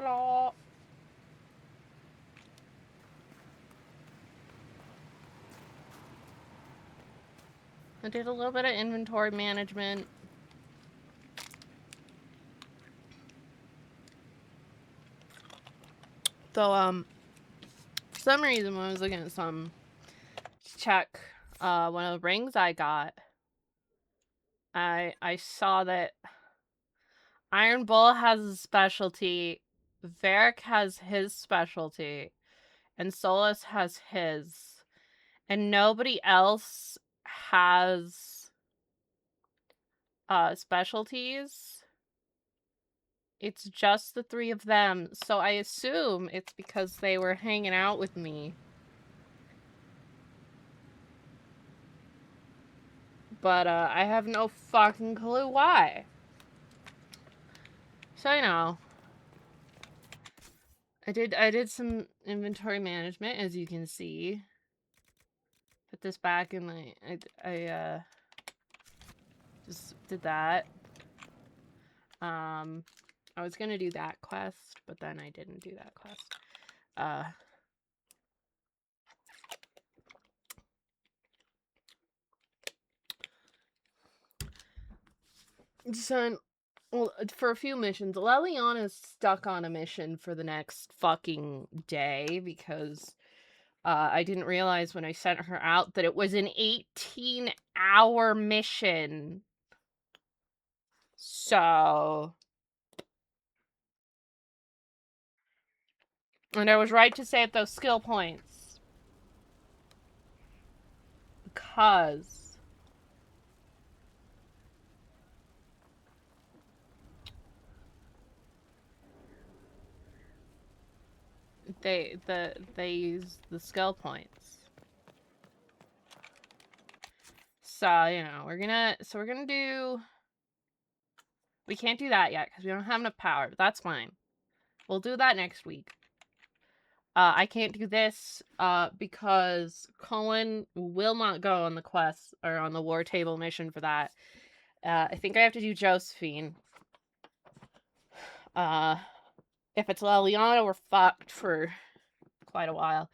Hello. I did a little bit of inventory management. So, for some reason when I was looking at some check one of the rings I got, I saw that Iron Bull has a specialty, Varric has his specialty, and Solus has his. And nobody else has specialties. It's just the three of them, so I assume it's because they were hanging out with me. But I have no fucking clue why. So, you know, I did some inventory management, as you can see. Put this back in my I just did that. I was gonna do that quest, but then I didn't do that quest. So, well, for a few missions, Leliana's stuck on a mission for the next fucking day because I didn't realize when I sent her out that it was an 18-hour mission. So... And I was right to save those skill points. Because... they use the skill points. So, you know, we're gonna do... We can't do that yet because we don't have enough power. That's fine. We'll do that next week. I can't do this because Colin will not go on the quest or on the war table mission for that. I think I have to do Josephine. If it's Leliana, we're fucked for quite a while.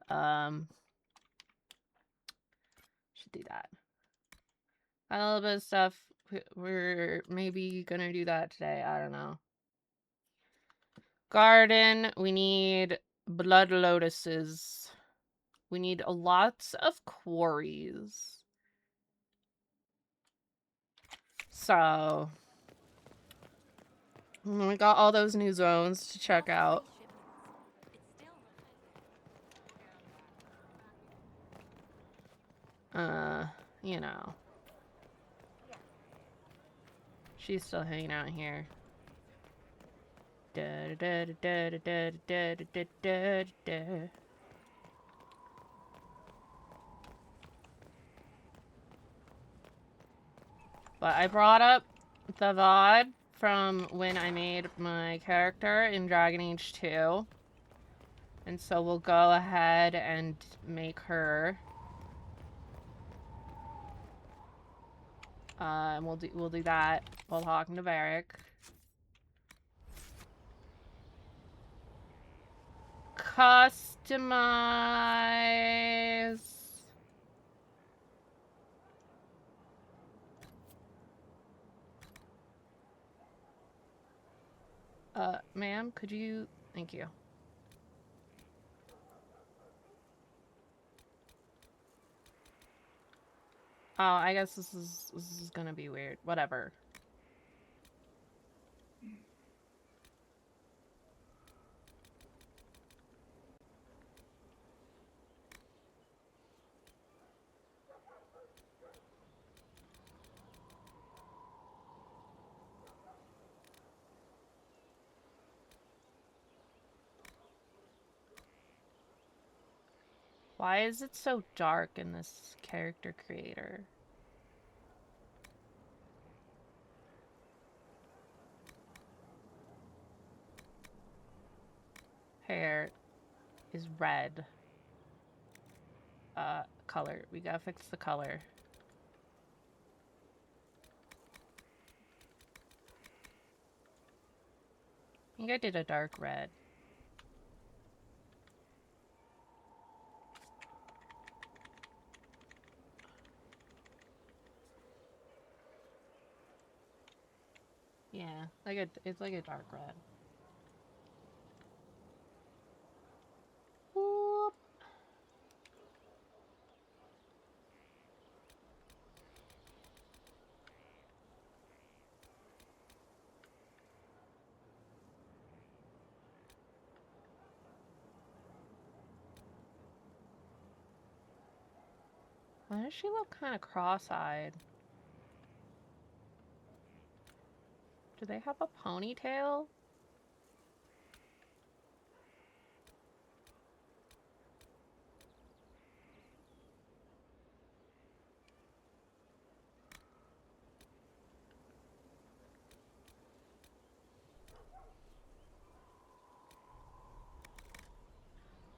Should do that. A little bit of stuff. We're maybe gonna do that today. I don't know. Garden. We need blood lotuses. We need lots of quarries. So, we got all those new zones to check out. You know. She's still hanging out here. But I brought up the VOD from when I made my character in Dragon Age 2. And so we'll go ahead and make her. And we'll do that while talking to Varric. Customize. Ma'am, could you... Thank you. Oh, I guess this is gonna be weird. Whatever. Why is it so dark in this character creator? Hair is red. Color. We gotta fix the color. think I did a dark red. Yeah, it's like a dark red. Whoop. Why does she look kind of cross-eyed? Do they have a ponytail?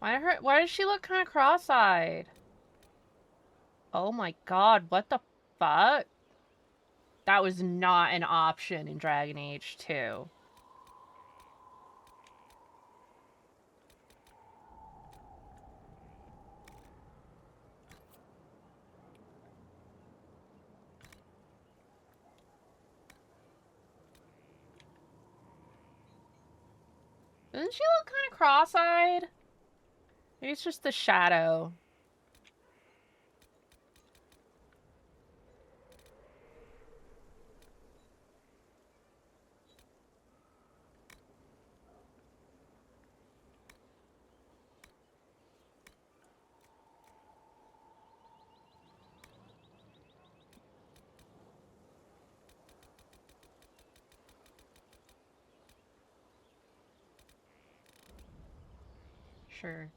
Why does she look kind of cross-eyed? Oh my god, what the fuck? That was not an option in Dragon Age 2. Doesn't she look kind of cross-eyed? Maybe it's just the shadow. Sure.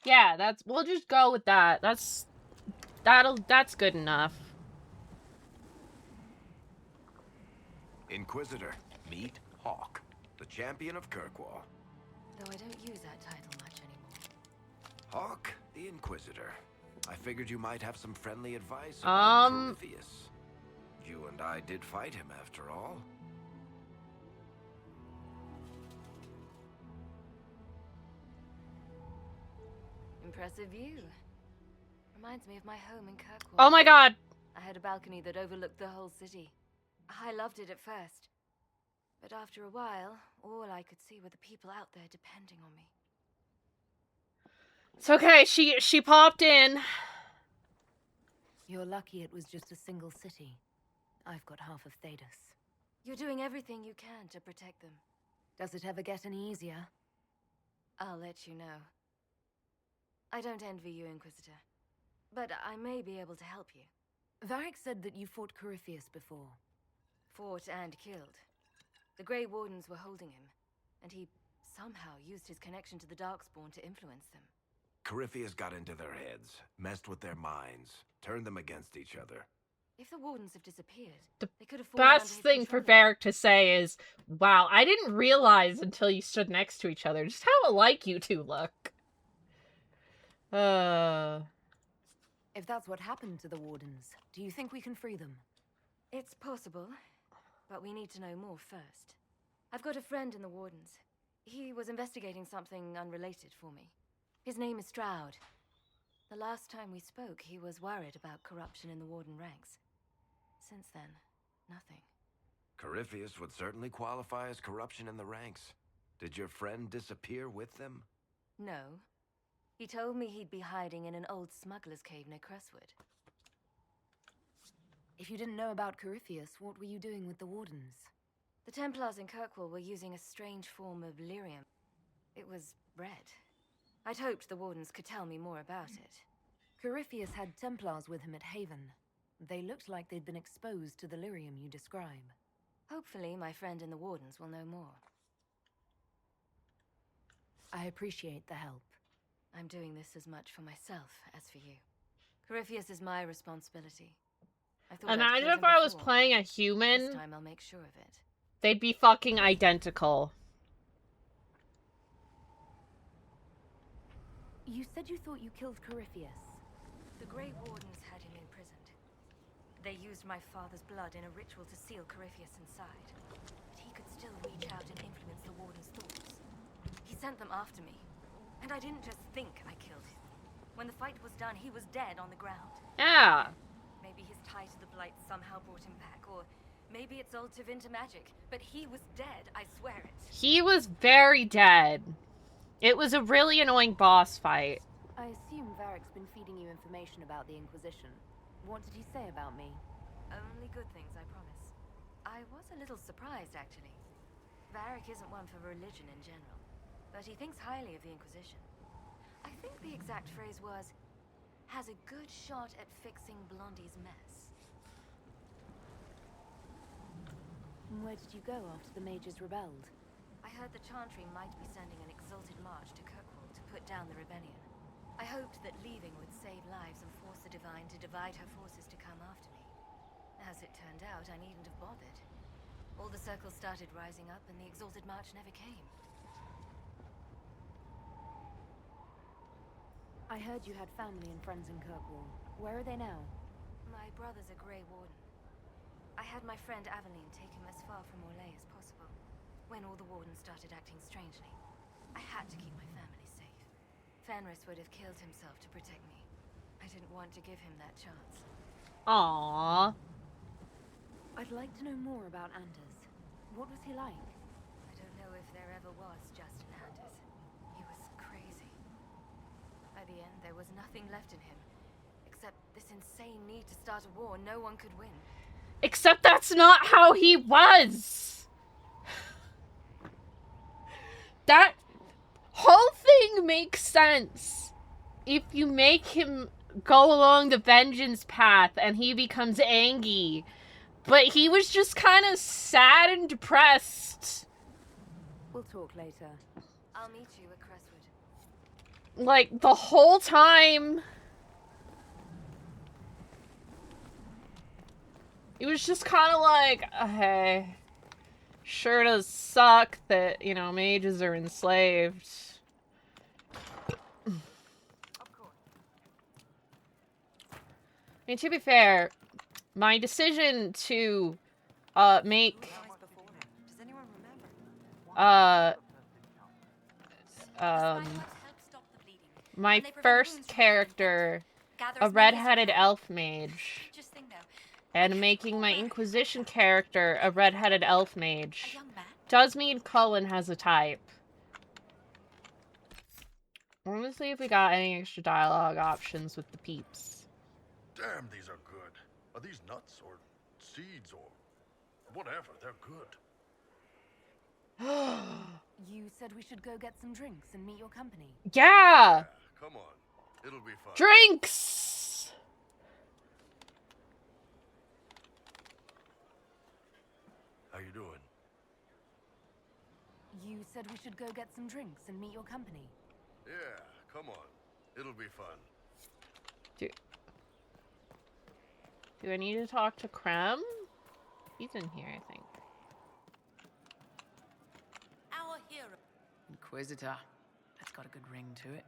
Yeah, we'll just go with that. That's good enough. Inquisitor, meet Hawk, the champion of Kirkwall. Though I don't use that title much anymore. Hawk, the Inquisitor. I figured you might have some friendly advice about Prometheus. You and I did fight him after all. Impressive view. Reminds me of my home in Kirkwall. Oh my god! I had a balcony that overlooked the whole city. I loved it at first. But after a while, all I could see were the people out there depending on me. It's okay, she popped in. You're lucky it was just a single city. I've got half of Thedas. You're doing everything you can to protect them. Does it ever get any easier? I'll let you know. I don't envy you, Inquisitor. but I may be able to help you. Varric said that you fought Corypheus before. Fought and killed. The Grey Wardens were holding him, and he somehow used his connection to the Darkspawn to influence them. Corypheus got into their heads, messed with their minds, turned them against each other. If the Wardens have disappeared, they could have fallen Best under his thing for control again. Varric to say is, wow, I didn't realize until you stood next to each other just how alike you two look. If that's what happened to the Wardens, do you think we can free them? It's possible, but we need to know more first. I've got a friend in the Wardens. He was investigating something unrelated for me. His name is Stroud. The last time we spoke, he was worried about corruption in the Warden ranks. Since then, nothing. Corypheus would certainly qualify as corruption in the ranks. Did your friend disappear with them? No. He told me he'd be hiding in an old smuggler's cave near Crestwood. If you didn't know about Corypheus, what were you doing with the Wardens? The Templars in Kirkwall were using a strange form of lyrium. It was red. I'd hoped the Wardens could tell me more about it. Corypheus had Templars with him at Haven. They looked like they'd been exposed to the lyrium you describe. Hopefully, my friend in the Wardens will know more. I appreciate the help. I'm doing this as much for myself as for you. Corypheus is my responsibility. I thought Imagine I'd if killed him I was before. playing a This human, time I'll make sure of it. they'd be fucking identical. You said you thought you killed Corypheus. The Grey Wardens had him imprisoned. They used my father's blood in a ritual to seal Corypheus inside. But he could still reach out and influence the Warden's thoughts. He sent them after me. And I didn't just think I killed him. When the fight was done, he was dead on the ground. Yeah. Maybe his tie to the Blight somehow brought him back, or maybe it's all Tevinter magic. But he was dead, I swear it. He was very dead. It was a really annoying boss fight. I assume Varric's been feeding you information about the Inquisition. What did he say about me? Only good things, I promise. I was a little surprised, actually. Varric isn't one for religion in general, but he thinks highly of the Inquisition. I think the exact phrase was, has a good shot at fixing Blondie's mess. Where did you go after the mages rebelled? I heard the Chantry might be sending an exalted march to Kirkwall to put down the rebellion. I hoped that leaving would save lives and force the Divine to divide her forces to come after me. As it turned out, I needn't have bothered. All the circles started rising up and the exalted march never came. I heard you had family and friends in Kirkwall. Where are they now? My brother's a Grey Warden. I had my friend Aveline take him as far from Orlais as possible. When all the Wardens started acting strangely, I had to keep my family safe. Fenris would have killed himself to protect me. I didn't want to give him that chance. Aww. I'd like to know more about Anders. What was he like? I don't know if there ever was just an Anders. He was crazy. By the end, there was nothing left in him, except this insane need to start a war no one could win. Except that's not how he was. That whole thing makes sense if you make him go along the vengeance path and he becomes angry. But he was just kind of sad and depressed. We'll talk later. I'll meet you at Crestwood. Like, the whole time. It was just kind of like, hey, sure does suck that, you know, mages are enslaved. I mean, to be fair, my decision to make my first character a red-headed elf mage, and making my Inquisition character a red-headed elf mage, does mean Cullen has a type. I want to see if we got any extra dialogue options with the peeps. Damn, these are good. Are these nuts or seeds or whatever? They're good. You said we should go get some drinks and meet your company. Yeah! Come on. It'll be fun. Drinks! You said we should go get some drinks and meet your company. Yeah, come on. It'll be fun. Do I need to talk to Krem? He's in here, I think. Our hero. Inquisitor. That's got a good ring to it.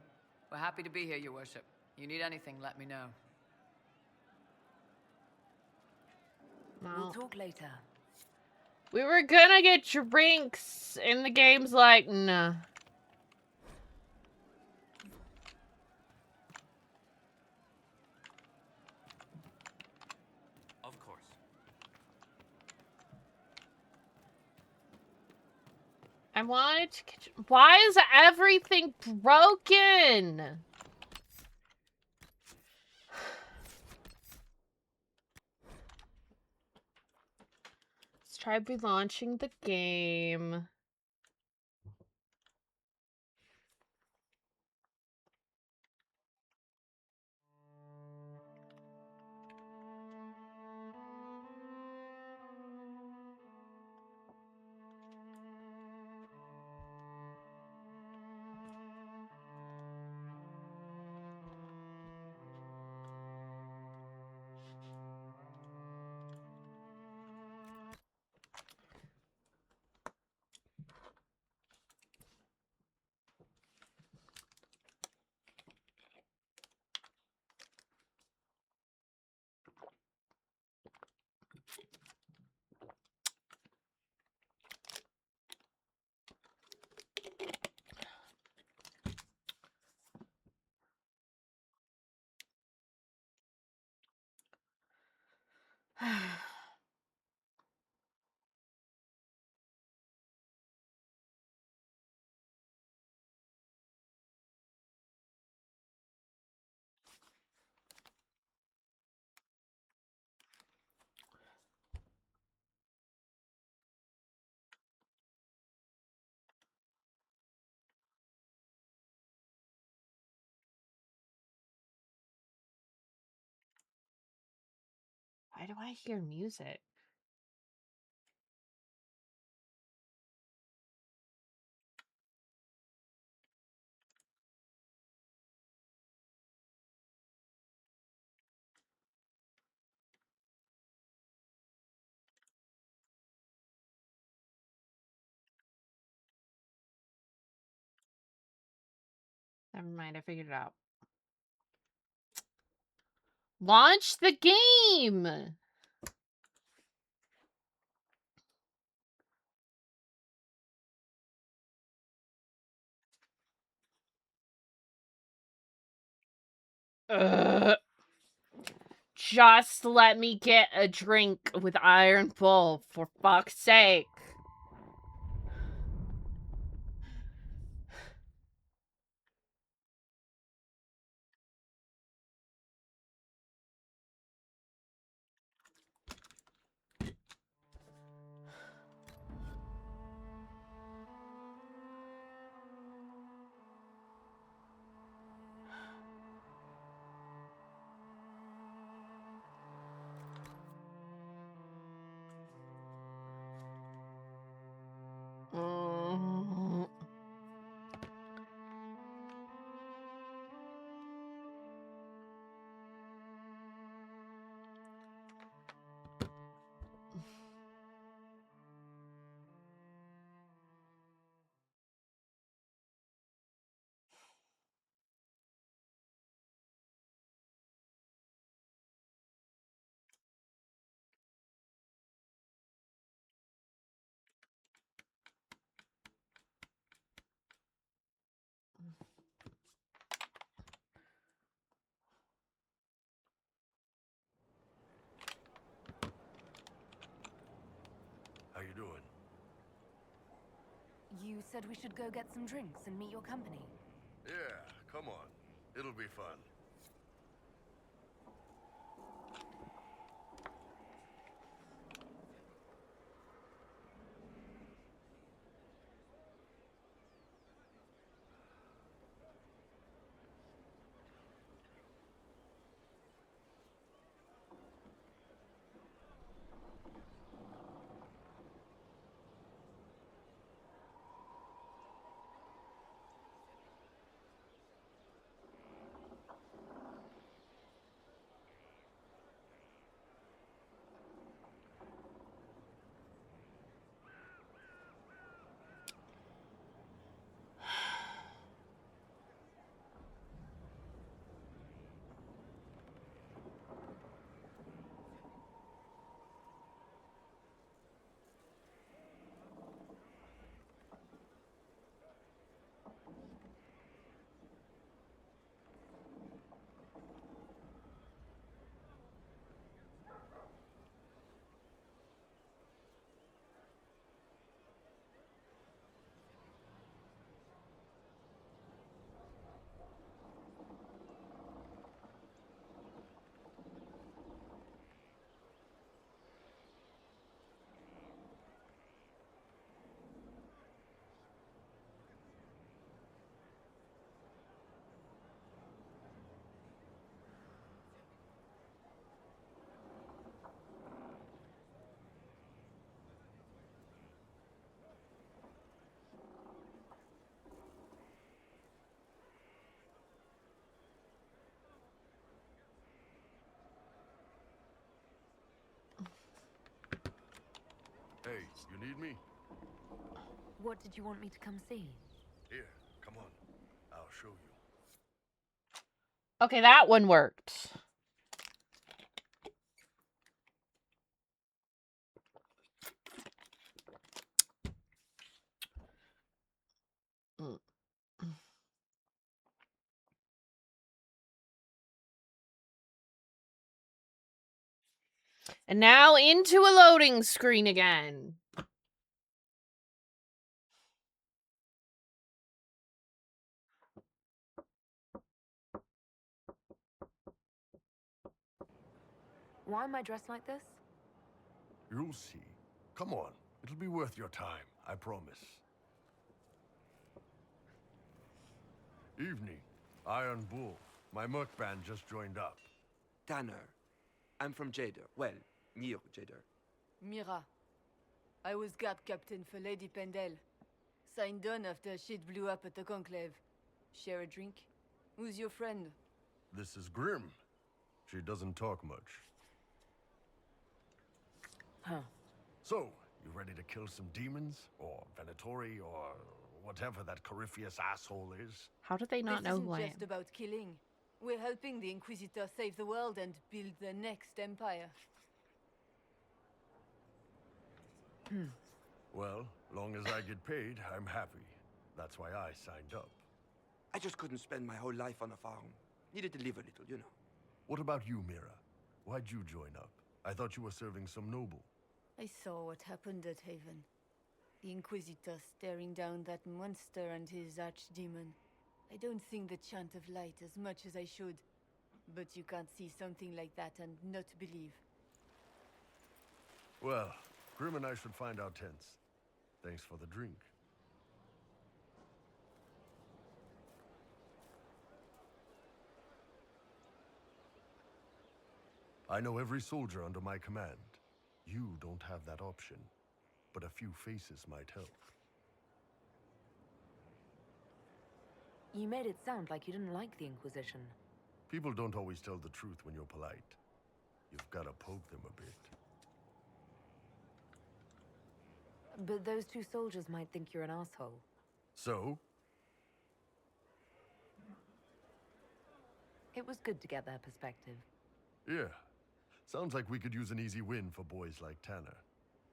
We're happy to be here, Your Worship. You need anything, let me know. We'll talk later. We were gonna get drinks, and the game's like, nah. Of course. I wanted to get... Why is everything broken? Let's try relaunching the game. Why do I hear music? Never mind, I figured it out. Launch the game! Ugh. Just let me get a drink with Iron Bull, for fuck's sake. Mm. How you doing? You said we should go get some drinks and meet your company. Yeah, come on. It'll be fun. Hey, you need me? What did you want me to come see? Here, come on. I'll show you. Okay, that one worked. And now into a loading screen again. Why am I dressed like this? You'll see. Come on. It'll be worth your time, I promise. Evening. Iron Bull. My merc band just joined up. Tanner. I'm from Jader. Well, near Jader. Mira. I was guard captain for Lady Pendel. Signed on after shit blew up at the Conclave. Share a drink? Who's your friend? This is Grim. She doesn't talk much. Huh. So, you ready to kill some demons? Or Venatori, or whatever that Corypheus asshole is? How did they not know This who I isn't am? just about killing. We're helping the Inquisitor save the world and build the next empire. Well, long as I get paid, I'm happy. That's why I signed up. I just couldn't spend my whole life on a farm. Needed to live a little, you know. What about you, Mira? Why'd you join up? I thought you were serving some noble. I saw what happened at Haven. The Inquisitor staring down that monster and his archdemon. I don't think the chant of light as much as I should. But you can't see something like that and not believe. Well, Grim and I should find our tents. Thanks for the drink. I know every soldier under my command. You don't have that option, but a few faces might help. You made it sound like you didn't like the Inquisition. People don't always tell the truth when you're polite. You've got to poke them a bit. But those two soldiers might think you're an asshole. So? It was good to get their perspective. Yeah. Sounds like we could use an easy win for boys like Tanner.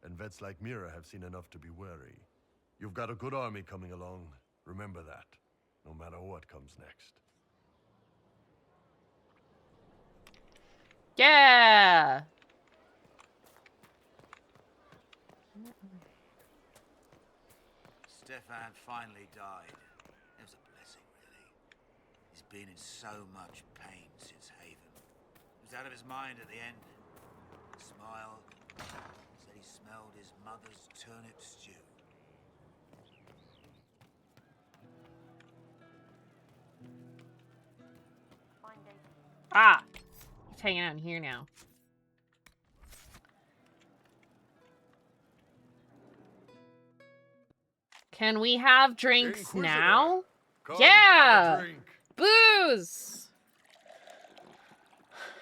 And vets like Mira have seen enough to be wary. You've got a good army coming along. Remember that. No matter what comes next. Yeah. Stefan finally died. It was a blessing, really. He's been in so much pain since Haven. He was out of his mind at the end. Smiled. Said he smelled his mother's turnip stew. Ah. He's hanging out in here now. Can we have drinks Inquisitor, now? come, Yeah! have a drink. Booze!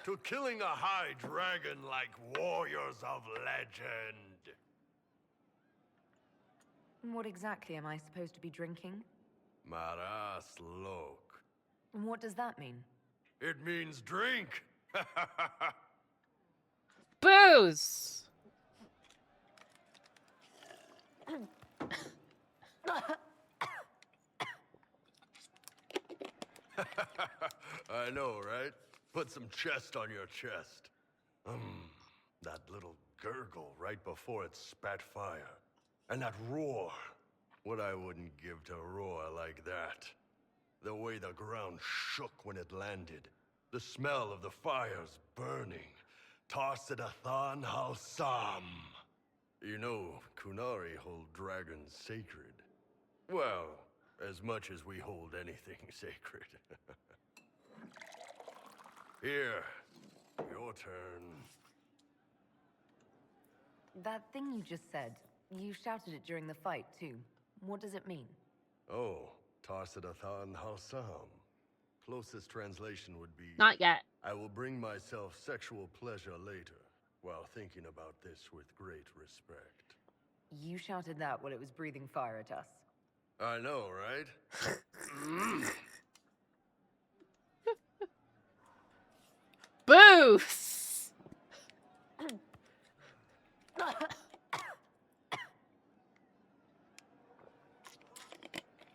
To killing a high dragon like warriors of legend. What exactly am I supposed to be drinking? Maras lok. And what does that mean? It means drink. Booze! I know, right? Put some chest on your chest. That little gurgle right before it spat fire. And that roar. What I wouldn't give to roar like that. The way the ground shook when it landed. The smell of the fires burning. Tarsidathan Halsam. You know, Kunari hold dragons sacred. Well, as much as we hold anything sacred. Here, your turn. That thing you just said, you shouted it during the fight, too. What does it mean? Oh, Tarsidathan Halsam. Closest translation would be... Not yet. I will bring myself sexual pleasure later, while thinking about this with great respect. You shouted that while it was breathing fire at us. I know, right? Boost!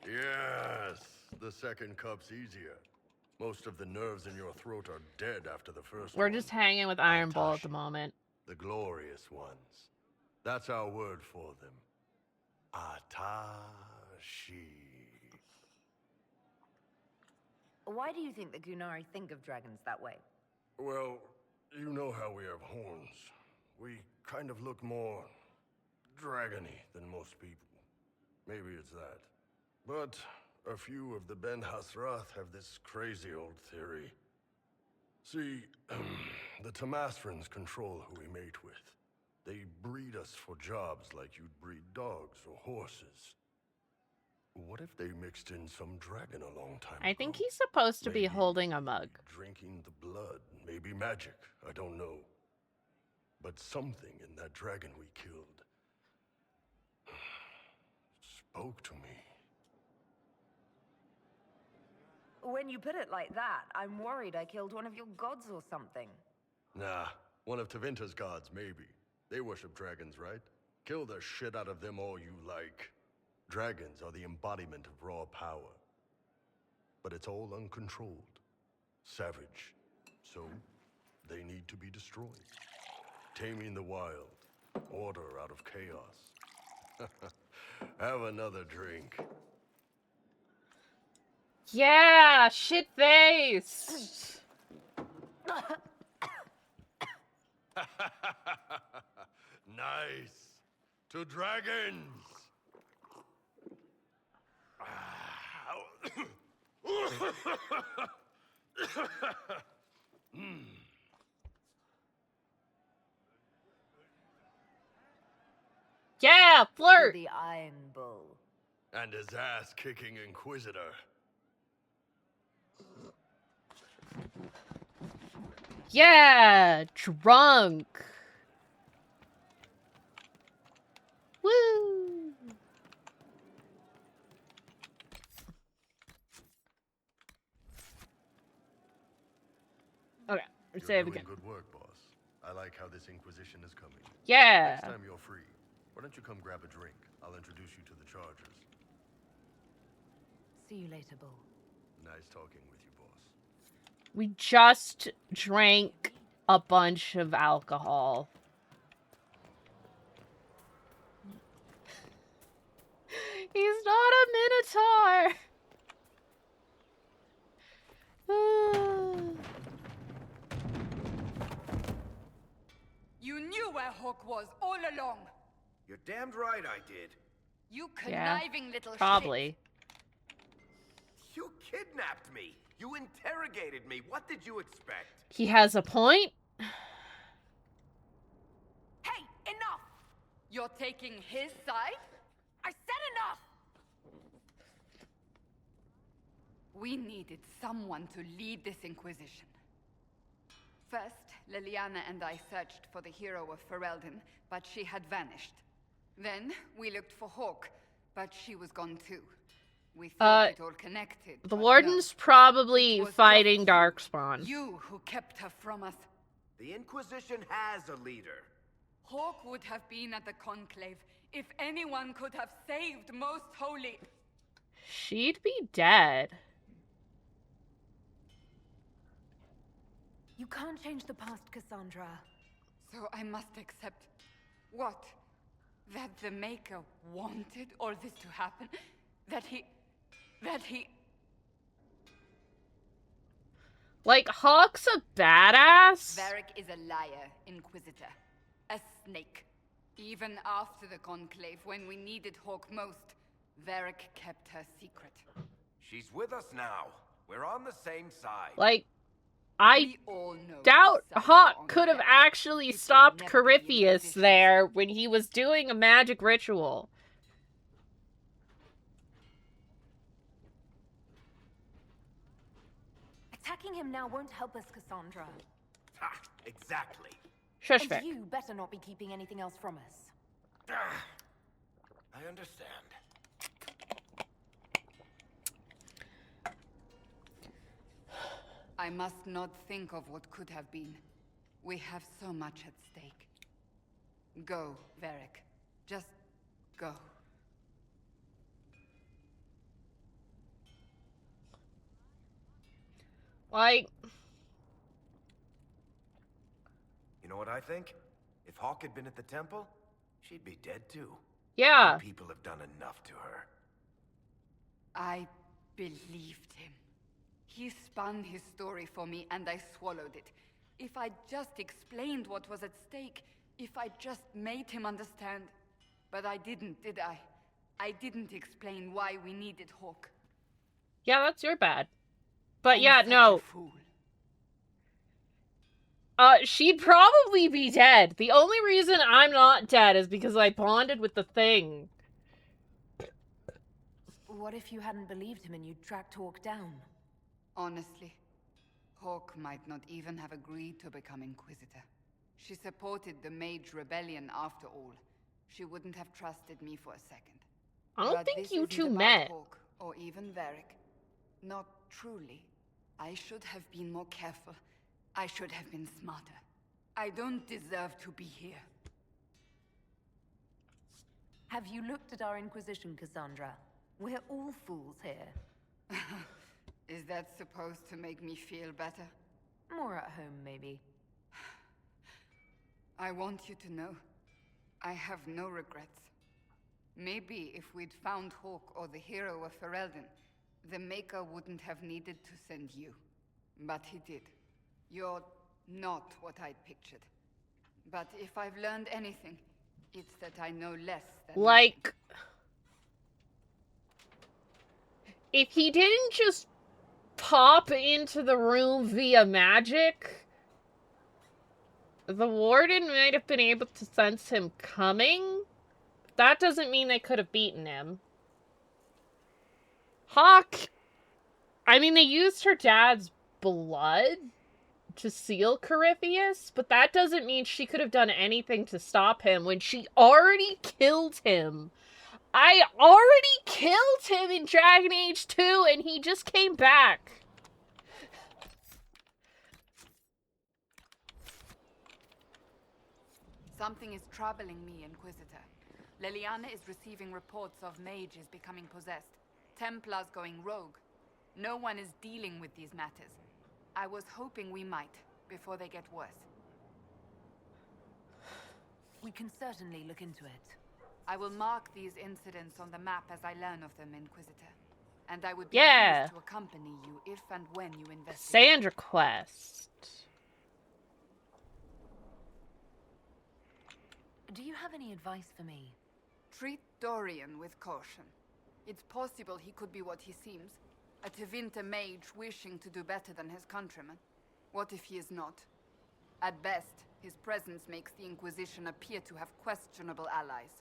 Yes, the second cup's easier. Most of the nerves in your throat are dead after the first We're one. just hanging with Iron Bull at Atashi, the moment. the glorious ones. That's our word for them. Atashi. Why do you think the Gunari think of dragons that way? Well, you know how we have horns. We kind of look more dragony than most people. Maybe it's that. But a few of the Ben Hasrath have this crazy old theory. See, the Tamasrans control who we mate with. They breed us for jobs like you'd breed dogs or horses. What if they mixed in some dragon a long time ago? I think he's supposed to be Maybe holding a mug. drinking the blood, maybe magic, I don't know. But something in that dragon we killed spoke to me. When you put it like that, I'm worried I killed one of your gods or something. Nah, one of Tevinter's gods, maybe. They worship dragons, right? Kill the shit out of them all you like. Dragons are the embodiment of raw power. But it's all uncontrolled. Savage. So, they need to be destroyed. Taming the wild. Order out of chaos. Have another drink. Yeah, shit face. Nice. To dragons. Yeah, To flirt. the Iron Bull. And his ass-kicking Inquisitor. Yeah, drunk. Woo. Okay, let's You're save doing again. good work, boss. I like how this Inquisition is coming. Yeah. Next time you're free, why don't you come grab a drink? I'll introduce you to the Chargers. See you later, Bull. Nice talking with you, boss. We just drank a bunch of alcohol. He's not a minotaur. You knew where Hawk was all along. You're damned right I did. You Yeah, conniving little probably. You kidnapped me. You interrogated me. What did you expect? He has a point. shit. Hey, enough! You're taking his side? I said enough! We needed someone to lead this Inquisition. First, Liliana and I searched for the hero of Ferelden, but she had vanished. Then, we looked for Hawk, but she was gone too. We thought it all connected. The but Warden's no. probably It was fighting just you. Darkspawn. You who kept her from us. The Inquisition has a leader. Hawk would have been at the Conclave if anyone could have saved Most Holy. She'd be dead. You can't change the past, Cassandra. So I must accept what? That the Maker wanted all this to happen? That he... Like, Hawk's a badass. Varric is a liar, Inquisitor. A snake. Even after the Conclave, when we needed Hawk most, Varric kept her secret. She's with us now. We're on the same side. Like, I We all know doubt whose side Hawk we're on could have Varric. actually It will stopped never be the Corypheus Inquisition's. there when he was doing a magic ritual. Attacking him now won't help us, Cassandra. Ha! Exactly. Shush, And Vic. you better not be keeping anything else from us. I understand. I must not think of what could have been. We have so much at stake. Go, Varric. Just go. Like... You know what I think? If Hawk had been at the temple, she'd be dead too. Yeah. People have done enough to her. I believed him. He spun his story for me and I swallowed it. If I just explained what was at stake, if I just made him understand. But I didn't, did I? I didn't explain why we needed Hawk. Yeah, that's your bad. But I'm yeah, such no. a fool. She'd probably be dead. The only reason I'm not dead is because I bonded with the thing. What if you hadn't believed him and you'd tracked Hawk down? Honestly, Hawk might not even have agreed to become Inquisitor. She supported the Mage Rebellion after all. She wouldn't have trusted me for a second. I don't But think this you isn't two about met. Hawk, or even Varric. Not truly. I should have been more careful. I should have been smarter. I don't deserve to be here. Have you looked at our Inquisition, Cassandra? We're all fools here. Is that supposed to make me feel better? More at home, maybe. I want you to know, I have no regrets. Maybe if we'd found Hawk or the hero of Ferelden, the Maker wouldn't have needed to send you. But he did. You're not what I'd pictured. But if I've learned anything, it's that I know less than Like... if he didn't just pop into the room via magic, the warden might have been able to sense him coming. That doesn't mean they could have beaten him. Hawk... I mean, they used her dad's blood to seal Corypheus, but that doesn't mean she could have done anything to stop him when she already killed him. I already killed him in Dragon Age 2, and he just came back. Something is troubling me, Inquisitor. Leliana is receiving reports of mages becoming possessed, Templars going rogue. No one is dealing with these matters. I was hoping we might, before they get worse. We can certainly look into it. I will mark these incidents on the map as I learn of them, Inquisitor. And I would be Yeah. pleased to accompany you if and when you investigate. Sandra quest. Do you have any advice for me? Treat Dorian with caution. It's possible he could be what he seems. A Tevinter mage wishing to do better than his countrymen. What if he is not? At best, his presence makes the Inquisition appear to have questionable allies.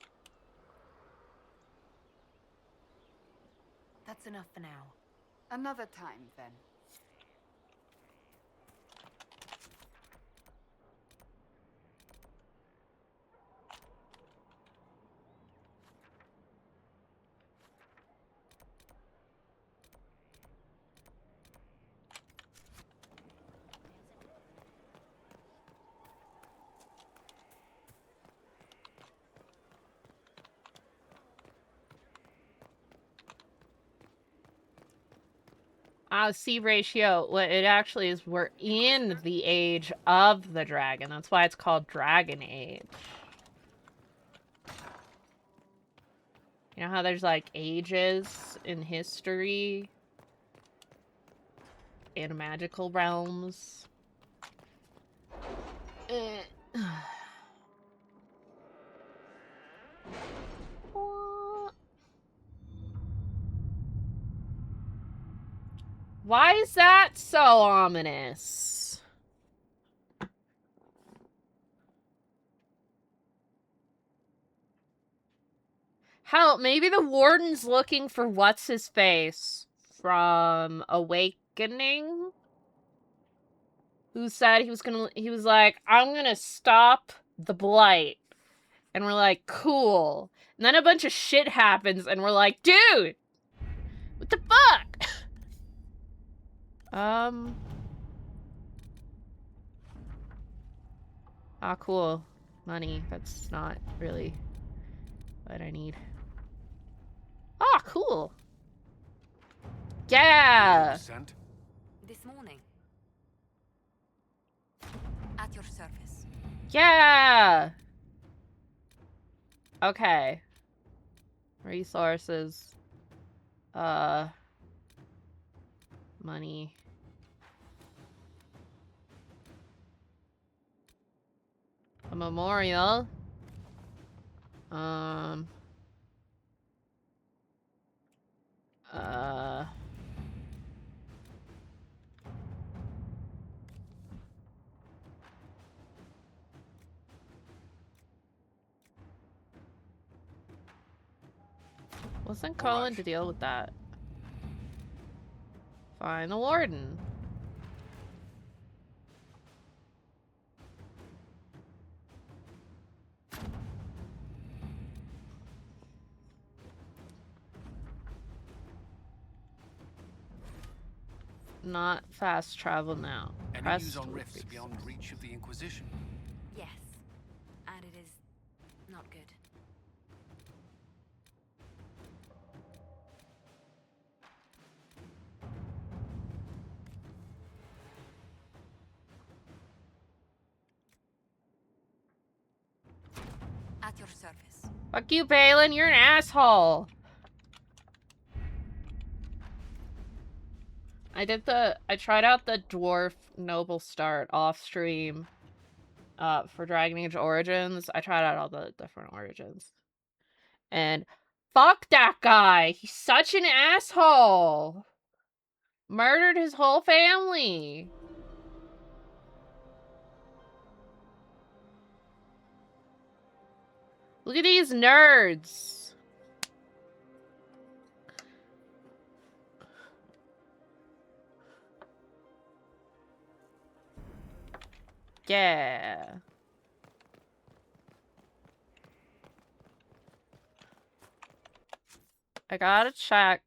That's enough for now. Another time, then. C ratio, what it actually is, we're in the age of the dragon. That's why it's called Dragon Age. You know how there's, like, ages in history? In magical realms? Why is that so ominous? Hell, maybe the warden's looking for what's-his-face from Awakening? Who said he was like, I'm gonna stop the blight. And we're like, cool. And then a bunch of shit happens, and we're like, dude! What the fuck? Ah, cool. Money. That's not really what I need. Ah, cool. Yeah! Sent? This morning. At your service. Yeah! Okay. Resources. Money. A memorial. Wasn't calling to deal with that. Find the warden. Not fast travel now. Any Press news on to rifts increase. beyond reach of the Inquisition? Yes. And it is not good. At your service. Fuck you, Balin. You're an asshole. I tried out the dwarf noble start off stream for Dragon Age Origins. I tried out all the different origins. And fuck that guy. He's such an asshole. Murdered his whole family. Look at these nerds. Yeah. I gotta check.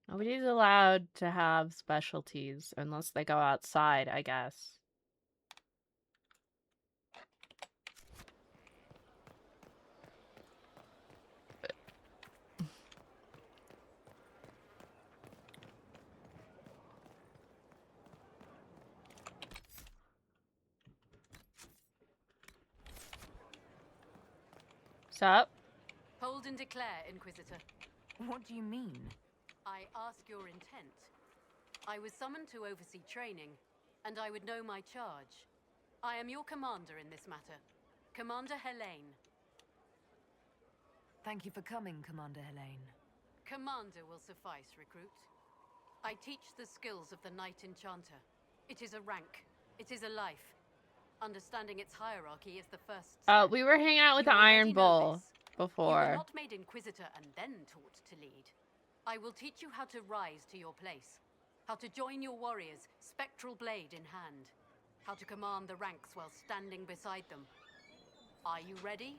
Nobody's allowed to have specialties unless they go outside, I guess. What's up? Hold and declare, Inquisitor. What do you mean? I ask your intent. I was summoned to oversee training, and I would know my charge. I am your commander in this matter, Commander Helene. Thank you for coming, Commander Helene. Commander will suffice, recruit. I teach the skills of the Knight Enchanter. It is a rank. It is a life. Understanding its hierarchy is the first step. We were hanging out with You the already Iron know Bull this. before. You were not made Inquisitor and then taught to lead. I will teach you how to rise to your place, how to join your warriors, spectral blade in hand, how to command the ranks while standing beside them. Are you ready?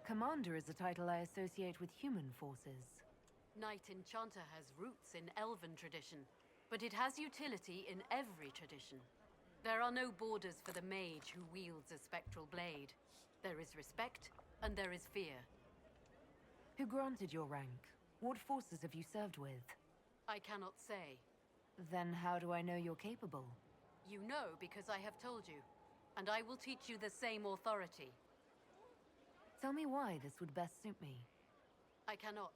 Commander is a title I associate with human forces. Knight Enchanter has roots in Elven tradition, but it has utility in every tradition. There are no borders for the mage who wields a spectral blade. There is respect, and there is fear. Who granted your rank? What forces have you served with? I cannot say. Then how do I know you're capable? You know because I have told you, and I will teach you the same authority. Tell me why this would best suit me. I cannot.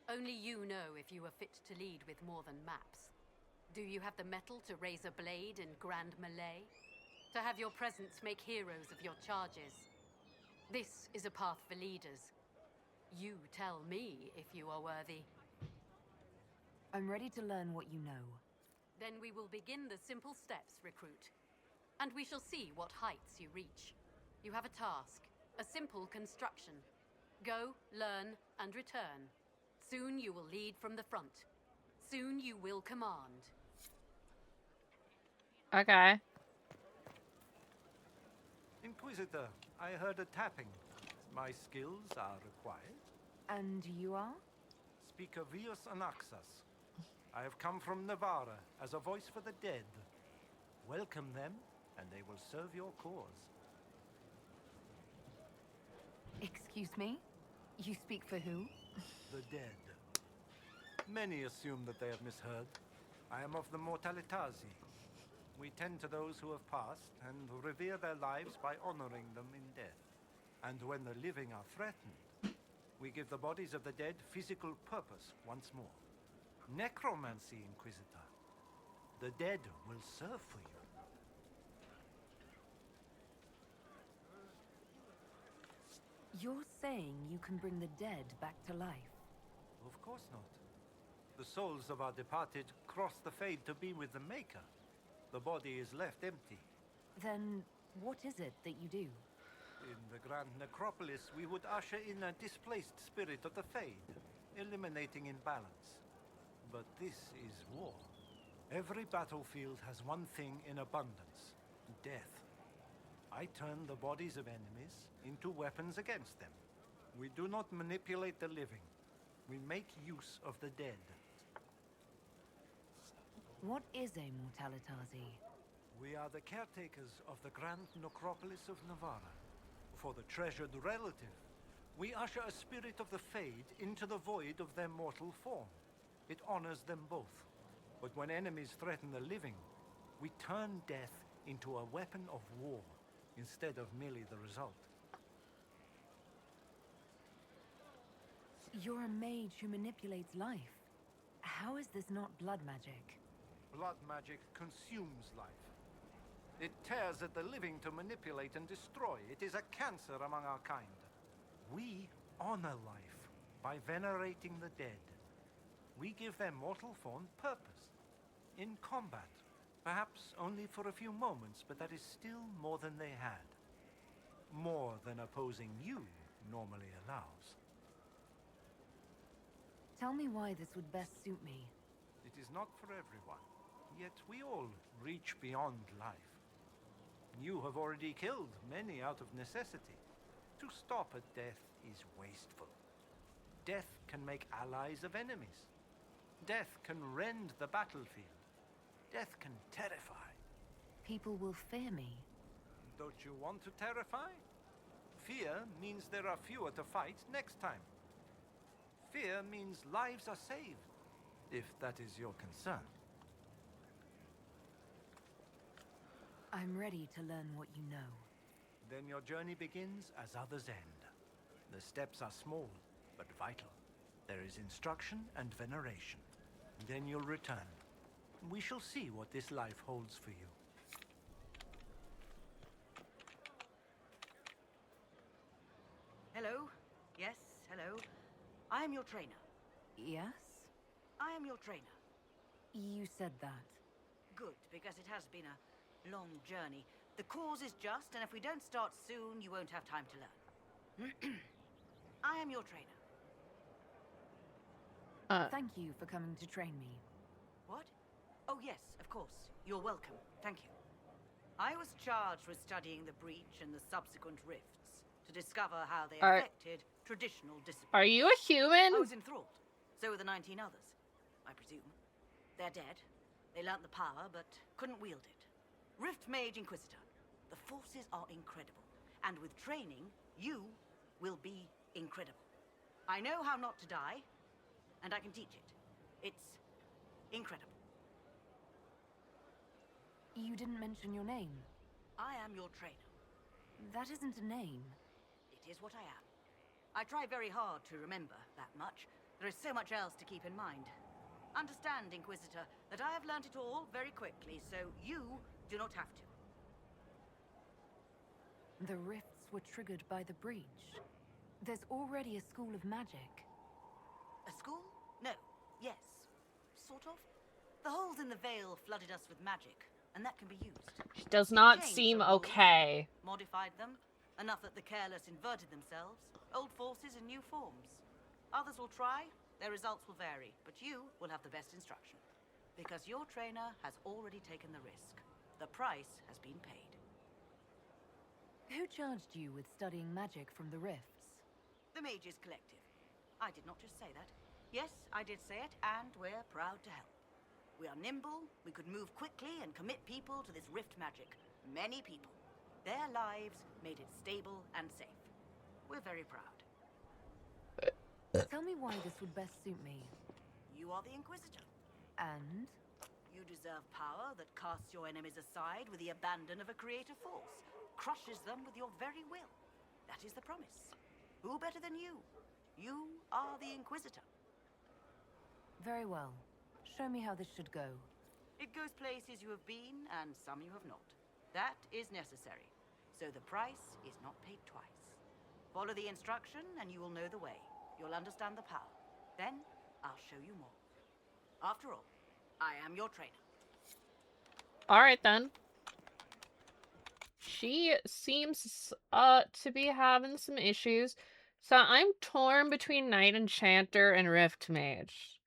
Only you know if you are fit to lead with more than maps. Do you have the mettle to raise a blade in grand melee? To have your presence make heroes of your charges? This is a path for leaders. You tell me if you are worthy. I'm ready to learn what you know. Then we will begin the simple steps, recruit. And we shall see what heights you reach. You have a task, a simple construction. Go, learn, and return. Soon you will lead from the front. Soon you will command. Okay. Inquisitor, I heard a tapping. My skills are required. And you are? Speaker Vius Anaxas. I have come from Navarra as a voice for the dead. Welcome them, and they will serve your cause. Excuse me? You speak for who? The dead. Many assume that they have misheard. I am of the Mortalitasi. We tend to those who have passed and revere their lives by honoring them in death. And when the living are threatened, we give the bodies of the dead physical purpose once more. Necromancy, Inquisitor. The dead will serve for you. You're saying you can bring the dead back to life? Of course not. The souls of our departed cross the Fade to be with the Maker. The body is left empty. Then what is it that you do? In the Grand Necropolis, we would usher in a displaced spirit of the Fade, eliminating imbalance. But this is war. Every battlefield has one thing in abundance: death. I turn the bodies of enemies into weapons against them. We do not manipulate the living. We make use of the dead. What is a Mortalitasi? We are the caretakers of the Grand Necropolis of Navarra. For the treasured relative, we usher a spirit of the Fade into the void of their mortal form. It honors them both. But when enemies threaten the living, we turn death into a weapon of war, instead of merely the result. You're a mage who manipulates life. How is this not blood magic? Blood magic consumes life. It tears at the living to manipulate and destroy. It is a cancer among our kind. We honor life by venerating the dead. We give their mortal form purpose. In combat, perhaps only for a few moments, but that is still more than they had. More than opposing you normally allows. Tell me why this would best suit me. It is not for everyone, yet we all reach beyond life. You have already killed many out of necessity. To stop at death is wasteful. Death can make allies of enemies. Death can rend the battlefield. Death can terrify. People will fear me. Don't you want to terrify? Fear means there are fewer to fight next time. Fear means lives are saved, if that is your concern. I'm ready to learn what you know. Then your journey begins as others end. The steps are small, but vital. There is instruction and veneration. Then you'll return. We shall see what this life holds for you. Hello? Yes, hello. I am your trainer. Yes? I am your trainer. You said that. Good, because it has been a long journey. The cause is just, and if we don't start soon, you won't have time to learn. I am your trainer. Thank you for coming to train me. What? Oh, yes, of course. You're welcome. Thank you. I was charged with studying the breach and the subsequent rifts to discover how they affected traditional discipline. Are you a human? I was enthralled. So were the 19 others, I presume. They're dead. They learnt the power, but couldn't wield it. Rift Mage Inquisitor. The forces are incredible. And with training, you will be incredible. I know how not to die, and I can teach it. It's incredible. You didn't mention your name. I am your trainer. That isn't a name. It is what I am. I try very hard to remember that much. There is so much else to keep in mind. Understand, Inquisitor, that I have learnt it all very quickly, so you do not have to. The rifts were triggered by the breach. There's already a school of magic. A school? No. Yes. Sort of. The holes in the veil flooded us with magic, and that can be used. She does not seem okay. Modified them, enough that the careless inverted themselves, Old forces in new forms. Others will try, their results will vary, but you will have the best instruction. Because your trainer has already taken the risk. The price has been paid. Who charged you with studying magic from the rifts? The Mages Collective. I did not just say that. Yes, I did say it, and we're proud to help. We are nimble, we could move quickly and commit people to this rift magic. Many people. Their lives made it stable and safe. We're very proud. Tell me why this would best suit me. You are the Inquisitor. And? You deserve power that casts your enemies aside with the abandon of a creative force. Crushes them with your very will. That is the promise. Who better than you? You are the Inquisitor. Very well. Show me how this should go. It goes places you have been, and some you have not. That is necessary. So the price is not paid twice. Follow the instruction, and you will know the way. You'll understand the power. Then, I'll show you more. After all, I am your trainer. Alright then. She seems to be having some issues. So I'm torn between Knight Enchanter and Rift Mage.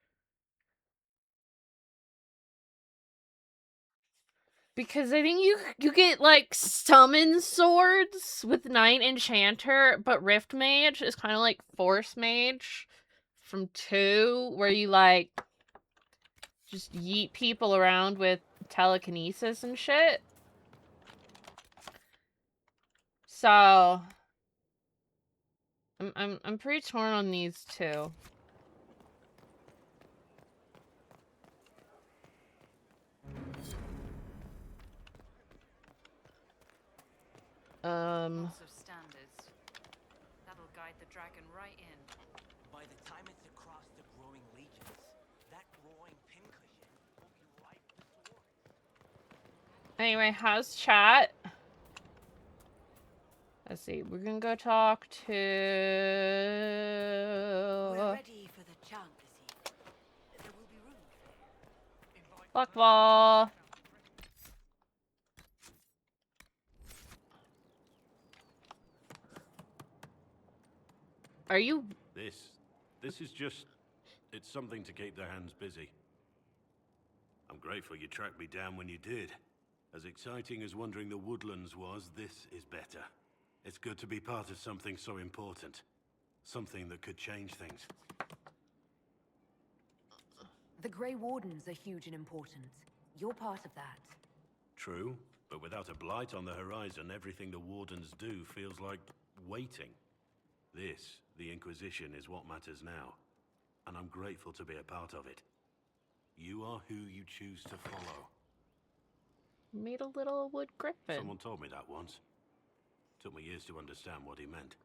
Because I think you get like summon swords with Knight Enchanter, but Rift Mage is kind of like Force Mage from 2, where you like just yeet people around with telekinesis and shit. So I'm pretty torn on these two. Lots of standards. That'll guide the dragon right in. By the time it's across the growing legions, that growing pincushion will be ripe for sword. Anyway, how's chat? Let's see. We're gonna go talk to. We're ready for the chant this evening. There will be room. Buckball. Are you? This is just... It's something to keep their hands busy. I'm grateful you tracked me down when you did. As exciting as wandering the woodlands was, this is better. It's good to be part of something so important. Something that could change things. The Grey Wardens are huge and important. You're part of that. True, but without a blight on the horizon, everything the Wardens do feels like waiting. This, the Inquisition, is what matters now. And I'm grateful to be a part of it. You are who you choose to follow. Made a little wood griffin. Someone told me that once. Took me years to understand what he meant.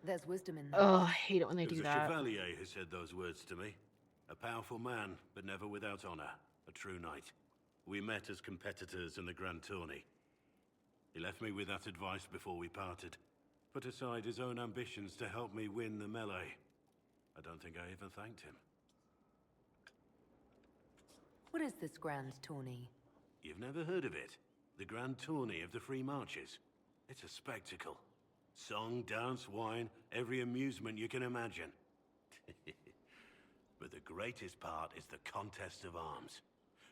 There's wisdom in that. Oh, I hate it when they do that. It was a chevalier who said those words to me. A powerful man, but never without honor. A true knight. We met as competitors in the Grand Tourney. He left me with that advice before we parted. Put aside his own ambitions to help me win the melee. I don't think I even thanked him. What is this Grand Tourney? You've never heard of it? The Grand Tourney of the Free Marches. It's a spectacle. Song, dance, wine, every amusement you can imagine. But the greatest part is the contest of arms.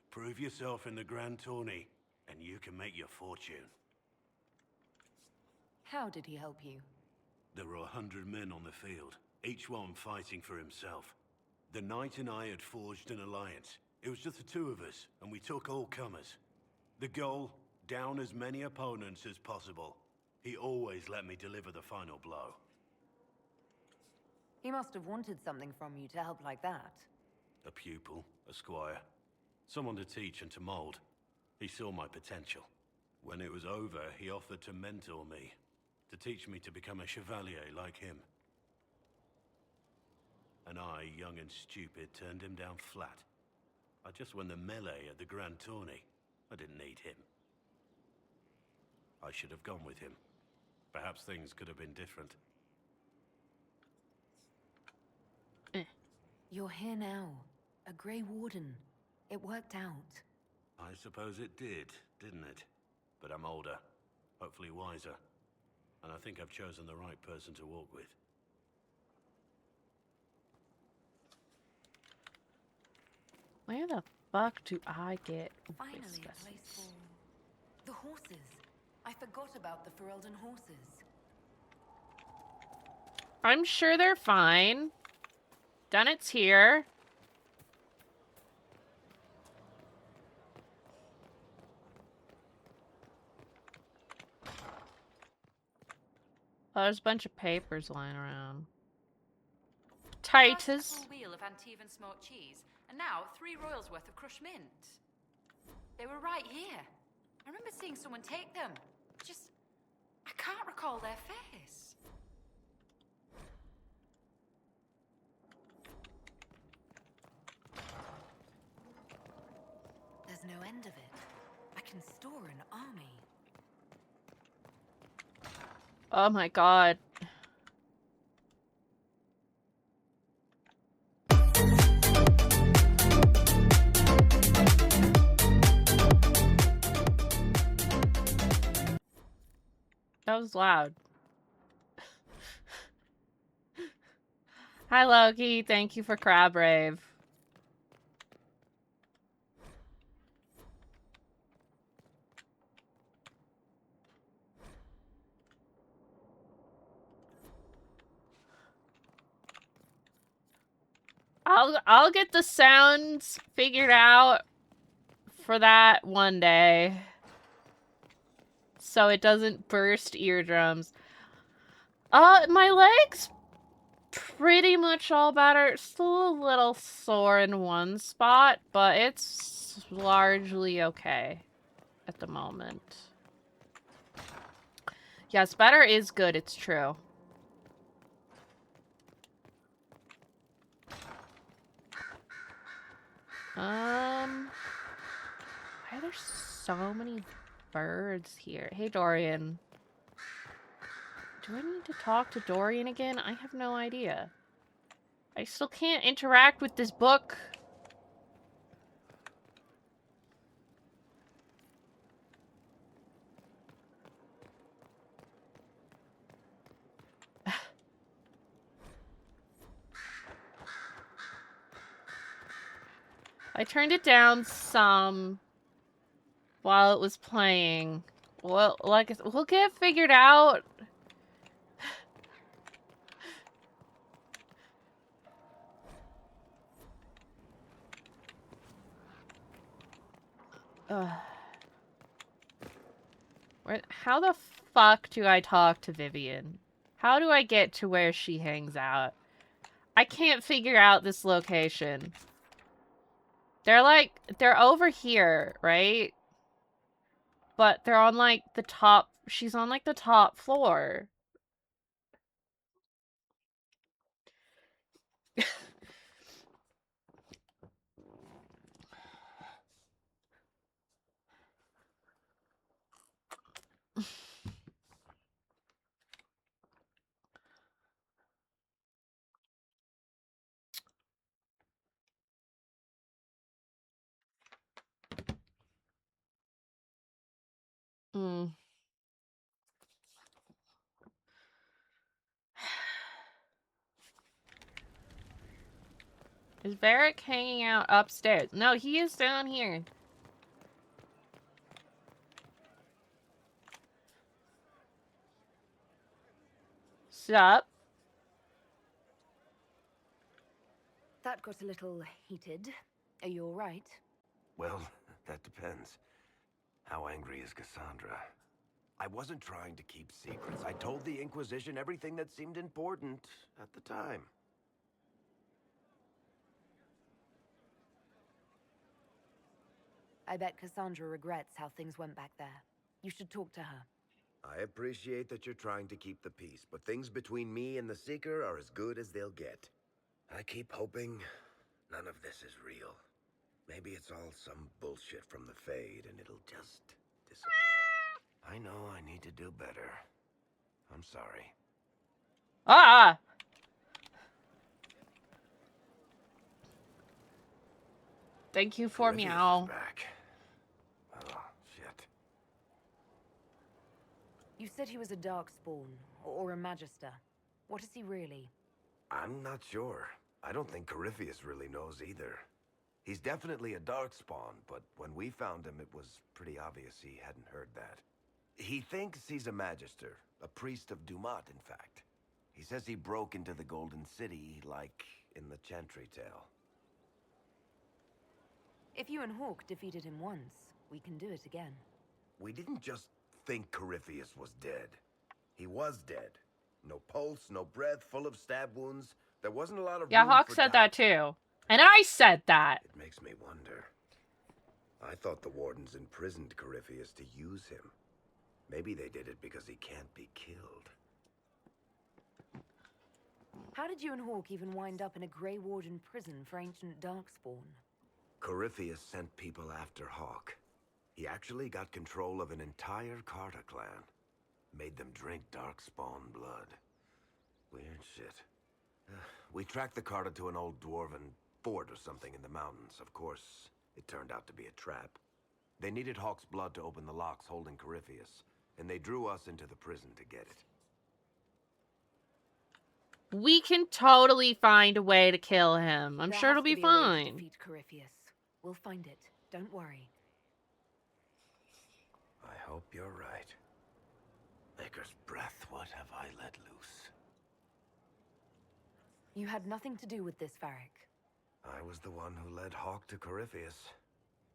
Prove yourself in the Grand Tourney, and you can make your fortune. How did he help you? There were 100 men on the field, each one fighting for himself. The knight and I had forged an alliance. It was just the two of us, and we took all comers. The goal, down as many opponents as possible. He always let me deliver the final blow. He must have wanted something from you to help like that. A pupil, a squire. Someone to teach and to mold. He saw my potential. When it was over, he offered to mentor me. To teach me to become a chevalier like him. And I, young and stupid, turned him down flat. I just won the melee at the Grand Tourney. I didn't need him. I should have gone with him. Perhaps things could have been different. You're here now. A Grey Warden. It worked out. I suppose it did, didn't it? but I'm older, hopefully wiser, and I think I've chosen the right person to walk with. Where the fuck do I get Finally, whiskers? a place for the horses. I forgot about the Ferelden horses. I'm sure they're fine. Dunnett's here. Oh, there's a bunch of papers lying around. Titus. First, a full wheel of Antivan smoked cheese, and now 3 royals worth of crushed mint. They were right here. I remember seeing someone take them. Just, I can't recall their face. There's no end of it. I can store an army. Oh my god. That was loud. Hi Loki, thank you for Crab Rave. I'll get the sounds figured out for that one day, so it doesn't burst eardrums. My legs pretty much all better. Still a little sore in one spot, but it's largely okay at the moment. Yes, better is good, it's true. Why are there so many birds here? Hey, Dorian. Do I need to talk to Dorian again? I have no idea. I still can't interact with this book. I turned it down some while it was playing. Well, like, we'll get it figured out. How the fuck do I talk to Vivian? How do I get to where she hangs out? I can't figure out this location. They're over here, right? But they're on, like, the top... She's on, like, the top floor. Hmm. Is Varric hanging out upstairs? No, he is down here. Sup? That got a little heated. Are you all right? Well, that depends. How angry is Cassandra? I wasn't trying to keep secrets. I told the Inquisition everything that seemed important at the time. I bet Cassandra regrets how things went back there. You should talk to her. I appreciate that you're trying to keep the peace, but things between me and the Seeker are as good as they'll get. I keep hoping none of this is real. Maybe it's all some bullshit from the Fade and it'll just disappear. I know I need to do better. I'm sorry. Ah! Thank you for Olivia's meow. back. Oh, shit. said he was a darkspawn, or a magister. What is he really? I'm not sure. I don't think Corypheus really knows either. He's definitely a darkspawn, but when we found him, it was pretty obvious he hadn't heard that. He thinks he's a magister, a priest of Dumat, in fact. He says he broke into the Golden City, like in the Chantry tale. If you and Hawk defeated him once, we can do it again. We didn't just think Corypheus was dead. He was dead. No pulse, no breath, full of stab wounds. There wasn't a lot of Yeah, room Hawk for said doubt. that too. And I said that. It makes me wonder. I thought the wardens imprisoned Corypheus to use him. Maybe they did it because he can't be killed. How did you and Hawk even wind up in a Grey Warden prison for ancient darkspawn? Corypheus sent people after Hawk. He actually got control of an entire Carter clan. Made them drink darkspawn blood. Weird shit. We tracked the Carter to an old dwarven fort or something in the mountains. Of course, it turned out to be a trap. They needed Hawk's blood to open the locks holding Corypheus, and they drew us into the prison to get it. We can totally find a way to kill him. I'm There sure has it'll be to a way to fine. defeat Corypheus. We'll find it. Don't worry. I hope you're right. Maker's breath, what have I let loose? You had nothing to do with this, Varric. I was the one who led Hawk to Corypheus.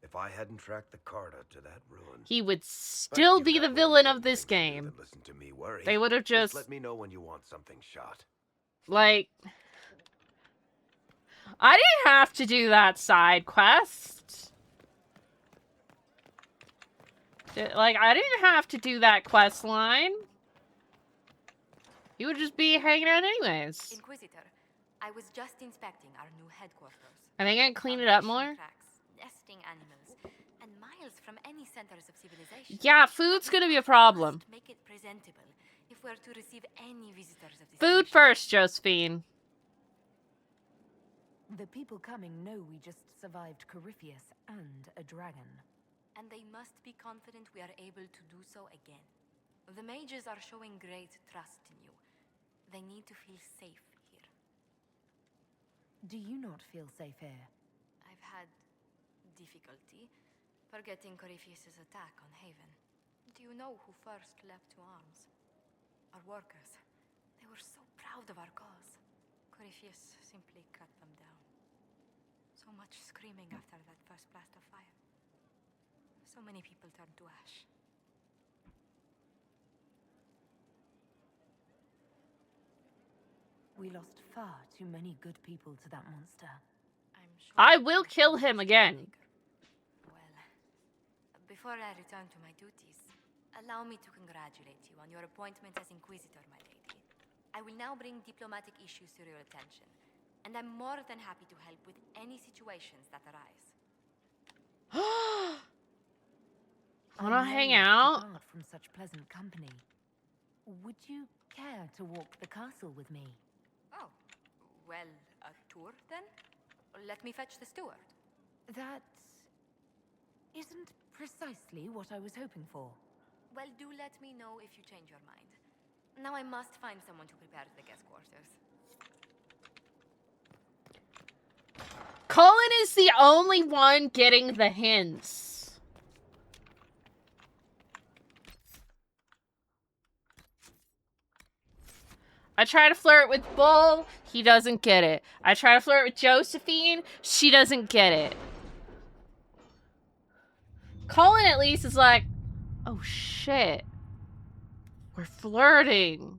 If I hadn't tracked the Carter to that ruin... He would still be the villain of this game. Listen to me worry. They would have just let me know when you want something shot. like... I didn't have to do that side quest. Like, I didn't have to do that quest line. You would just be hanging out anyways. Inquisitor, I was just inspecting our new headquarters. I think I can clean it up more. Tracks, nesting animals, and miles from any centers of civilization. Yeah, food's gonna be a problem. Must make it presentable if we're to receive any visitors of this Food nation. first, Josephine. The people coming know we just survived Corypheus and a dragon. And they must be confident we are able to do so again. The mages are showing great trust in you. They need to feel safe here. Do you not feel safe here? I've had difficulty forgetting Corypheus' attack on Haven. Do you know who first leapt to arms? Our workers. They were so proud of our cause. Corypheus simply cut them down. So much screaming after that first blast of fire. So many people turned to ash. We lost far too many good people to that monster. I'm sure I will kill him again. Well, before I return to my duties, allow me to congratulate you on your appointment as Inquisitor, my lady. I will now bring diplomatic issues to your attention, and I'm more than happy to help with any situations that arise. Wanna hang out? From such pleasant company. Would you care to walk the castle with me? Oh, well, a tour then? Let me fetch the steward. That isn't precisely what I was hoping for. Well, do let me know if you change your mind. Now I must find someone to prepare the guest quarters. Cullen is the only one getting the hints. I try to flirt with Bull, he doesn't get it. I try to flirt with Josephine, she doesn't get it. Cullen at least is like, oh shit, we're flirting.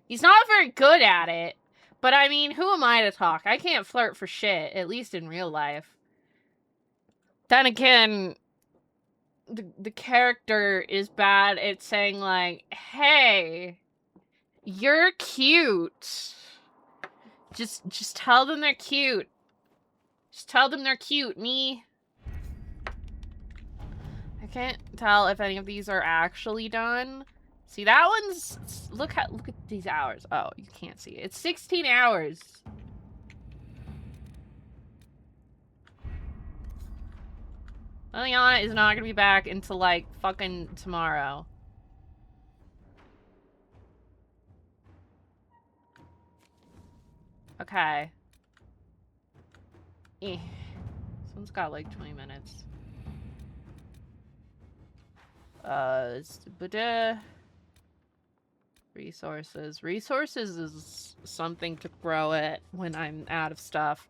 He's not very good at it, but I mean, who am I to talk? I can't flirt for shit, at least in real life. Then again, the character is bad at saying like, hey, you're cute. Just tell them they're cute. Just tell them they're cute. Me, I can't tell if any of these are actually done. See, that one's, look at these hours. Oh, you can't see it. It's 16 hours. Liliana is not gonna be back until, like, fucking tomorrow. Okay. This one's got, like, 20 minutes. Resources. Resources is something to grow it when I'm out of stuff.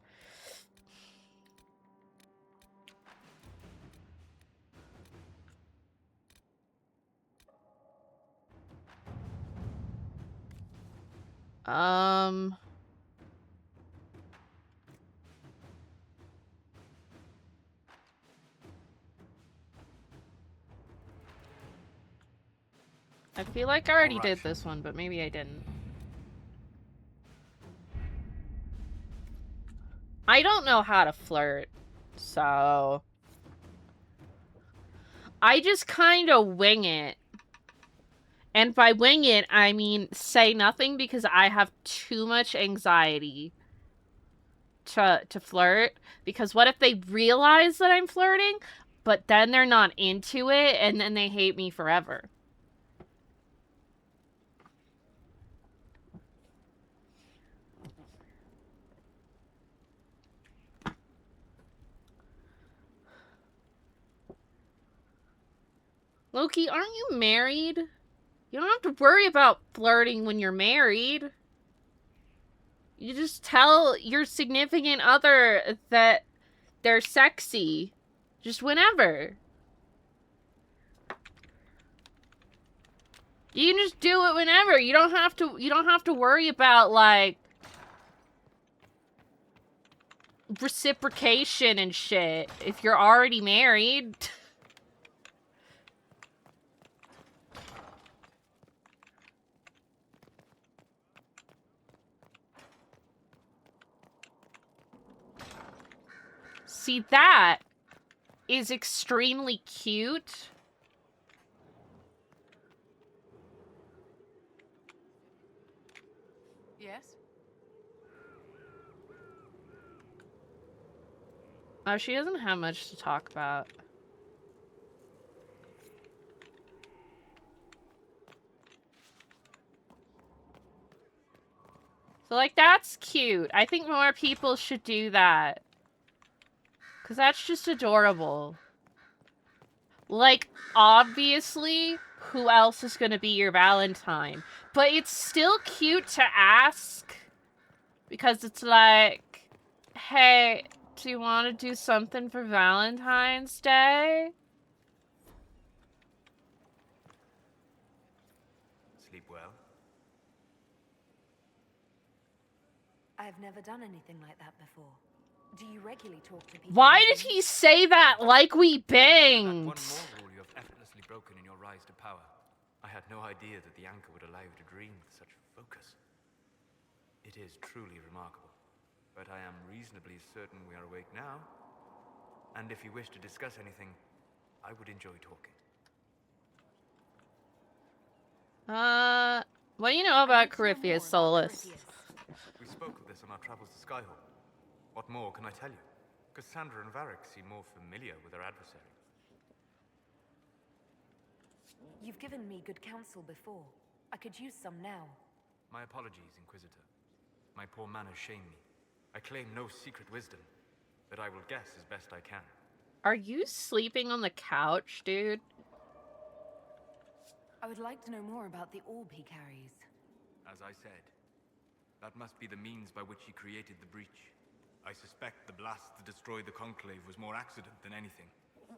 I feel like I already did this one, but maybe I didn't. I don't know how to flirt, so... I just kind of wing it. And by wing it, I mean say nothing because I have too much anxiety to flirt. Because what if they realize that I'm flirting, but then they're not into it, and then they hate me forever? Loki, aren't you married? You don't have to worry about flirting when you're married. You just tell your significant other that they're sexy. Just whenever. You can just do it whenever. You don't have to worry about, like, reciprocation and shit if you're already married. See, that is extremely cute. Yes? Oh, she doesn't have much to talk about. So, like, that's cute. I think more people should do that. Because that's just adorable. Like, obviously, who else is going to be your Valentine? But it's still cute to ask. Because it's like, hey, do you want to do something for Valentine's Day? Sleep well? I've never done anything like that before. Do you regularly talk to people? Why did he say that like we banged? One more rule you have effortlessly broken in your rise to power. I had no idea that the anchor would allow you to dream with such focus. It is truly remarkable. But I am reasonably certain we are awake now. And if you wish to discuss anything, I would enjoy talking. What do you know about Corypheus, Solus? We spoke of this on our travels to Skyhawk. What more can I tell you? Cassandra and Varric seem more familiar with their adversary. You've given me good counsel before. I could use some now. My apologies, Inquisitor. My poor manners shame me. I claim no secret wisdom, but I will guess as best I can. Are you sleeping on the couch, dude? I would like to know more about the orb he carries. As I said, that must be the means by which he created the breach. I suspect the blast to destroy the Conclave was more accident than anything.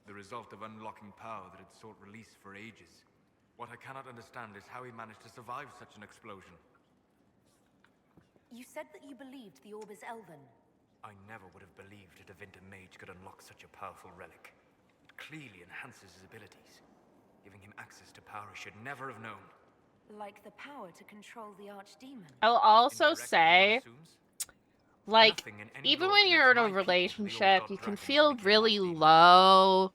The result of unlocking power that had sought release for ages. What I cannot understand is how he managed to survive such an explosion. You said that you believed the orb is elven. I never would have believed a Devinter mage could unlock such a powerful relic. It clearly enhances his abilities, giving him access to power he should never have known. Like the power to control the archdemon. I'll also say, like, even when you're in a relationship, you can feel really low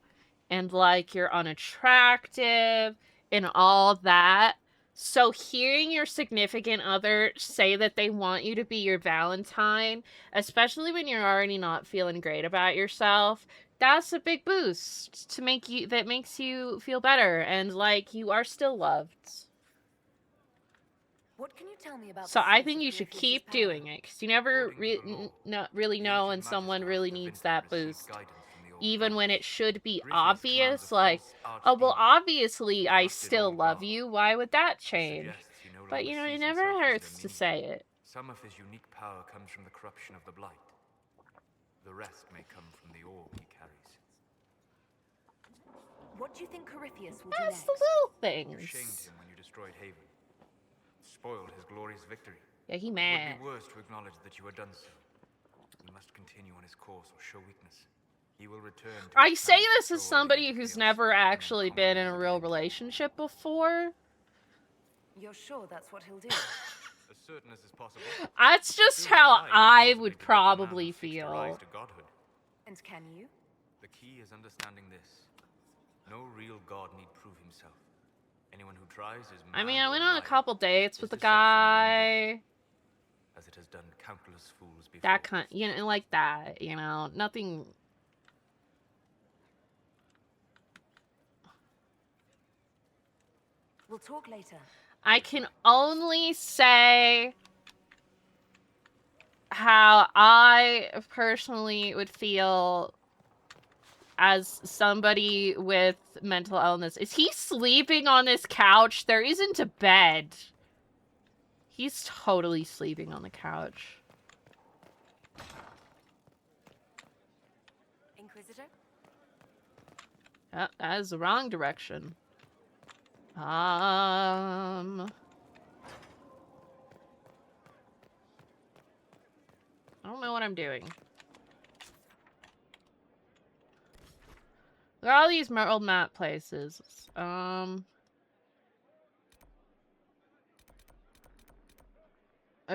and like you're unattractive and all that. So hearing your significant other say that they want you to be your Valentine, especially when you're already not feeling great about yourself, that's a big boost to make you, that makes you feel better and like you are still loved. What can you tell me about So the I source think of you should Corypheus's keep power? doing it, because you never really know when someone really needs that boost. Even when it should be obvious, like, oh, well, obviously I still love you, why would that change? But, you know, it never hurts to say it. Some of his unique power comes from the corruption of the Blight. The rest may come from the orb he carries. What do you think Corypheus will do That's next? the little You things. shamed him when you destroyed Haven. Spoiled his glorious victory. Yeah, he It mad. would be worse to acknowledge that you had done so. He must continue on his course or show weakness. He will return to I his say plans to this as throw away somebody into who's chaos never and then actually conquer been in his a real identity. relationship before. You're sure that's what he'll do? As certain as is possible. That's just Soon how could I plausibly would predict the man who probably seeks to rise feel. to godhood. And can you? The key is understanding this. No real god need prove himself. Anyone who tries is mad I mean, I or went on a liar. couple dates His with a deception will endure, guy. as it has done countless fools before. That kind, you know, like that, you know, nothing. We'll talk later. I can only say how I personally would feel as somebody with mental illness. Is he sleeping on this couch? There isn't a bed. He's totally sleeping on the couch. Inquisitor? Oh, that is the wrong direction. I don't know what I'm doing. Look at all these old map places. There's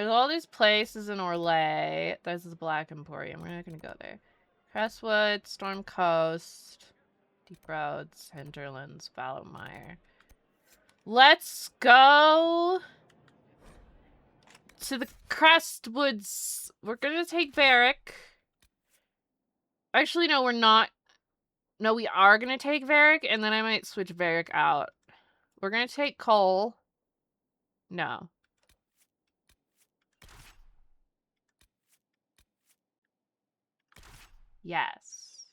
all these places in Orlais. This is Black Emporium. We're not gonna go there. Crestwood, Storm Coast, Deep Roads, Hinterlands, Vallowmire. Let's go to the Crestwoods. We're gonna take Varric. Actually, no, we're not. No, we are gonna take Varric, and then I might switch Varric out. We're gonna take Cole. No. Yes.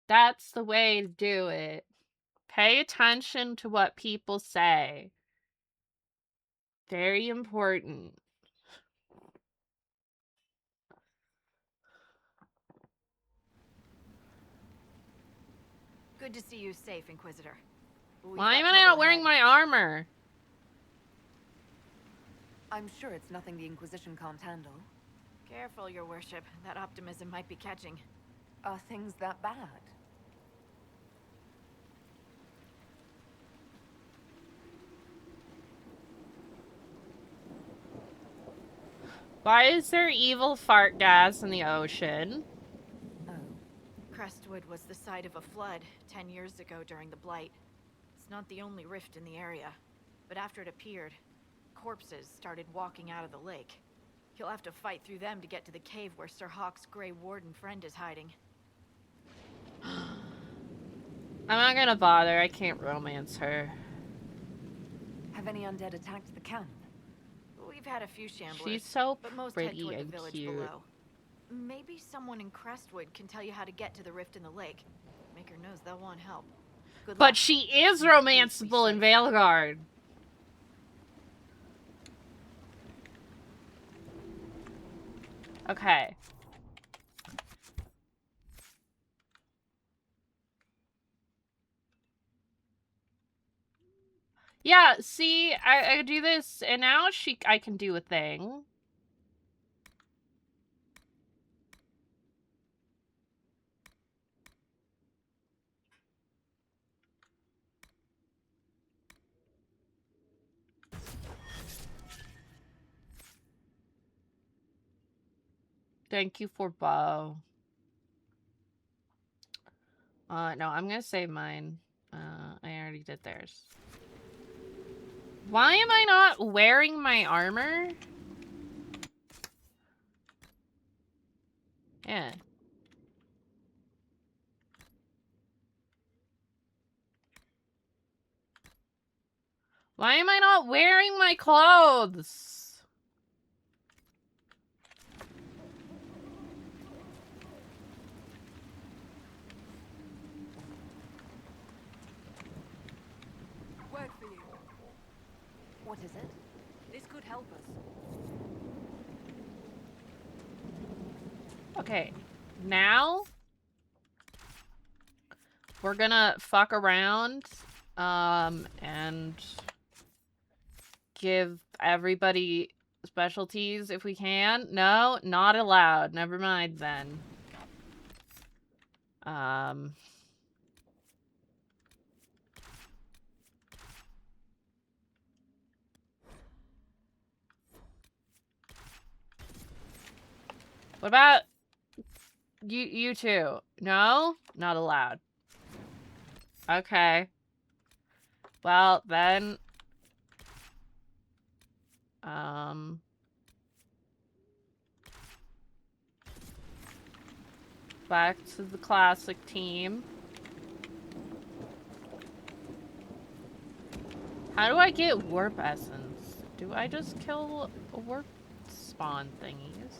That's the way to do it. Pay attention to what people say. Very important. Good to see you safe, Inquisitor. Why am I not wearing my armor? I'm sure it's nothing the Inquisition can't handle. Careful, your worship. That optimism might be catching. Are things that bad? Why is there evil fart gas in the ocean? Crestwood was the site of a flood 10 years ago during the Blight. It's not the only rift in the area, but after it appeared, corpses started walking out of the lake. You'll have to fight through them to get to the cave where Sir Hawk's Grey Warden friend is hiding. I'm not gonna bother. I can't romance her. Have any undead attacked the camp? We've had a few shamblers, She's so but most head pretty toward the and village cute. below. Maybe someone in Crestwood can tell you how to get to the rift in the lake. Maker knows they'll want help. Good But luck. she is romanceable in Veilguard. Okay. Yeah, see, I do this, and now I can do a thing. Thank you for bow. No, I'm gonna save mine. I already did theirs. Why am I not wearing my armor? Yeah. Why am I not wearing my clothes? Word for you. What is it? This could help us. Okay, now we're gonna fuck around, and give everybody specialties if we can. No, not allowed. Never mind then. What about you two? No? Not allowed. Okay. Well, then... back to the classic team. How do I get warp essence? Do I just kill warp spawn thingies?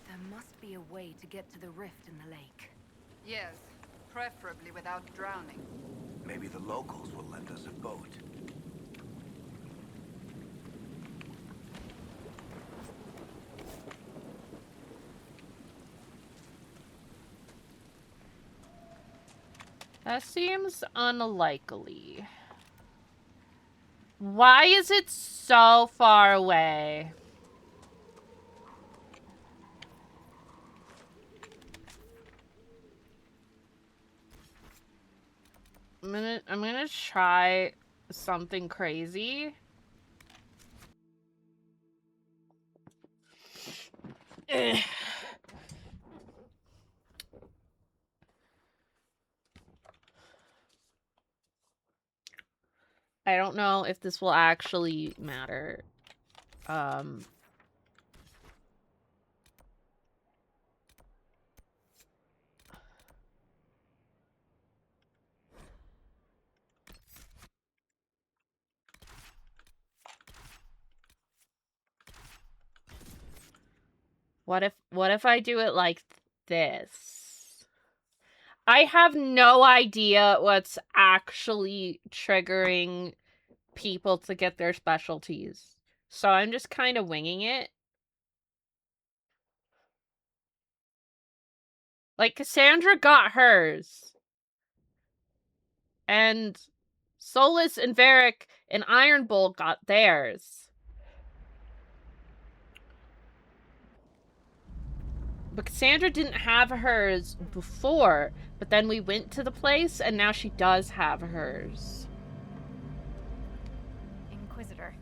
There must be a way to get to the rift in the lake. Yes, preferably without drowning. Maybe the locals will lend us a boat. That seems unlikely. Why is it so far away? I'm gonna try something crazy. Ugh. I don't know if this will actually matter. What if I do it like this? I have no idea what's actually triggering people to get their specialties. So I'm just kind of winging it. Like, Cassandra got hers. And Solus and Varric and Iron Bull got theirs. But Cassandra didn't have hers before, but then we went to the place, and now she does have hers. Inquisitor,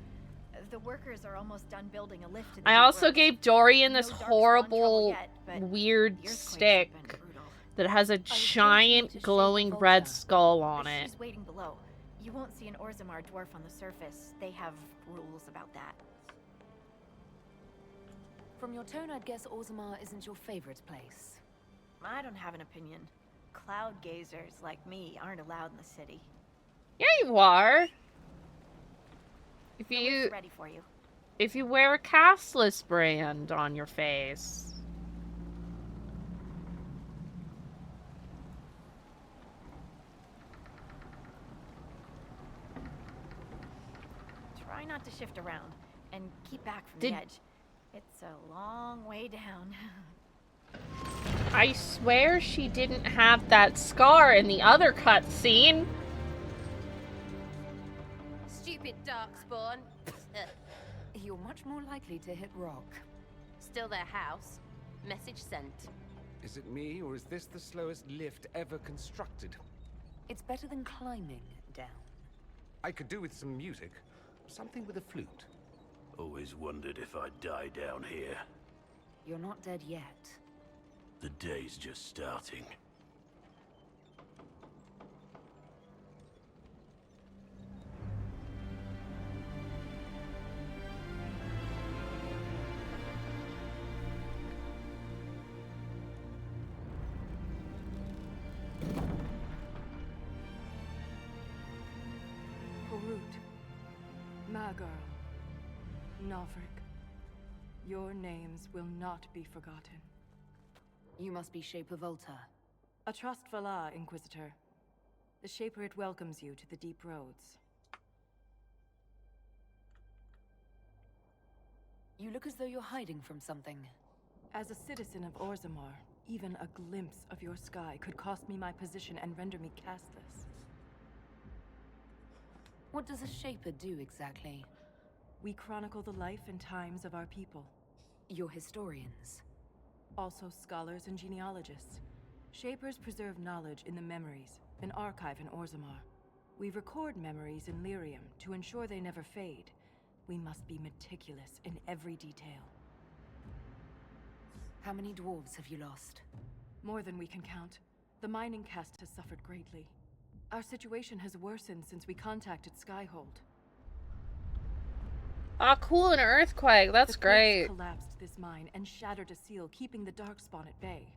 the workers are almost done building a lift to the I deep also roads. gave Dorian this No dark spawn horrible, trouble yet, weird the earthquakes have stick been brutal. that has a I was told you giant need to glowing shade the red Volta, skull on but it. she's waiting below. You won't see an Orzammar dwarf on the surface. They have rules about that. From your tone, I'd guess Orzammar isn't your favorite place. I don't have an opinion. Cloud gazers like me aren't allowed in the city. Yeah, you are. If The you lift's ready for you. If you wear a castless brand on your face. Try not to shift around and keep back from the edge. It's a long way down. I swear she didn't have that scar in the other cutscene. Stupid darkspawn. You're much more likely to hit rock. Still their house. Message sent. Is it me, or is this the slowest lift ever constructed? It's better than climbing down. I could do with some music. Something with a flute. Always wondered if I'd die down here. You're not dead yet. The day's just starting. girl. Nalfric, your names will not be forgotten. You must be Shaper Volta. A trust Valar, Inquisitor. The Shaper it welcomes you to the Deep Roads. You look as though you're hiding from something. As a citizen of Orzammar, even a glimpse of your sky could cost me my position and render me castless. What does a Shaper do exactly? We chronicle the life and times of our people. You're historians. Also scholars and genealogists. Shapers preserve knowledge in the memories, an archive in Orzammar. We record memories in Lyrium to ensure they never fade. We must be meticulous in every detail. How many dwarves have you lost? More than we can count. The mining caste has suffered greatly. Our situation has worsened since we contacted Skyhold. Ah, cool, an earthquake. That's great. The collapsed this mine and shattered a seal, keeping the Darkspawn at bay.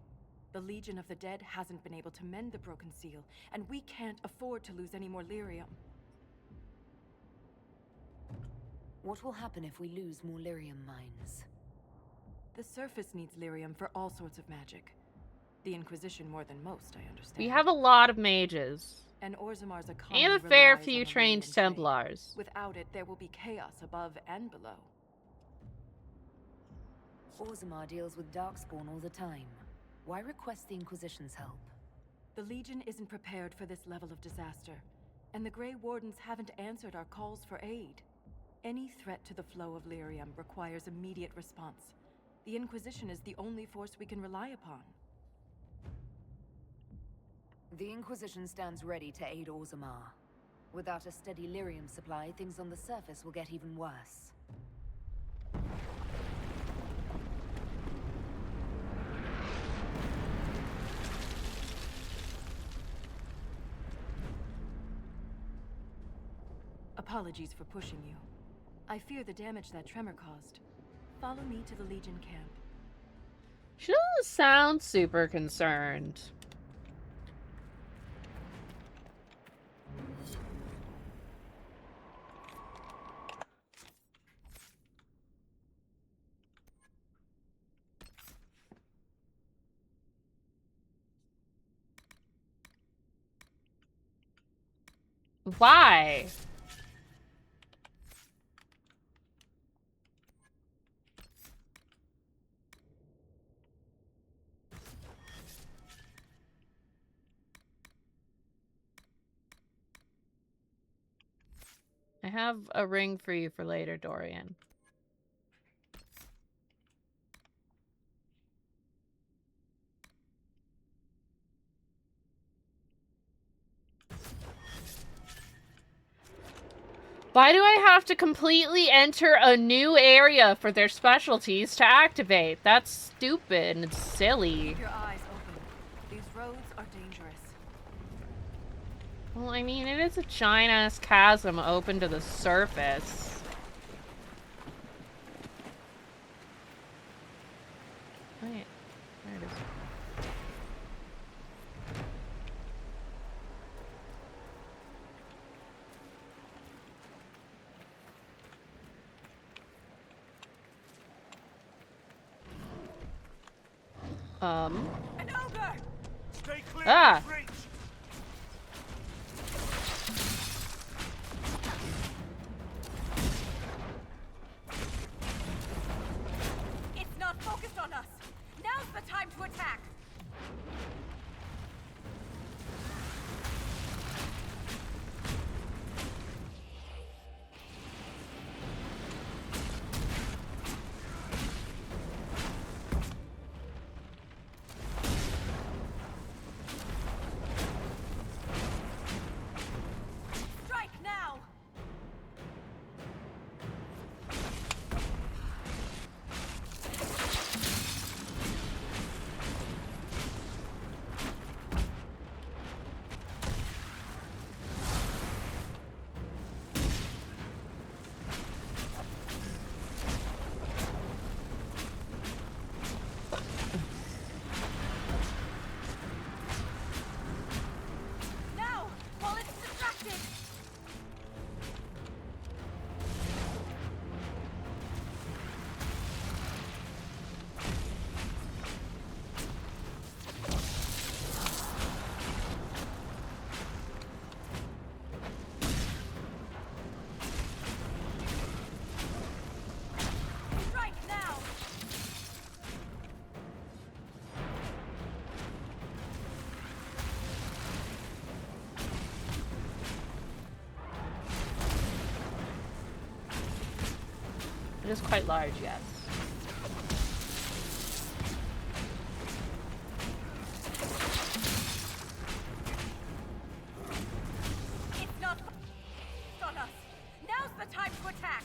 The Legion of the Dead hasn't been able to mend the broken seal, and we can't afford to lose any more lyrium. What will happen if we lose more lyrium mines? The surface needs lyrium for all sorts of magic. The Inquisition more than most, I understand. We have a lot of mages. And Orzammar's economy And a fair relies few on the trained lyrium trade. Templars. Without it, there will be chaos above and below. Orzammar deals with Darkspawn all the time. Why request the Inquisition's help? The Legion isn't prepared for this level of disaster, and the Grey Wardens haven't answered our calls for aid. Any threat to the flow of lyrium requires immediate response. The Inquisition is the only force we can rely upon. The Inquisition stands ready to aid Orzammar. Without a steady lyrium supply, things on the surface will get even worse. Apologies for pushing you. I fear the damage that tremor caused. Follow me to the Legion camp. She doesn't sound super concerned. Why? I have a ring for you for later, Dorian. Why do I have to completely enter a new area for their specialties to activate? That's stupid and silly. Keep your eyes open. These roads are dangerous. Well, I mean, it is a giant-ass chasm open to the surface. Wait, there it is. An ogre! Stay clear Ah! of reach! It's not focused on us. Now's the time to attack. Strike now. It is quite large, yes. It's not on us. Now's the time to attack.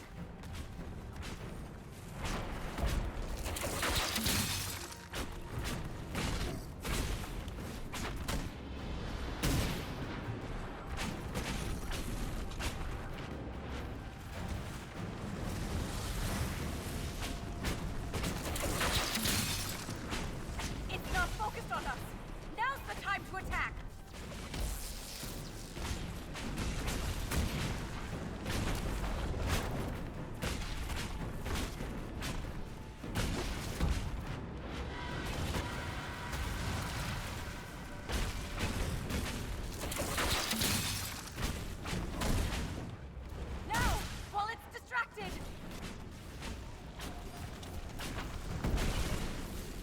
It's not focused on us. Now's the time to attack. Now, while it's distracted.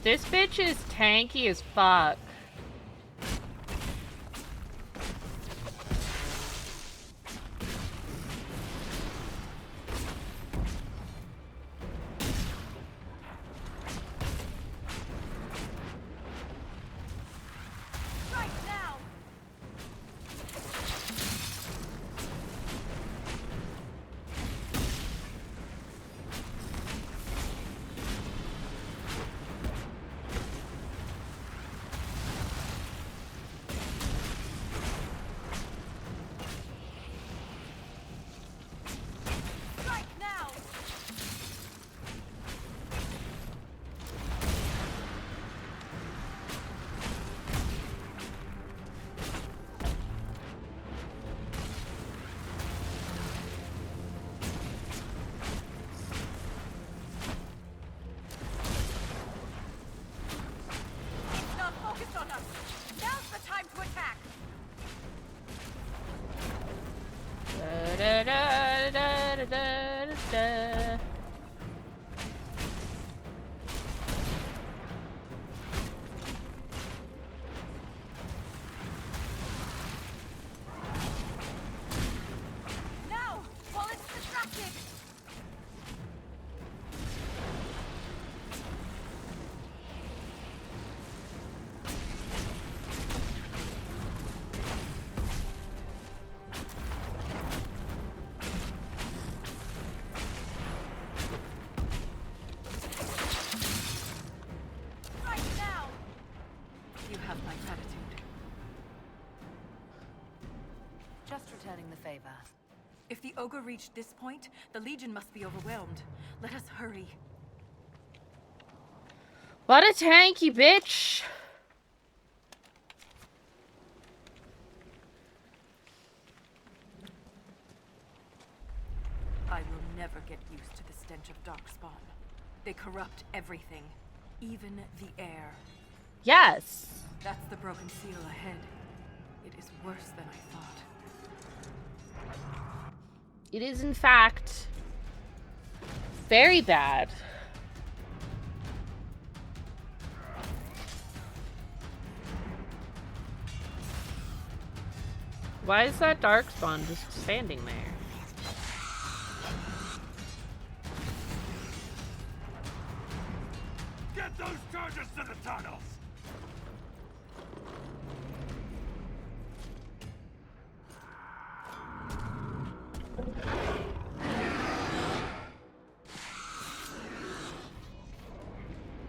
This bitch is tanky as fuck. Right now. Strike now. It's not focused on us. Now's the time to attack. Da, da, da, da, da, da, da. Now, while it's distracted. Right now. You have my gratitude. Just returning the favor. If the ogre reached this point, the Legion must be overwhelmed. Let us hurry. What a tanky bitch! I will never get used to the stench of Darkspawn. They corrupt everything, even the air. Yes! That's the broken seal ahead. It is worse than I thought. It is, in fact, very bad. Why is that Darkspawn just standing there? Get those charges to the tunnels!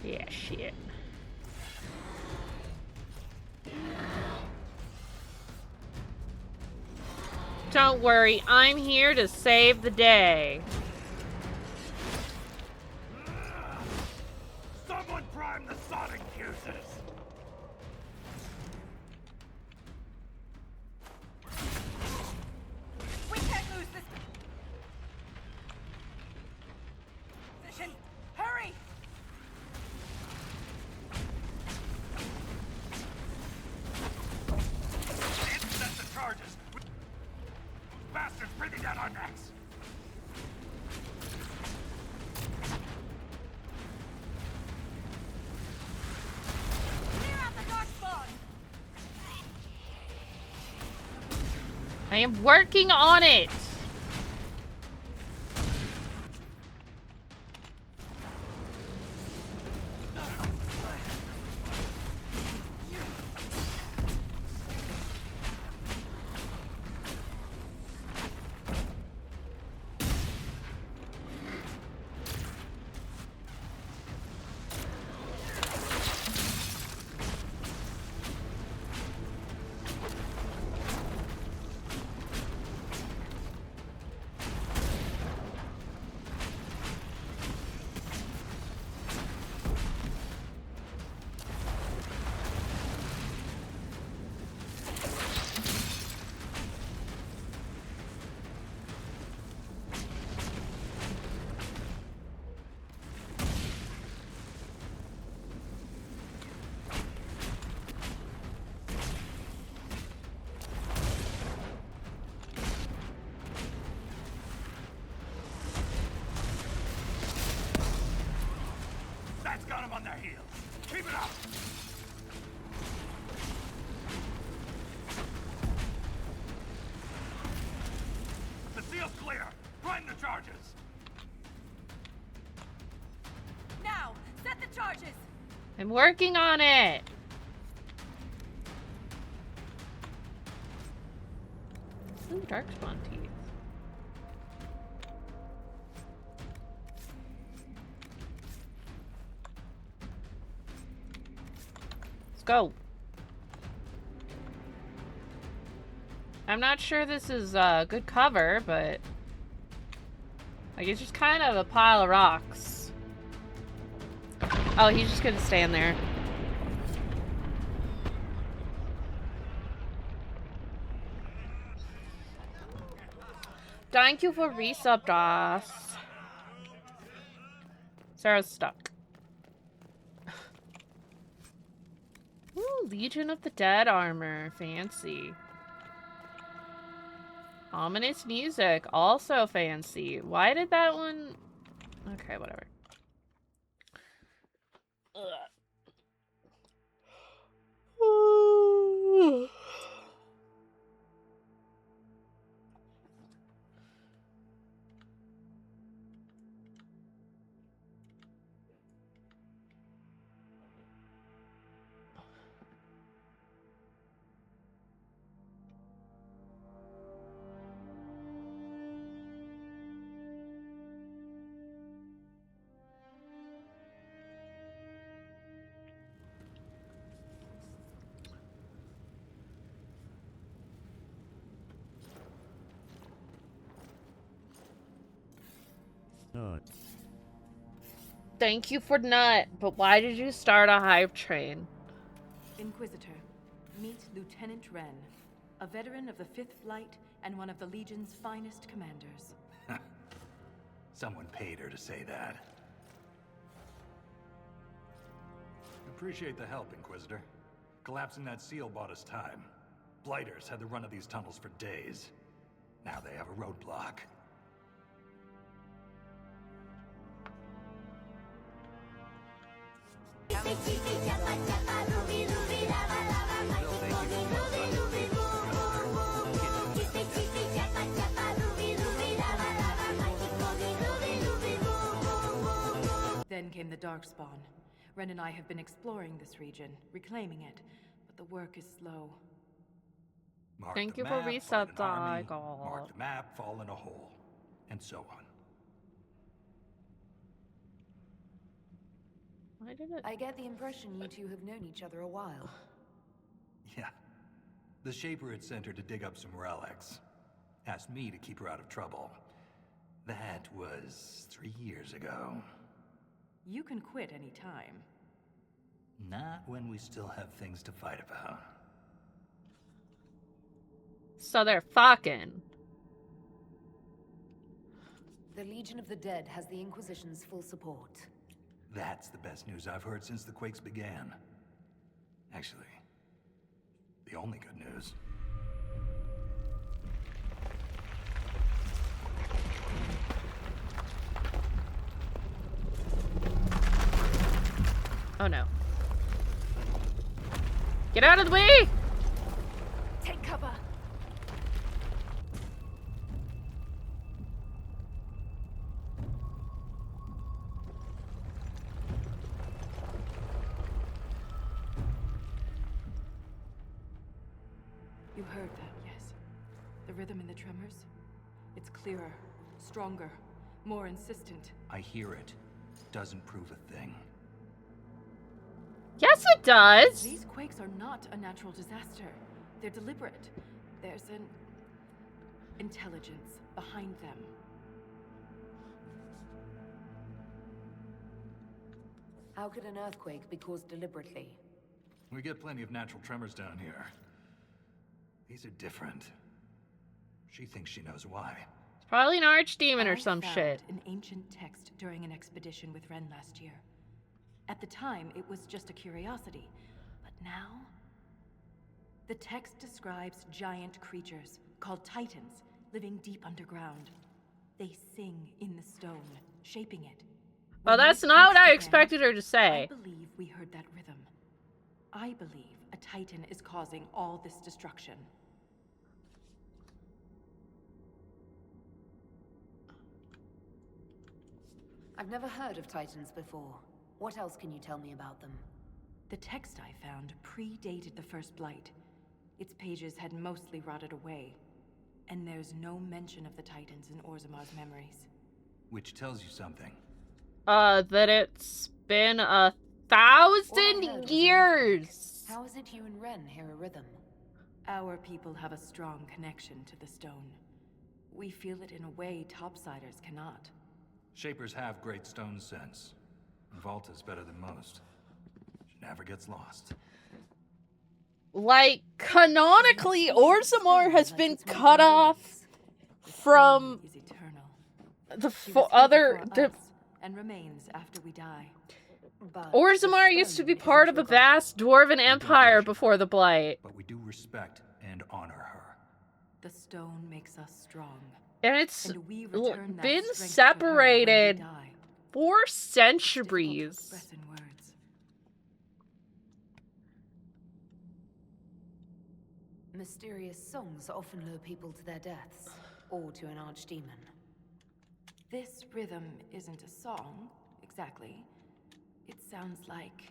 Yeah, shit. Don't worry, I'm here to save the day. Someone prime the sonic fuses! We can't lose this position. Hurry! Set the charges! Bastards breathing down our necks! Clear out the Darkspawn! I am working on it! Keep it up! The seal's clear! Prime the charges! Now, set the charges! I'm working on it! Ooh, Darkspawn teeth. Let's go. I'm not sure this is good cover, but like it's just kind of a pile of rocks. Oh, he's just gonna stand there. Thank you for resub, DOS. Sarah's stuck. Ooh, Legion of the Dead armor. Fancy. Ominous music. Also fancy. Why did that one... Okay, whatever. Ugh. Thank you for nut, but why did you start a hive train? Inquisitor, meet Lieutenant Wren, a veteran of the 5th Flight and one of the Legion's finest commanders. Someone paid her to say that. Appreciate the help, Inquisitor. Collapsing that seal bought us time. Blighters had the run of these tunnels for days. Now they have a roadblock. Then came the Darkspawn. Ren and I have been exploring this region, reclaiming it, but the work is slow. Mark Thank the you for map, resub, find an army, Dog. mark the map, fall in a hole, and so on. Why did it? I get the impression you two have known each other a while. Yeah. The Shaper had sent her to dig up some relics. Asked me to keep her out of trouble. That was 3 years ago. You can quit any time. Not when we still have things to fight about. So they're fucking. The Legion of the Dead has the Inquisition's full support. That's the best news I've heard since the Quakes began. Actually, the only good news. Oh no. Get out of the way! Take cover. You heard that, yes? The rhythm in the tremors? It's clearer, stronger, more insistent. I hear it. Doesn't prove a thing. Yes, it does! These quakes are not a natural disaster. They're deliberate. There's an intelligence behind them. How could an earthquake be caused deliberately? We get plenty of natural tremors down here. These are different. She thinks she knows why. It's probably an archdemon or I some found shit. an ancient text during an expedition with Ren last year. At the time, it was just a curiosity. But now... The text describes giant creatures, called Titans, living deep underground. They sing in the stone, shaping it. Well, When that's those not what peaks I began, expected her to I say. believe we heard that rhythm. I believe a Titan is causing all this destruction. I've never heard of Titans before. What else can you tell me about them? The text I found predated the First Blight. Its pages had mostly rotted away. And there's no mention of the Titans in Orzamar's memories. Which tells you something. That it's been 1,000 years! How is it you and Ren hear a rhythm? Our people have a strong connection to the stone. We feel it in a way topsiders cannot. Shapers have great stone sense. Vaulta's better than most. She never gets lost. Like, canonically, Orzammar has been cut off from the and remains after we die. Orzammar used to be part of a vast dwarven empire before the Blight. But we do respect and honor her. The stone makes us strong. And it's we return that been strength to her when we separated die. for centuries. In words. Mysterious songs often lure people to their deaths, or to an archdemon. This rhythm isn't a song, exactly. It sounds like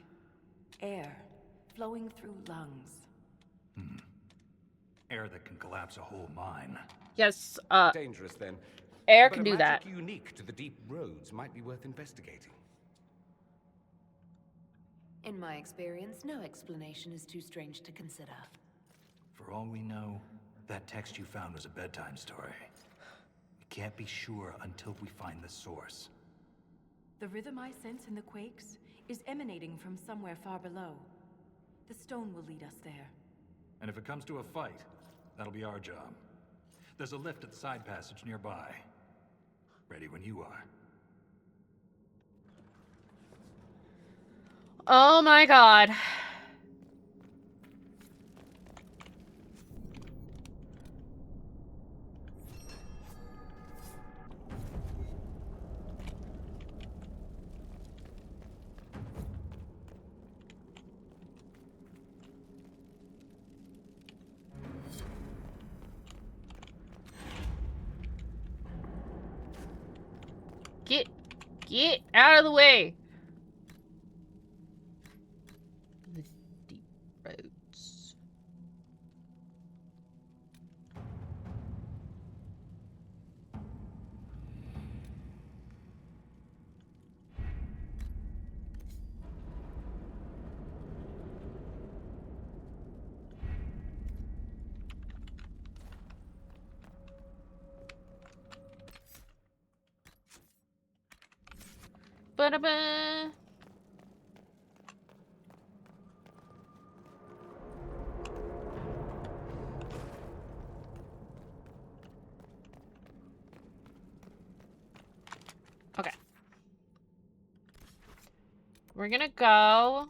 air flowing through lungs. Air that can collapse a whole mine. Yes, dangerous then. air But can a do that. magic unique to the deep roads might be worth investigating. In my experience, no explanation is too strange to consider. For all we know, that text you found was a bedtime story. We can't be sure until we find the source. The rhythm I sense in the quakes is emanating from somewhere far below. The stone will lead us there. And if it comes to a fight, that'll be our job. There's a lift at the side passage nearby. Ready when you are. Oh my god. Get out of the way. The deep roads. Ba-da-ba. Okay. We're gonna go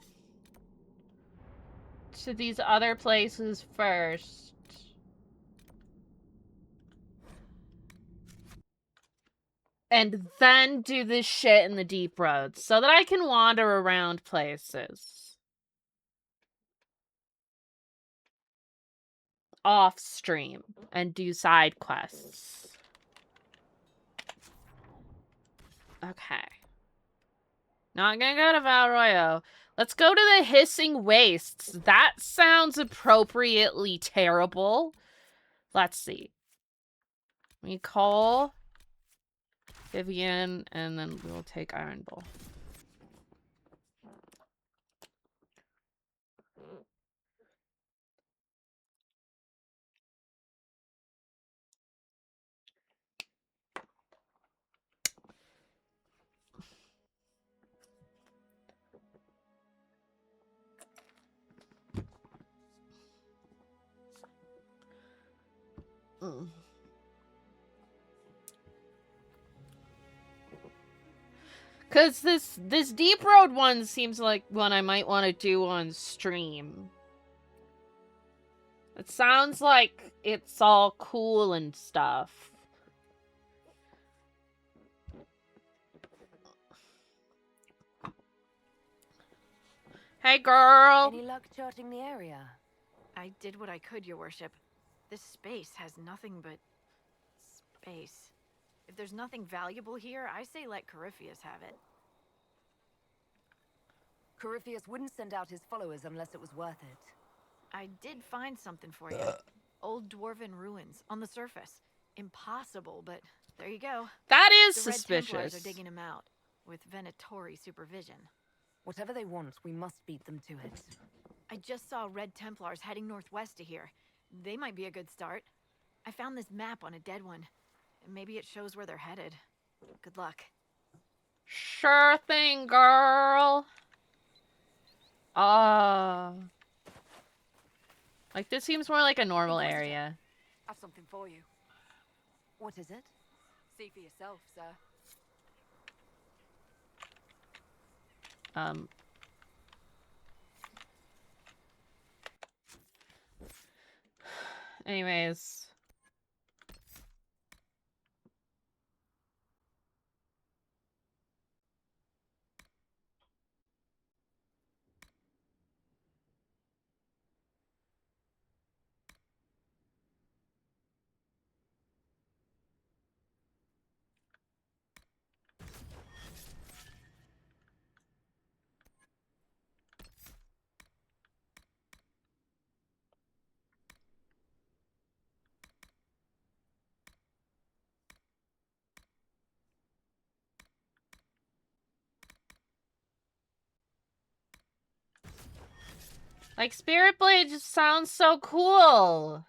to these other places first. And then do this shit in the deep roads so that I can wander around places. Off stream and do side quests. Okay. Not gonna go to Valroyo. Let's go to the Hissing Wastes. That sounds appropriately terrible. Let's see. We call Vivian, and then we'll take Iron Bull. Cause this deep road one seems like one I might want to do on stream. It sounds like it's all cool and stuff. Hey, girl. Any luck charting the area? I did what I could, Your Worship. This space has nothing but space. If there's nothing valuable here, I say let Corypheus have it. Corypheus wouldn't send out his followers unless it was worth it. I did find something for you. Old dwarven ruins on the surface. Impossible, but there you go. That is the Red Templars suspicious. are digging him out with Venatori supervision. Whatever they want, we must beat them to it. I just saw Red Templars heading northwest to here. They might be a good start. I found this map on a dead one. Maybe it shows where they're headed. Good luck. Sure thing, girl. Like, this seems more like a normal area. I've something for you. What is it? See for yourself, sir. Anyways. Like, Spirit Blade just sounds so cool.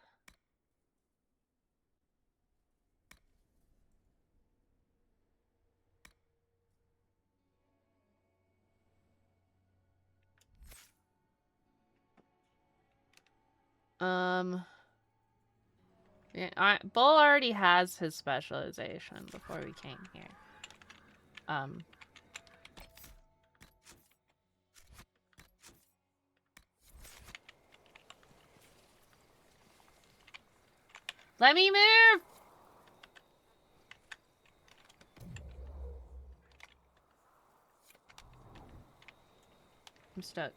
Yeah, Bull already has his specialization before we came here. Let me move! I'm stuck.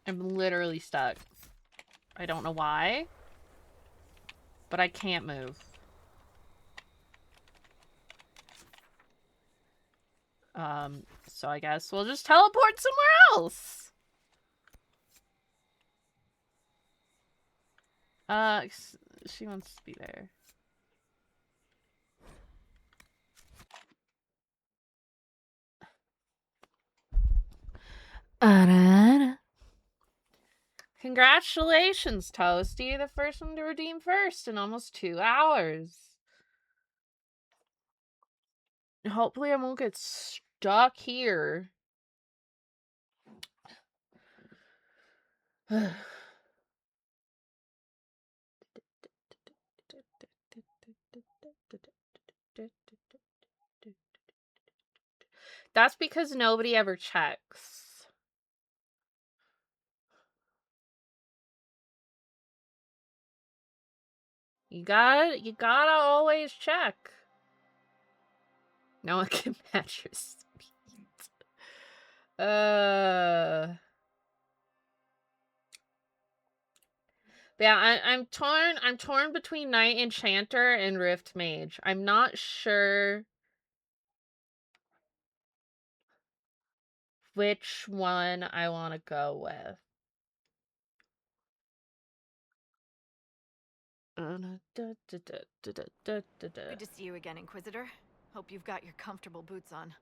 I'm literally stuck. I don't know why, but I can't move. So I guess we'll just teleport somewhere else. She wants to be there. Congratulations, Toasty, the first one to redeem first in almost 2 hours. Hopefully I won't get stuck here. That's because nobody ever checks. You gotta always check. No one can match your speed. Yeah, I'm torn between Knight Enchanter and Rift Mage. I'm not sure which one I want to go with. Good to see you again, Inquisitor. Hope you've got your comfortable boots on.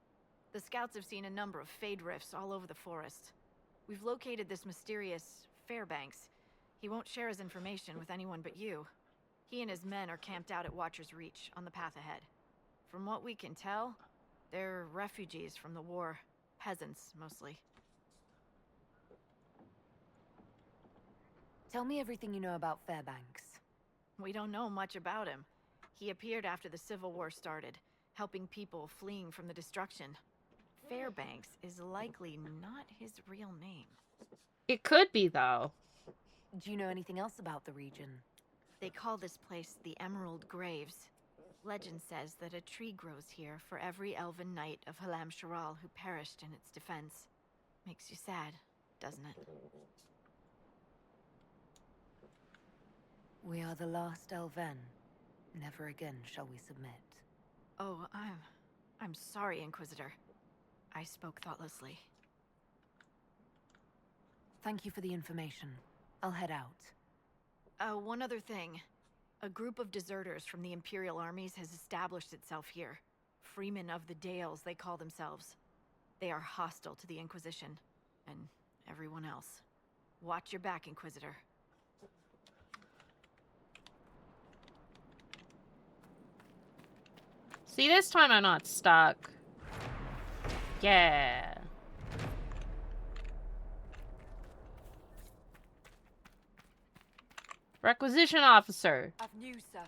The scouts have seen a number of Fade rifts all over the forest. We've located this mysterious Fairbanks. He won't share his information with anyone but you. He and his men are camped out at Watcher's Reach, on the path ahead. From what we can tell, they're refugees from the war. Peasants, mostly. Tell me everything you know about Fairbanks. We don't know much about him. He appeared after the Civil War started, helping people fleeing from the destruction. Fairbanks is likely not his real name. It could be, though. Do you know anything else about the region? They call this place the Emerald Graves. Legend says that a tree grows here for every elven knight of Halam Sharal who perished in its defense. Makes you sad, doesn't it? We are the last Elven. Never again shall we submit. Oh, I'm sorry, Inquisitor. I spoke thoughtlessly. Thank you for the information. I'll head out. One other thing. A group of deserters from the Imperial armies has established itself here. Freemen of the Dales, they call themselves. They are hostile to the Inquisition, and everyone else. Watch your back, Inquisitor. See, this time I'm not stuck. Yeah. Requisition officer. I've news, sir.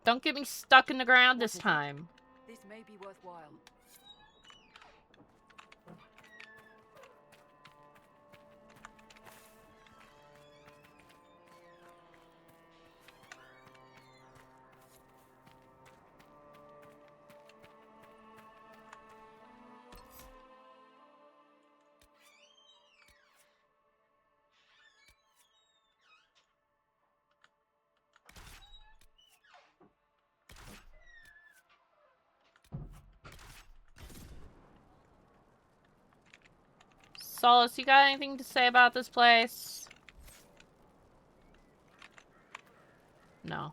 Don't get me stuck in the ground this time. This may be worthwhile. Solace, you got anything to say about this place? No.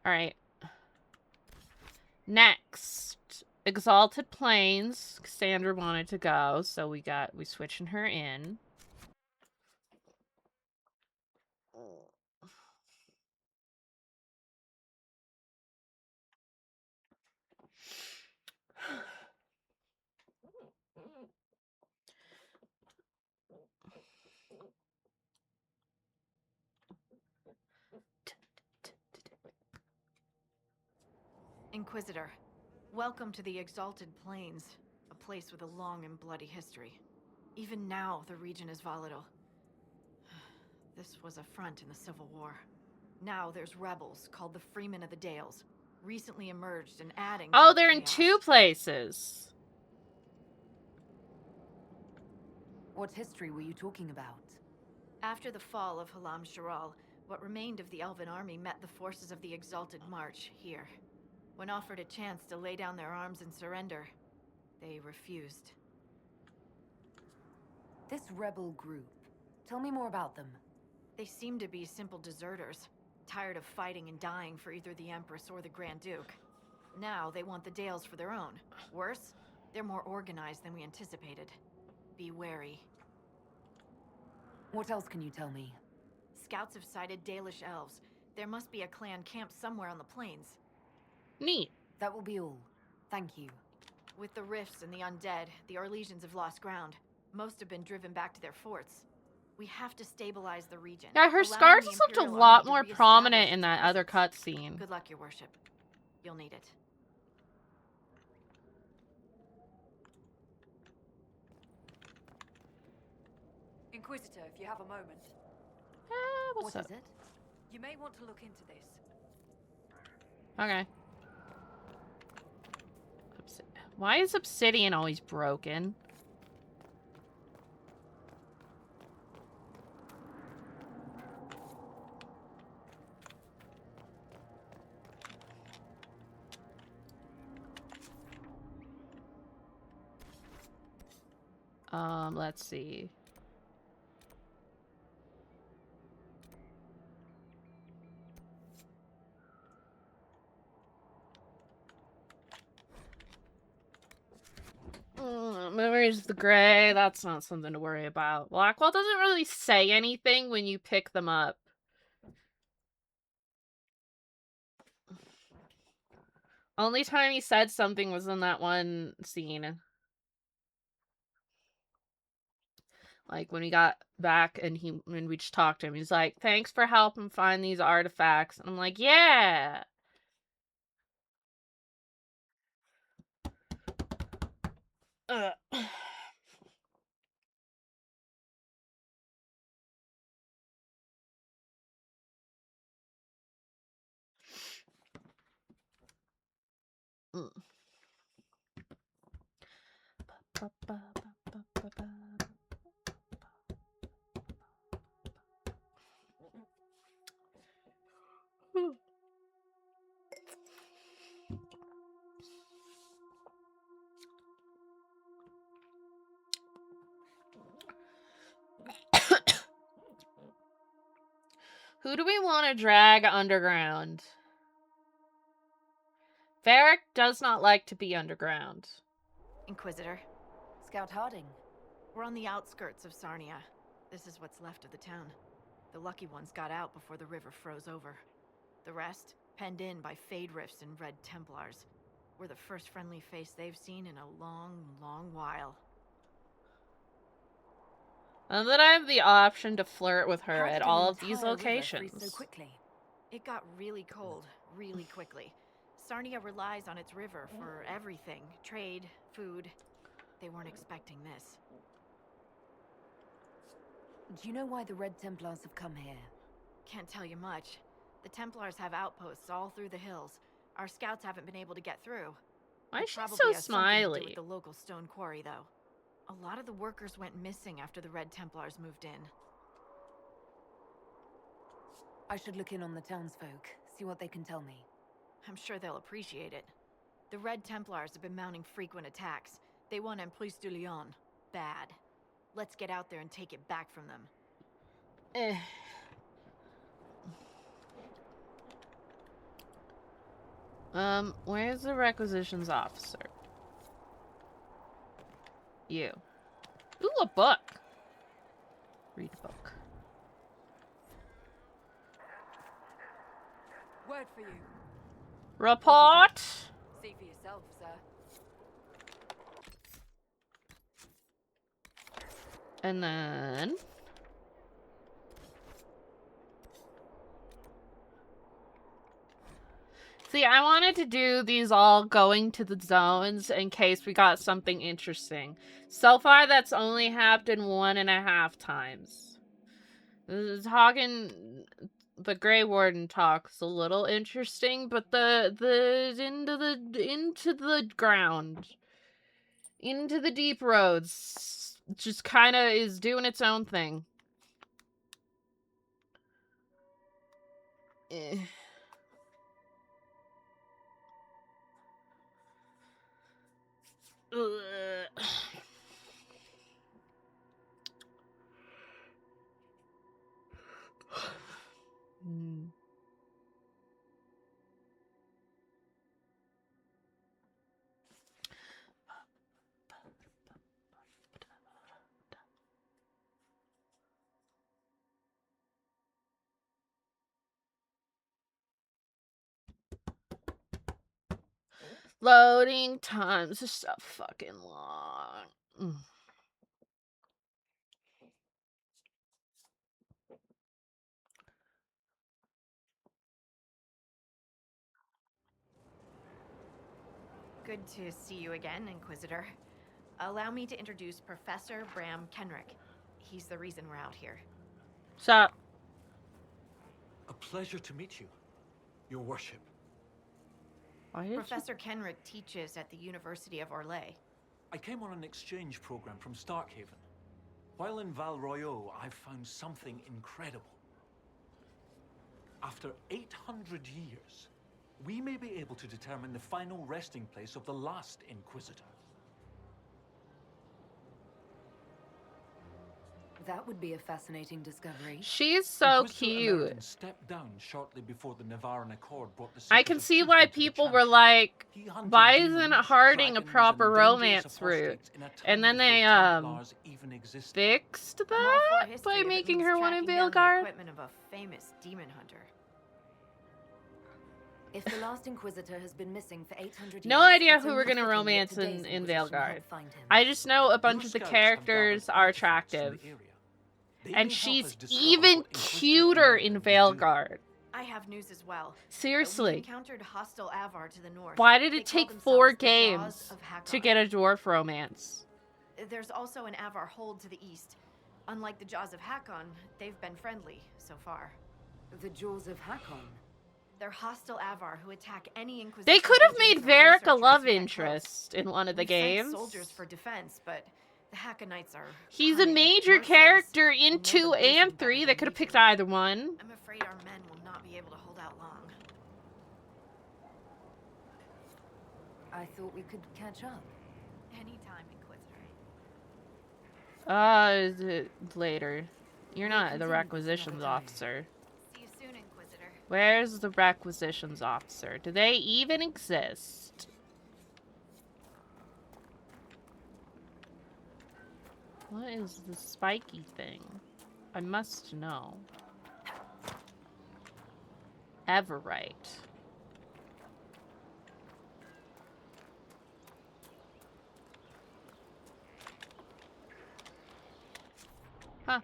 Alright. Next. Exalted Plains. Cassandra wanted to go, so we switching her in. Inquisitor, welcome to the Exalted Plains, a place with a long and bloody history. Even now, the region is volatile. This was a front in the Civil War. Now there's rebels called the Freemen of the Dales, recently emerged and adding to Oh, the they're in chaos. 2 places. What history were you talking about? After the fall of Halam Sharal, what remained of the Elven army met the forces of the Exalted March here. When offered a chance to lay down their arms and surrender, they refused. This rebel group. Tell me more about them. They seem to be simple deserters, tired of fighting and dying for either the Empress or the Grand Duke. Now they want the Dales for their own. Worse, they're more organized than we anticipated. Be wary. What else can you tell me? Scouts have sighted Dalish elves. There must be a clan camped somewhere on the plains. Neat. That will be all. Thank you. With the rifts and the undead, the Orlesians have lost ground. Most have been driven back to their forts. We have to stabilize the region. Yeah, her scars just looked a lot more prominent in that other cutscene. Good luck, your worship. You'll need it. Inquisitor, if you have a moment. What's up? What is it? You may want to look into this. Okay. Why is obsidian always broken? Let's see. Memories of the Grey, that's not something to worry about. Blackwell doesn't really say anything when you pick them up. Only time he said something was in that one scene. Like, when we got back and we just talked to him, he's like, thanks for helping find these artifacts. And I'm like, yeah. Mm. Who do we want to drag underground? Varric does not like to be underground. Inquisitor. Scout Harding. We're on the outskirts of Sarnia. This is what's left of the town. The lucky ones got out before the river froze over. The rest, penned in by Fade Rifts and Red Templars. We're the first friendly face they've seen in a long, long while. And then I have the option to flirt with her How at did all an of these entire river freeze locations. so quickly? It got really cold, really quickly. Sarnia relies on its river for everything. Trade, food. They weren't expecting this. Do you know why the Red Templars have come here? Can't tell you much. The Templars have outposts all through the hills. Our scouts haven't been able to get through. Why It is she probably so has something to do smiley? with the local stone quarry, though. A lot of the workers went missing after the Red Templars moved in. I should look in on the townsfolk, see what they can tell me. I'm sure they'll appreciate it. The Red Templars have been mounting frequent attacks. They want Emprise de Lyon. Bad. Let's get out there and take it back from them. Where's the requisitions officer? You. Ooh, a book. Read a book. Word for you. Report! See for yourself, sir. And then... See, I wanted to do these all going to the zones in case we got something interesting. So far, that's only happened 1.5 times. Talking... The Grey Warden talk's a little interesting, but into the ground, into the deep roads, just kind of is doing its own thing. Loading times are so fucking long. Good to see you again, Inquisitor. Allow me to introduce Professor Bram Kenrick. He's the reason we're out here. Sup? A pleasure to meet you, Your Worship. Professor Kenrick teaches at the University of Orlais. I came on an exchange program from Starkhaven. While in Val Royeaux, I found something incredible. After 800 years, we may be able to determine the final resting place of the last Inquisitor. That would be a fascinating discovery. She's so Inquisitor cute. American stepped down shortly before the Nevarran Accord brought the I secret can of see truth why into the people channel. were like, He hunted why isn't demons, Harding a dragons, proper and dangerous romance route? apostates in a time And then they, before Templars even existed. fixed I'm all for that history by if it making means her want to tracking be down a the guard. equipment of a famous demon hunter. If the last Inquisitor has been missing for 800 No years, idea it's who only we're gonna fitting that romance today's in Inquisition Veilguard. help find him. I just know a bunch Your of the scouts have characters gathered are artifacts from the attractive. area. They And may help she's us discover even what Inquisitor cuter in American will do. Veilguard. I have news as well. Seriously. We've encountered hostile Avar to the north. Why did They it call take themselves 4 the Jaws games of Hakon. to get a dwarf romance? There's also an Avar hold to the east. Unlike the Jaws of Hakon, they've been friendly so far. The Jaws of Hakon? They're hostile Avar who attack any Inquisition. They could have made agents or Varric a researchers love who get interest in one of the We've sent games. soldiers for defense, but the Hakonites are. He's a cunning, major merciless, character in and 2 know the and Blizzard 3. better They than could have we picked do. either one. I'm afraid our men will not be able to hold out long. I thought we could catch up. Anytime, Inquisitor. Later. You're not the requisitions officer. See you soon, Inquisitor. Where's the requisitions officer? Do they even exist? What is the spiky thing? I must know. Everite. Huh.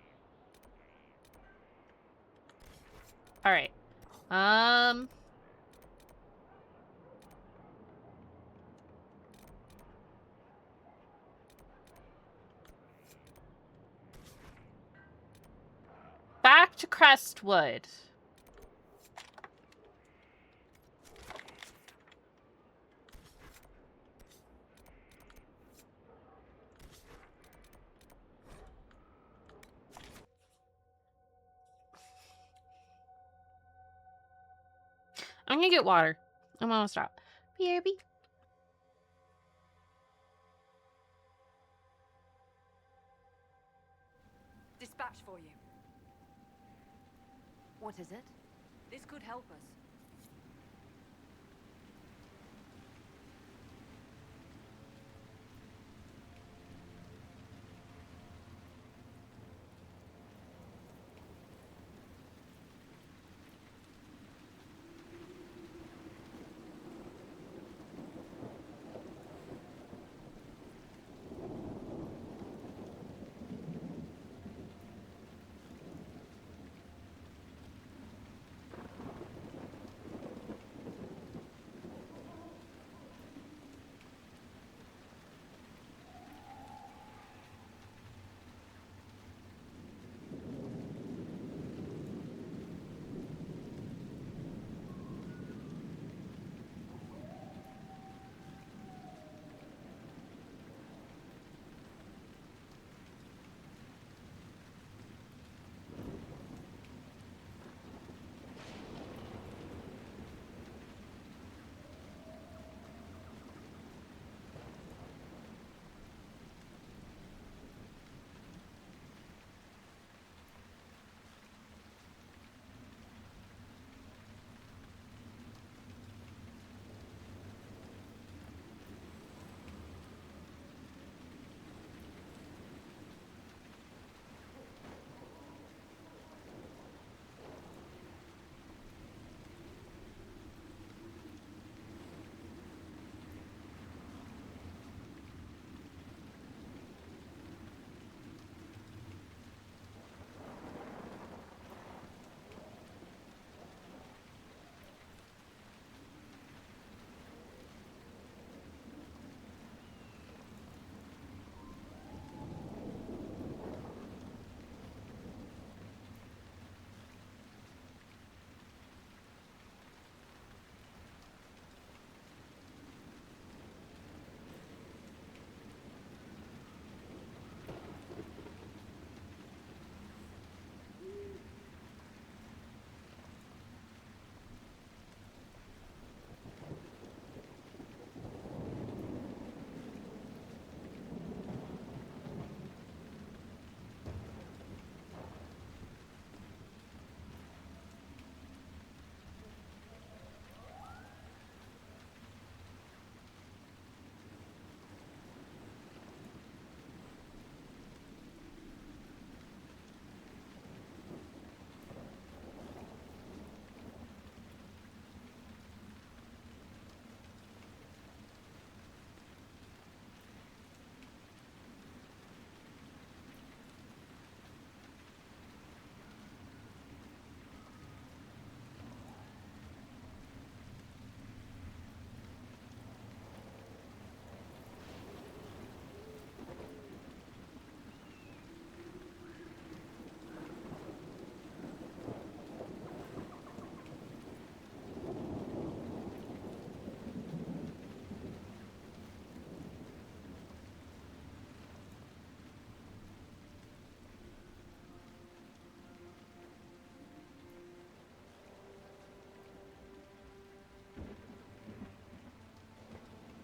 Alright. Back to Crestwood. I'm gonna get water. I'm almost stop. BRB. Dispatch for you. What is it? This could help us.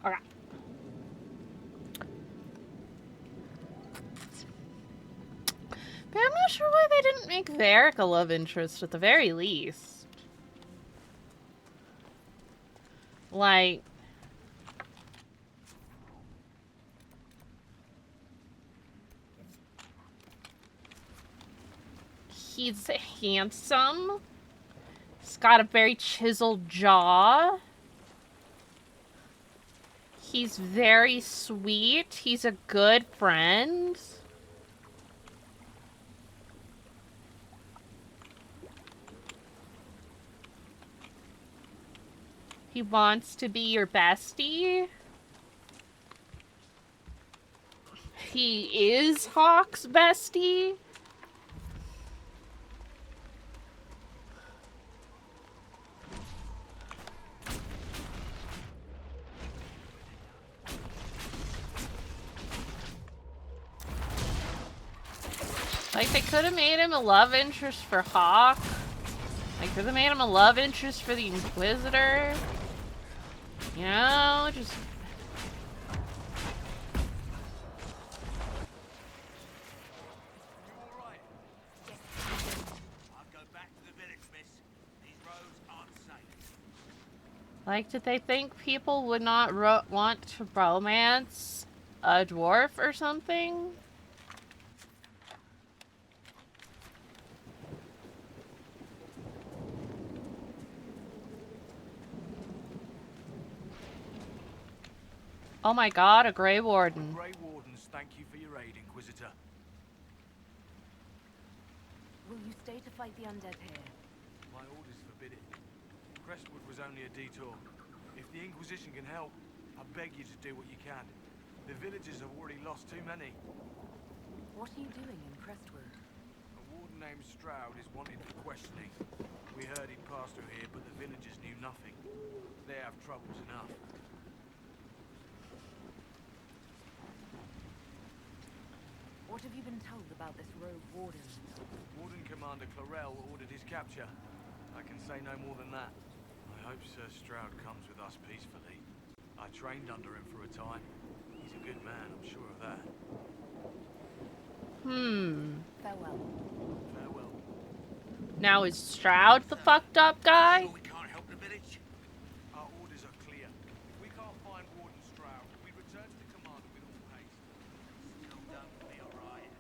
Okay. But I'm not sure why they didn't make Varric a love interest at the very least. Like... He's handsome. He's got a very chiseled jaw. He's very sweet. He's a good friend. He wants to be your bestie. He is Hawk's bestie. Like, they could have made him a love interest for Hawk. They could have made him a love interest for the Inquisitor. You know, just... Like, did they think people would not want to romance a dwarf or something? Oh my god, a Grey Warden. Grey Wardens, thank you for your aid, Inquisitor. Will you stay to fight the undead here? My orders forbid it. Crestwood was only a detour. If the Inquisition can help, I beg you to do what you can. The villagers have already lost too many. What are you doing in Crestwood? A warden named Stroud is wanted for questioning. We heard he'd passed through here, but the villagers knew nothing. They have troubles enough. What have you been told about this rogue warden? Warden Commander Clarel ordered his capture. I can say no more than that. I hope Sir Stroud comes with us peacefully. I trained under him for a time. He's a good man, I'm sure of that. Farewell. Farewell. Now is Stroud the fucked up guy? We can't help the village. Our orders are clear. If we can't find Warden Stroud, we return to the commander with all haste. Still don't feel right.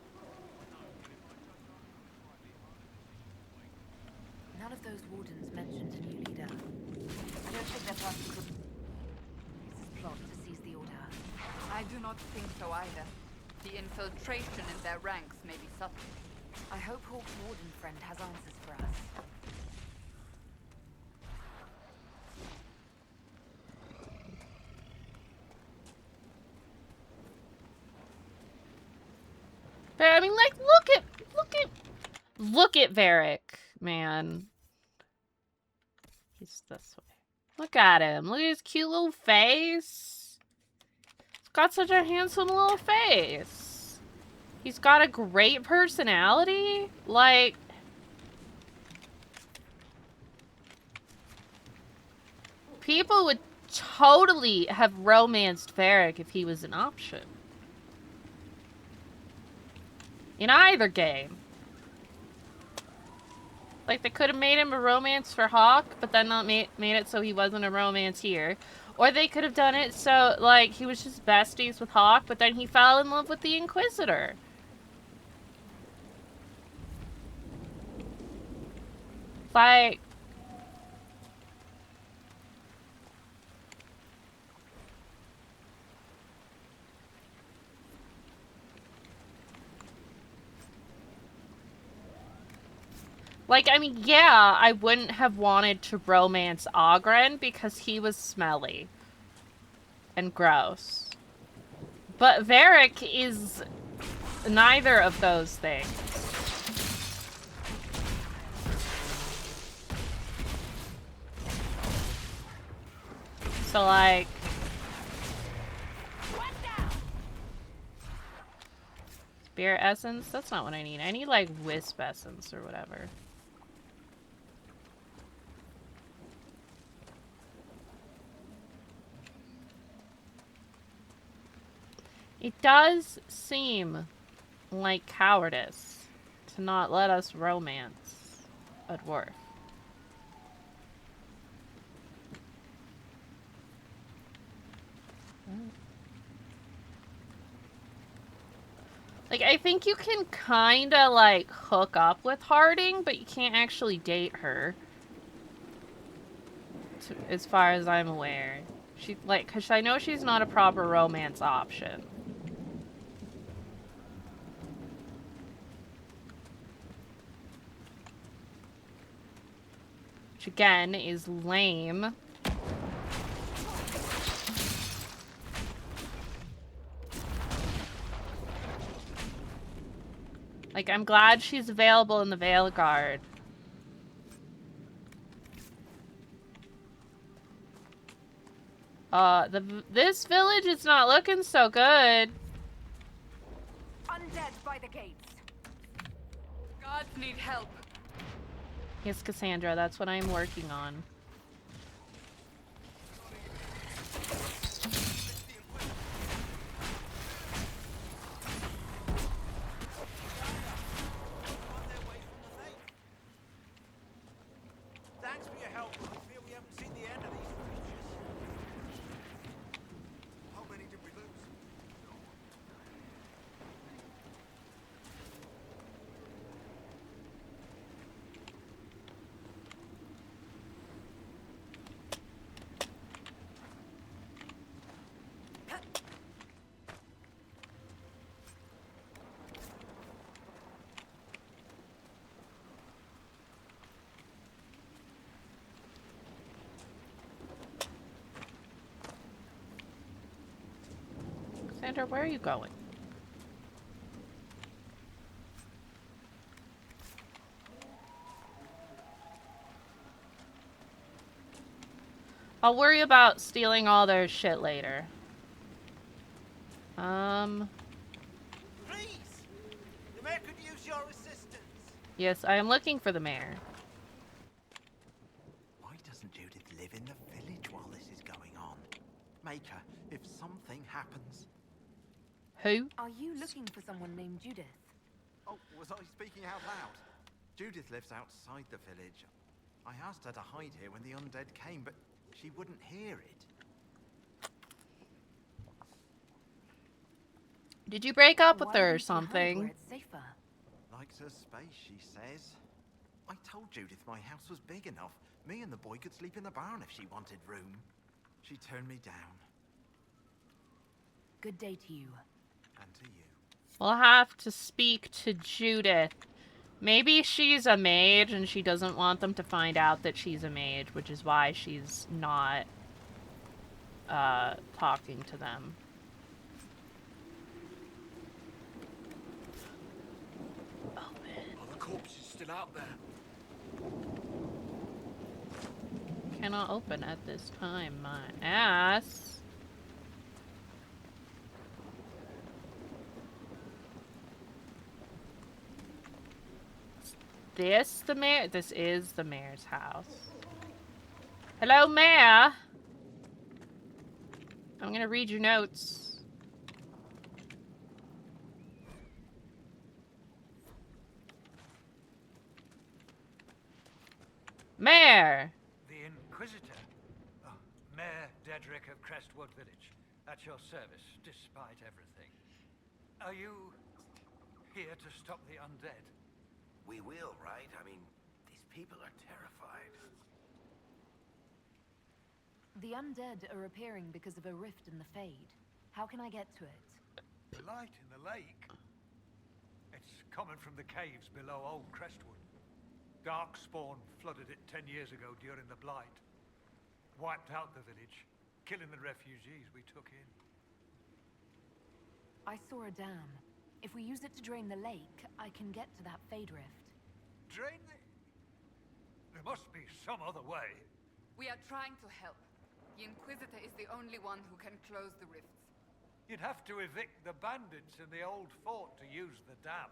None of those wardens mentioned a new leader. I don't think they're part of this plot to seize the order. I do not think so either. The infiltration in their ranks may be subtle. I hope Hawk's warden friend has answers for us. But I mean, like, look at Varric, man. He's this way. Look at him. Look at his cute little face. He's got such a handsome little face. He's got a great personality. Like, people would totally have romanced Varric if he was an option. In either game. Like, they could have made him a romance for Hawk, but then not made it so he wasn't a romance here. Or they could have done it so, like, he was just besties with Hawk, but then he fell in love with the Inquisitor. Like... Like, I mean, yeah, I wouldn't have wanted to romance Ogren because he was smelly and gross. But Varric is neither of those things. So, like... Spirit Essence? That's not what I need. I need, like, Wisp Essence or whatever. It does seem like cowardice to not let us romance at Worth. Like, I think you can kinda, like, hook up with Harding, but you can't actually date her. As far as I'm aware. She, like, cause I know she's not a proper romance option. Which, again, is lame. Like, I'm glad she's available in the Veil Guard. This village is not looking so good. Undead by the gates. Gods need help. Yes, Cassandra, that's what I'm working on. Thanks for your help, but I fear we haven't seen the end of these creatures. How many did we lose? Cassandra, where are you going? I'll worry about stealing all their shit later. Please! The mayor could use your assistance. Yes, I am looking for the mayor. Why doesn't Judith live in the village while this is going on? Make her, if something happens. Who? Are you looking for someone named Judith? Oh, was I speaking out loud? Judith lives outside the village. I asked her to hide here when the undead came, but she wouldn't hear it. Did you break up with Why her or wouldn't you hide something? where it's safer? Likes her space, she says. I told Judith my house was big enough. Me and the boy could sleep in the barn if she wanted room. She turned me down. Good day to you. And to you. We'll have to speak to Judith. Maybe she's a mage and she doesn't want them to find out that she's a mage, which is why she's not talking to them. Are the corpses still out there? Cannot open at this time, my ass. This the mayor? This is the mayor's house. Hello, mayor. I'm gonna read your notes. Mayor. The Inquisitor. Oh, Mayor Dedrick of Crestwood Village. At your service, despite everything. Are you here to stop the undead? We will, right? I mean, these people are terrified. The undead are appearing because of a rift in the Fade. How can I get to it? The light in the lake. It's coming from the caves below Old Crestwood. Darkspawn flooded it 10 years ago during the Blight. Wiped out the village, killing the refugees we took in. I saw a dam. If we use it to drain the lake, I can get to that Fade rift. Drain the... There must be some other way. We are trying to help. The Inquisitor is the only one who can close the rifts. You'd have to evict the bandits in the old fort to use the dam.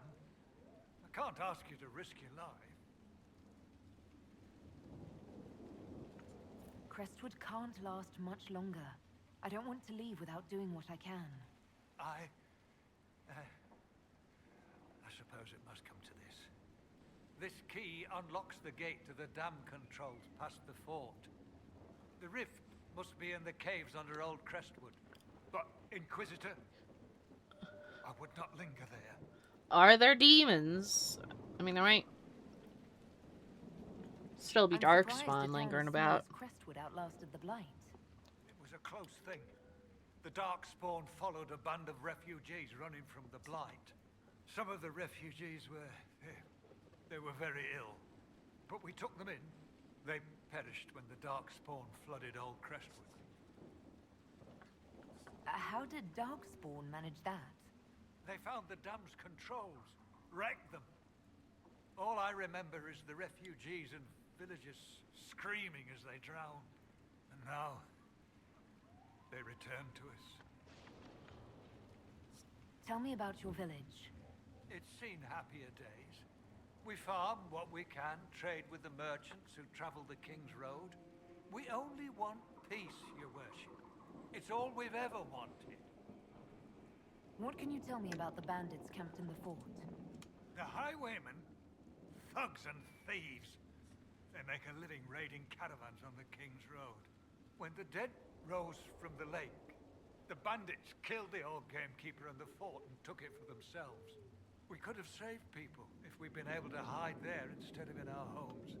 I can't ask you to risk your life. Crestwood can't last much longer. I don't want to leave without doing what I can. I suppose it must come to this. This key unlocks the gate to the dam controls past the fort. The rift must be in the caves under Old Crestwood. But, Inquisitor, I would not linger there. Are there demons? I mean, there might still be darkspawn lingering about. Crestwood outlasted the blight. It was a close thing. The Darkspawn followed a band of refugees running from the blight. Some of the refugees were... they were very ill. But we took them in. They perished when the Darkspawn flooded Old Crestwood. How did Darkspawn manage that? They found the dam's controls, wrecked them. All I remember is the refugees and villagers screaming as they drowned. And now, they return to us. Tell me about your village. It's seen happier days. We farm what we can, trade with the merchants who travel the King's Road. We only want peace, your worship. It's all we've ever wanted. What can you tell me about the bandits camped in the fort? The highwaymen? Thugs and thieves. They make a living raiding caravans on the King's Road. When the dead rose from the lake, the bandits killed the old gamekeeper and the fort and took it for themselves. We could have saved people if we'd been able to hide there instead of in our homes.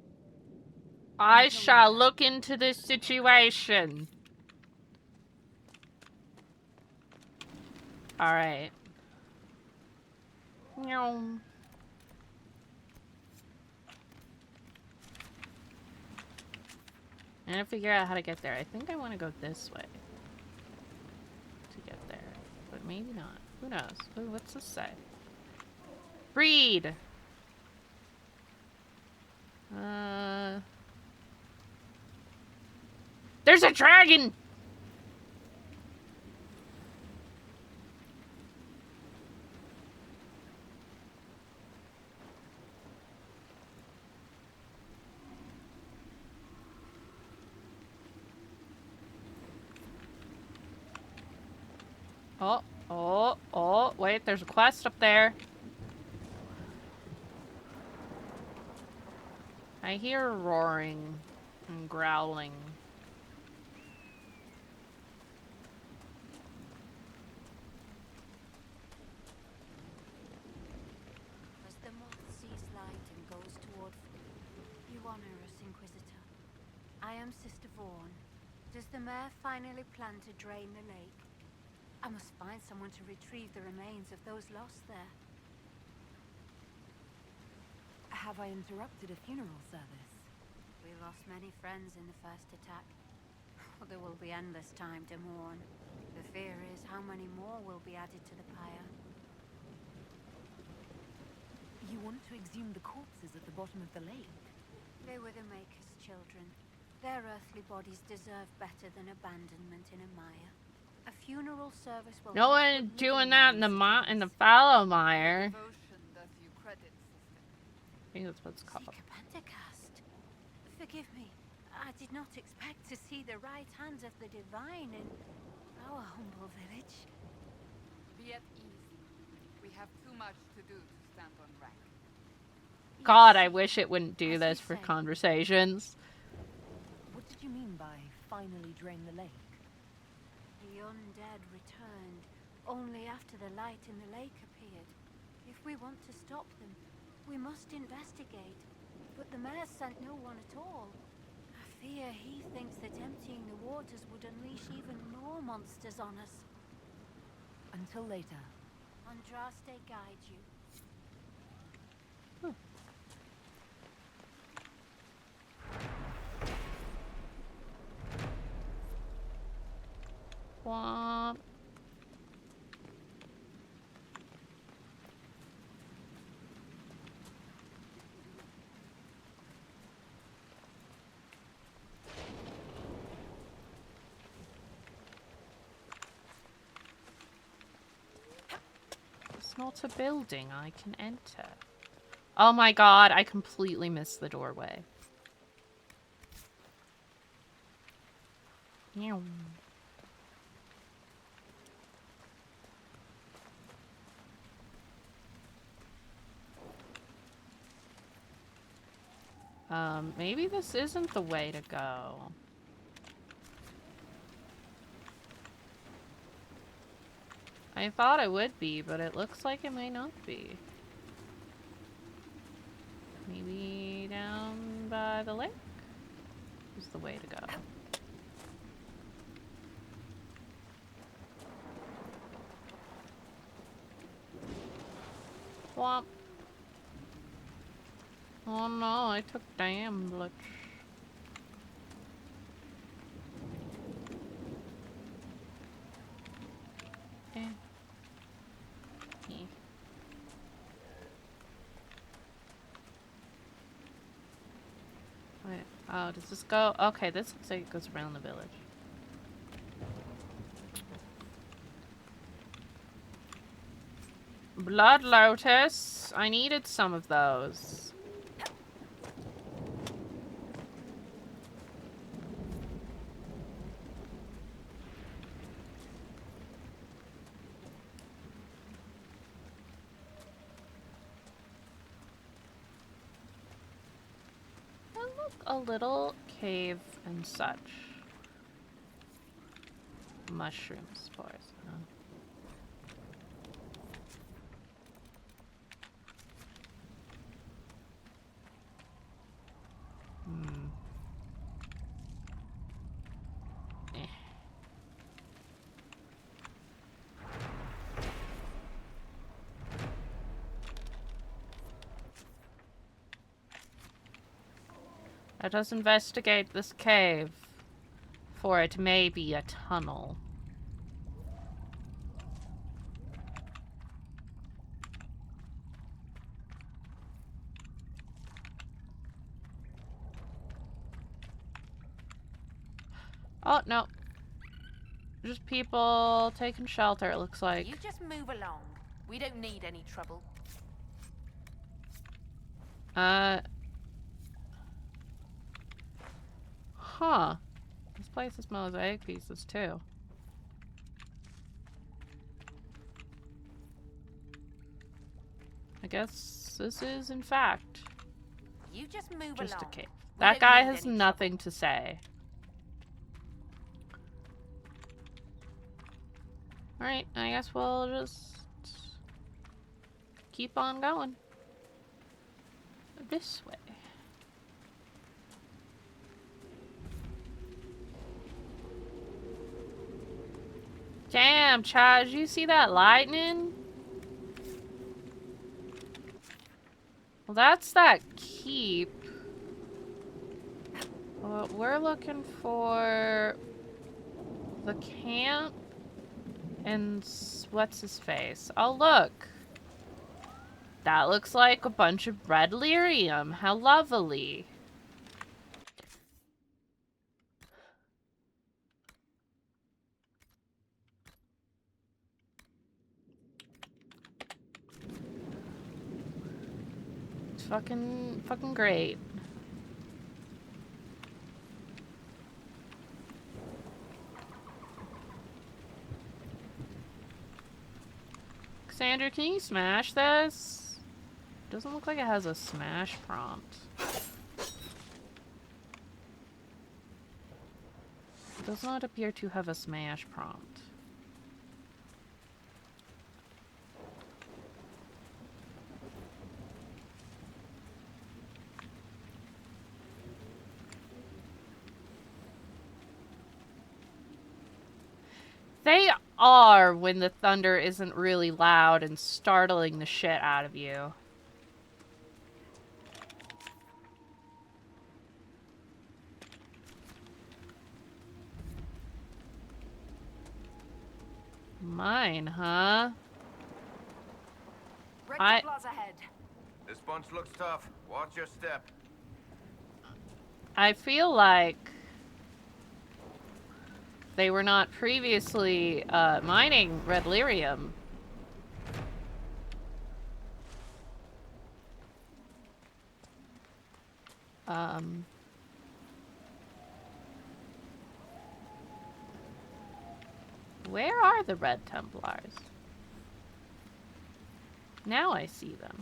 I shall look into this situation. Alright. Meow. I'm gonna figure out how to get there. I think I want to go this way to get there, but maybe not. Who knows? What's this say? Breed! There's a dragon! Oh, wait, there's a quest up there. I hear roaring and growling. As the moth sees light and goes toward... You honor us, Inquisitor. I am Sister Vaughn. Does the mayor finally plan to drain the lake? I must find someone to retrieve the remains of those lost there. Have I interrupted a funeral service? We lost many friends in the first attack. There will be endless time to mourn. The fear is how many more will be added to the pyre. You want to exhume the corpses at the bottom of the lake? They were the Maker's children. Their earthly bodies deserve better than abandonment in a mire. A funeral service will... No one doing that in the fallow mire. I think that's what it's called. Pentecost. Forgive me. I did not expect to see the right hand of the divine in our humble village. Be at ease. We have too much to do to stand on rank. God, I wish it wouldn't do this for conversations. What did you mean by finally drain the lake? The undead returned only after the light in the lake appeared. If we want to stop them, we must investigate. But the mayor sent no one at all. I fear he thinks that emptying the waters would unleash even more monsters on us. Until later. Andraste guide you. Womp. It's not a building I can enter. Oh my god, I completely missed the doorway. Meow. Maybe this isn't the way to go. I thought it would be, but it looks like it may not be. Maybe down by the lake is the way to go. Womp. Oh no, I took damage. Eh. Eh. Wait, oh, does this go? Okay, this looks like it goes around the village. Blood lotus. I needed some of those. Look, a little cave and such. Mushroom spores. Huh? Eh. Let us investigate this cave, for it may be a tunnel. Oh, no. Just people taking shelter, it looks like. You just move along. We don't need any trouble. Huh. This place has mosaic pieces, too. I guess this is, in fact, You just move just along. a cave. We That don't guy need has any nothing to say. Alright, I guess we'll just keep on going. This way. Damn, Chad, did you see that lightning? Well, that's that keep. Well, we're looking for the camp and what's his face? Oh, look. That looks like a bunch of red lyrium. How lovely. It's fucking great. Cassandra, can you smash this? Doesn't look like it has a smash prompt. It does not appear to have a smash prompt. They are when the thunder isn't really loud and startling the shit out of you. Mine, huh? Ahead. This bunch looks tough. Watch your step. I feel like they were not previously mining red lyrium. Where are the Red Templars? Now I see them.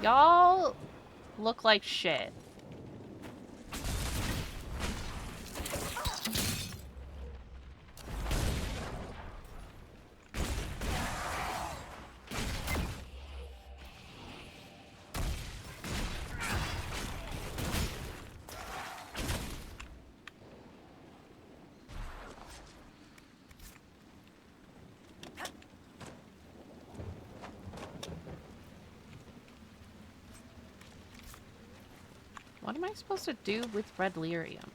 Y'all look like shit. What am I supposed to do with red lyrium?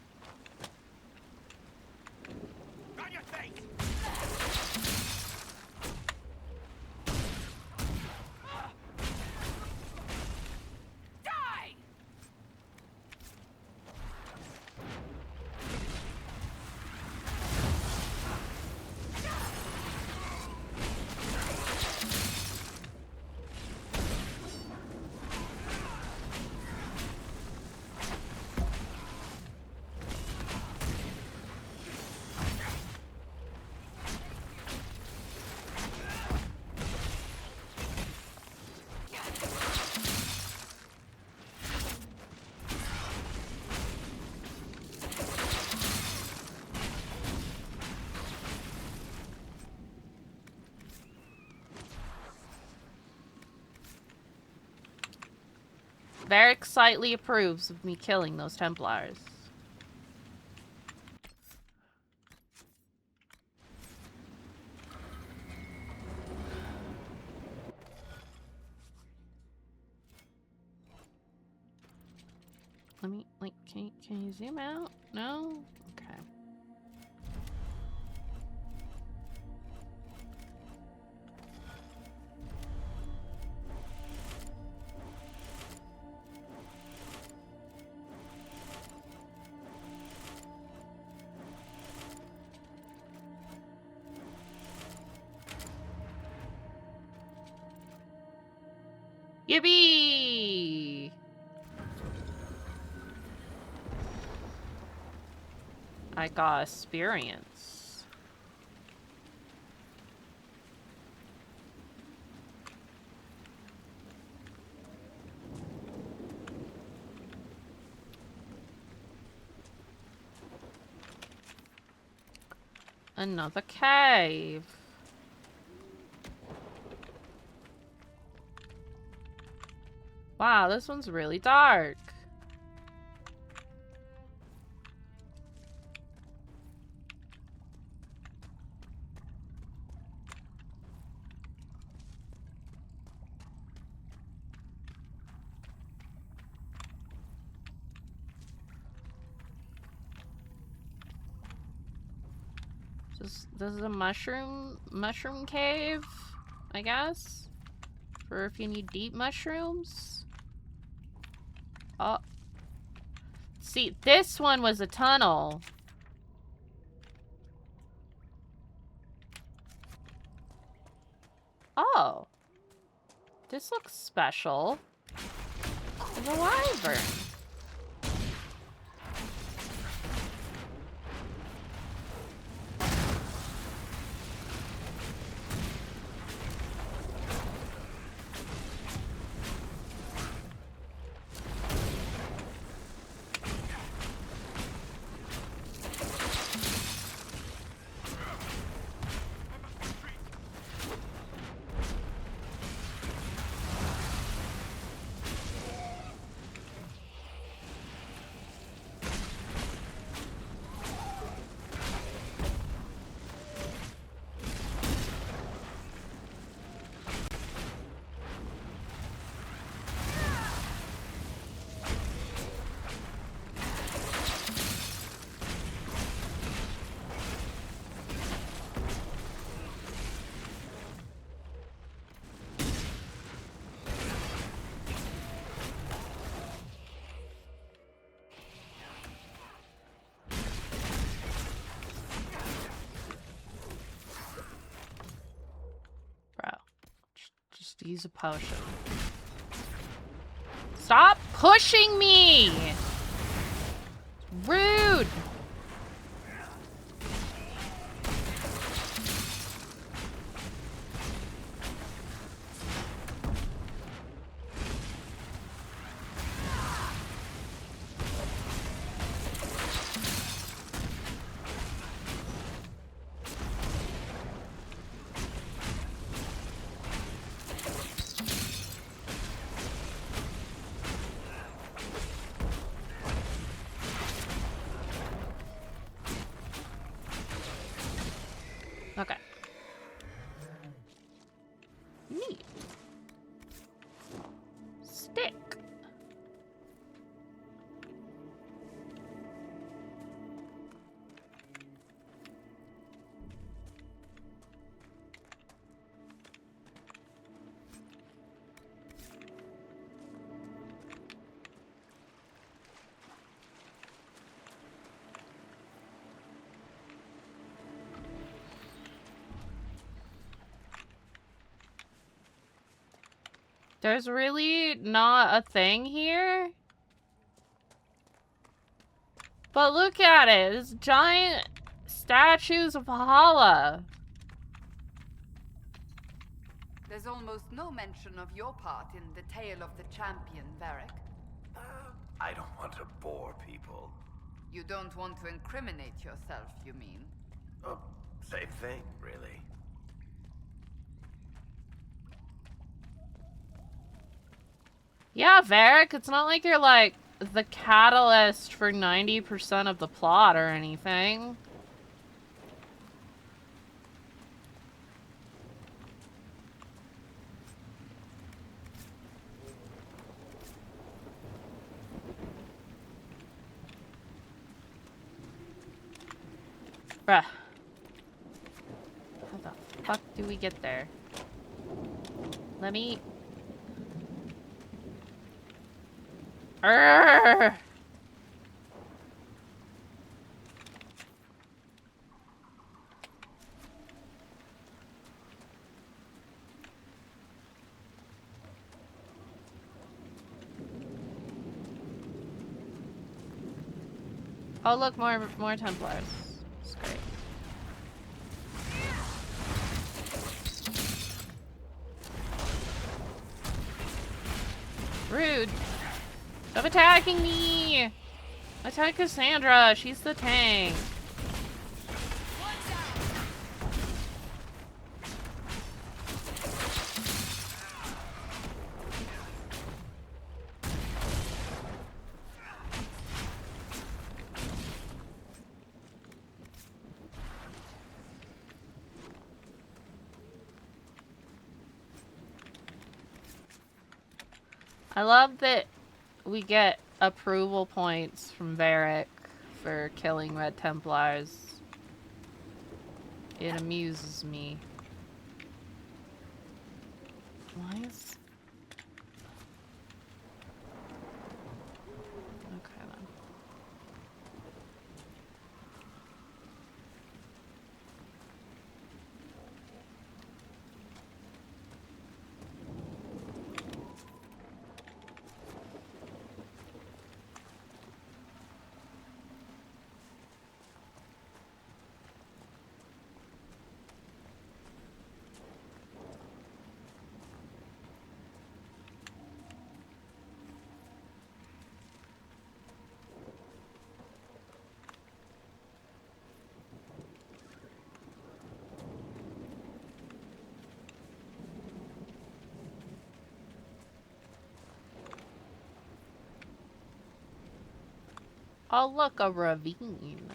Varric slightly approves of me killing those Templars. Let me, like, can you zoom out? No? Okay. Yippee! I got experience. Another cave. Wow, this one's really dark. This is a mushroom cave, I guess, for if you need deep mushrooms. Oh, see, this one was a tunnel. Oh, this looks special. It's a wyvern. Use a potion. Stop pushing me! Rude! Okay. Neat. Stick. There's really not a thing here? But look at it. It's giant statues of Valhalla. There's almost no mention of your part in the tale of the champion, Varric. I don't want to bore people. You don't want to incriminate yourself, you mean? Oh, same thing, really. Yeah, Varric, it's not like you're like the catalyst for 90% of the plot or anything. Bruh. How the fuck do we get there? Let me... Urgh! Oh look, more Templars. It's great. Rude. Stop attacking me! Attack Cassandra, she's the tank. I love that we get approval points from Varric for killing Red Templars. It amuses me. Why is... Okay then. Oh look, a ravine.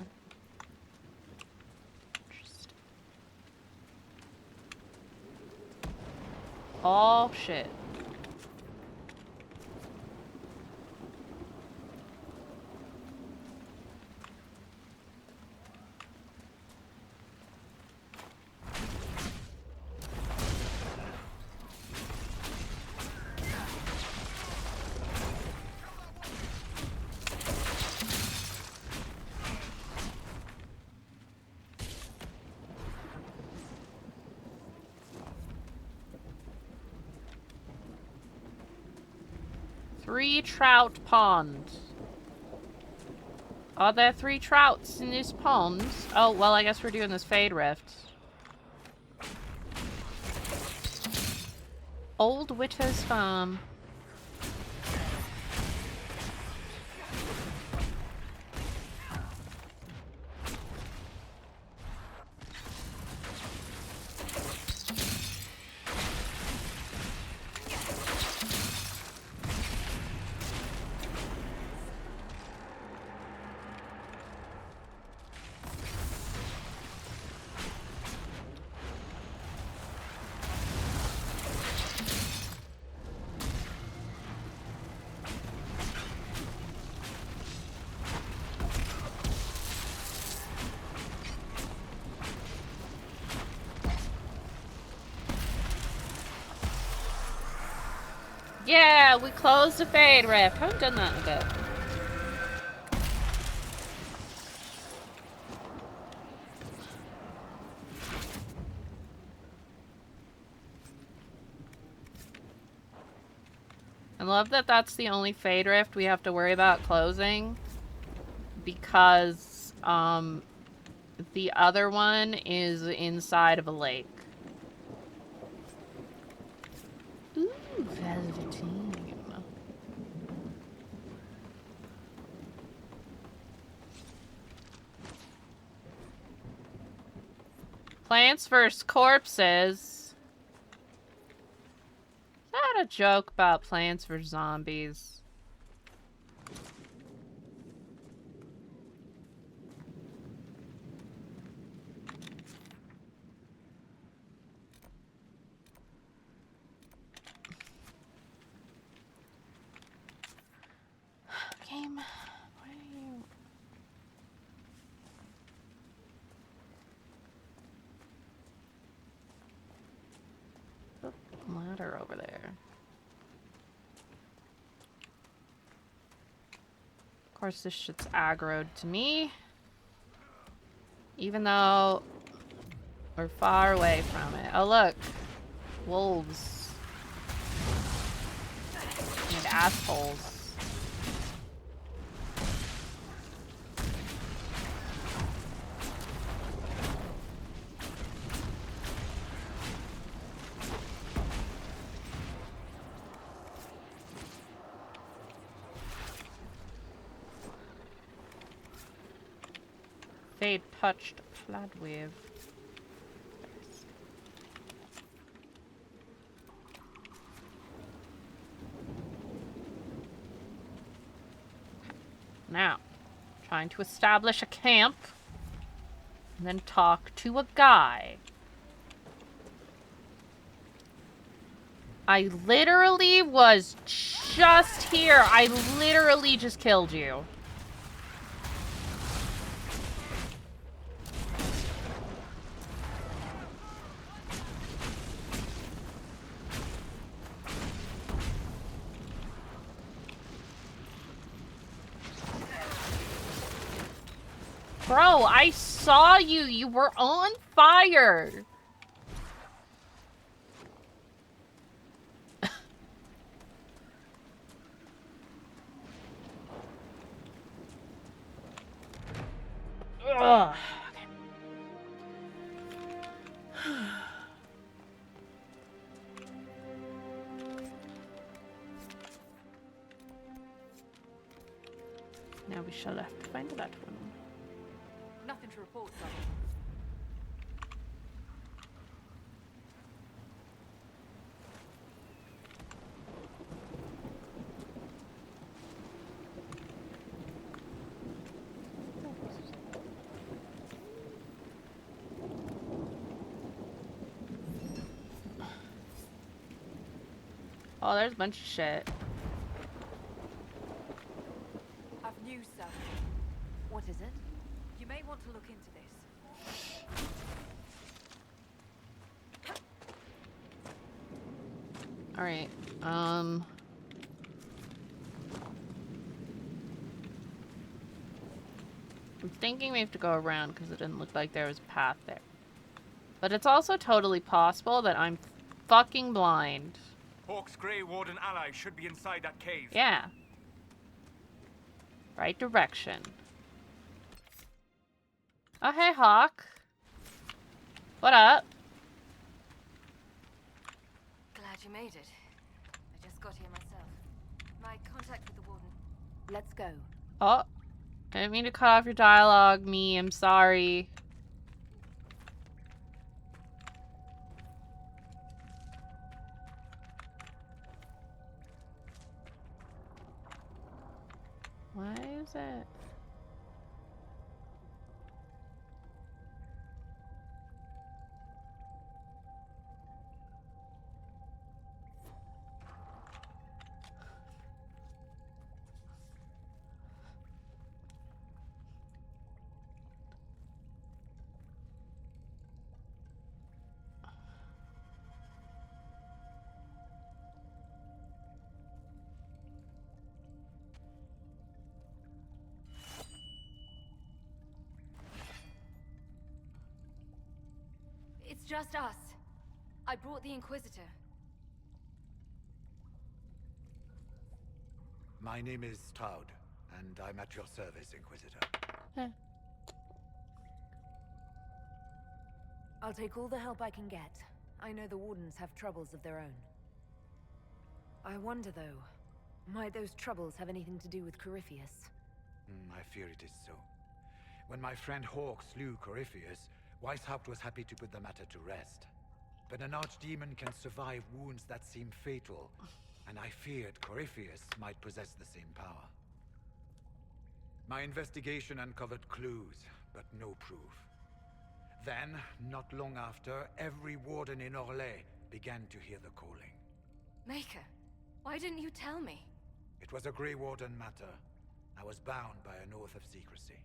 Interesting. Oh shit. Three trout pond. Are there 3 trouts in this pond? Oh, well, I guess we're doing this Fade Rift. Old Witter's Farm. Yeah, we closed the Fade Rift. Haven't done that in a bit. I love that that's the only Fade Rift we have to worry about closing. Because, the other one is inside of a lake. Ooh, velveteen. Plants vs. corpses. Is that a joke about Plants vs. Zombies? Game, why are you... Ladder over there. Of course, this shit's aggroed to me. Even though we're far away from it. Oh, look. Wolves. And assholes. Fade touched Fladwave. Now, trying to establish a camp and then talk to a guy. I literally was just here. I literally just killed you. Bro, I saw you. You were on fire. Ugh. Now we shall have to find that one. Nothing to report, sir. Oh, there's a bunch of shit. I've news, sir. What is it? You may want to look into this. Alright, I'm thinking we have to go around because it didn't look like there was a path there. But it's also totally possible that I'm fucking blind. Hawk's Grey Warden ally should be inside that cave. Yeah. Right direction. Oh, hey, Hawk. What up? Glad you made it. I just got here myself. My contact with the warden. Let's go. Oh. I didn't mean to cut off your dialogue, me. I'm sorry. Why is it? It's just us. I brought the Inquisitor. My name is Stroud, and I'm at your service, Inquisitor. I'll take all the help I can get. I know the Wardens have troubles of their own. I wonder, though, might those troubles have anything to do with Corypheus? I fear it is so. When my friend Hawk slew Corypheus, Weishaupt was happy to put the matter to rest. But an archdemon can survive wounds that seem fatal, and I feared Corypheus might possess the same power. My investigation uncovered clues, but no proof. Then, not long after, every warden in Orlais began to hear the calling. Maker, why didn't you tell me? It was a Grey Warden matter. I was bound by an oath of secrecy.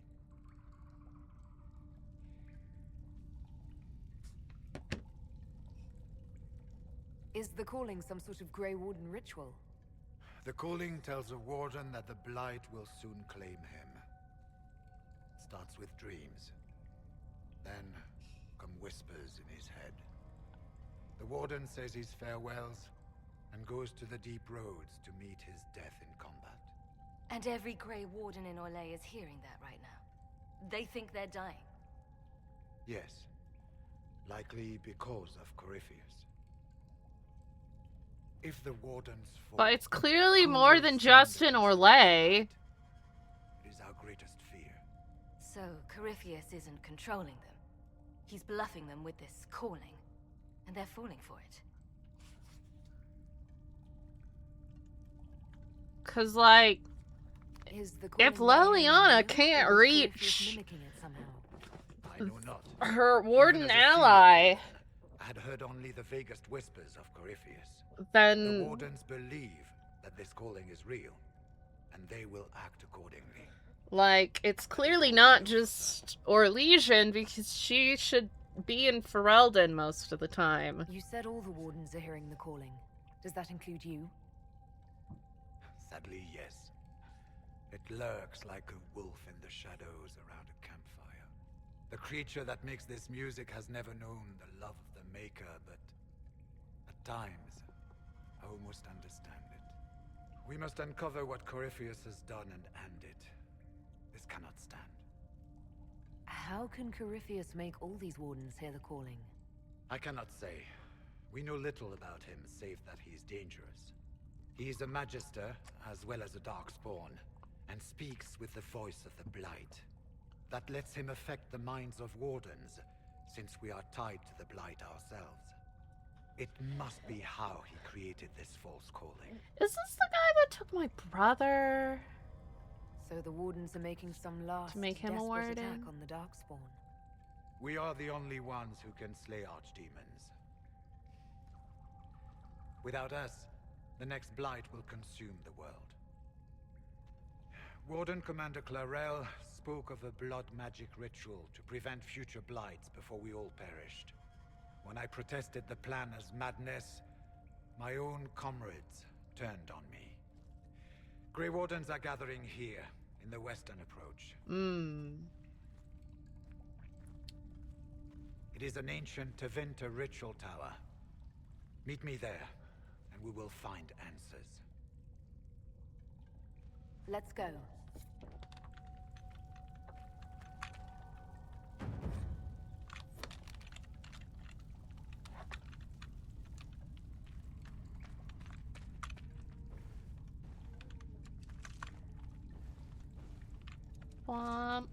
Is the calling some sort of Grey Warden ritual? The calling tells a warden that the Blight will soon claim him. Starts with dreams. Then come whispers in his head. The warden says his farewells and goes to the deep roads to meet his death in combat. And every Grey Warden in Orlais is hearing that right now. They think they're dying. Yes. Likely because of Corypheus. If the wardens fall, But it's clearly more than just in Orlais. it is our greatest fear. So, Corypheus isn't controlling them. He's bluffing them with this calling. And they're falling for it. 'Cause, like, Is the if calling Leliana can't or is reach Corypheus mimicking it somehow? I know not. her warden Even as a senior ally, warden, I had heard only the vaguest whispers of Corypheus. The then wardens believe that this calling is real, and they will act accordingly. like it's clearly not just Orlesian because she should be in Ferelden most of the time. You said all the Wardens are hearing the calling. Does that include you? Sadly, yes. It lurks like a wolf in the shadows around a campfire. The creature that makes this music has never known the love of the Maker, but at times, I almost understand it. We must uncover what Corypheus has done and end it. This cannot stand. How can Corypheus make all these Wardens hear the calling? I cannot say. We know little about him, save that he's dangerous. He is a Magister, as well as a Darkspawn, and speaks with the voice of the Blight. That lets him affect the minds of Wardens, since we are tied to the Blight ourselves. It must be how he created this false calling. Is this the guy that took my brother? So the Wardens are making some last To make him a desperate warden? attack on the Darkspawn. We are the only ones who can slay archdemons. Without us, the next Blight will consume the world. Warden Commander Clarel spoke of a blood magic ritual to prevent future Blights before we all perished. When I protested the plan as madness, my own comrades turned on me. Grey Wardens are gathering here, in the western approach. It is an ancient Tevinter ritual tower. Meet me there, and we will find answers. Let's go. Womp.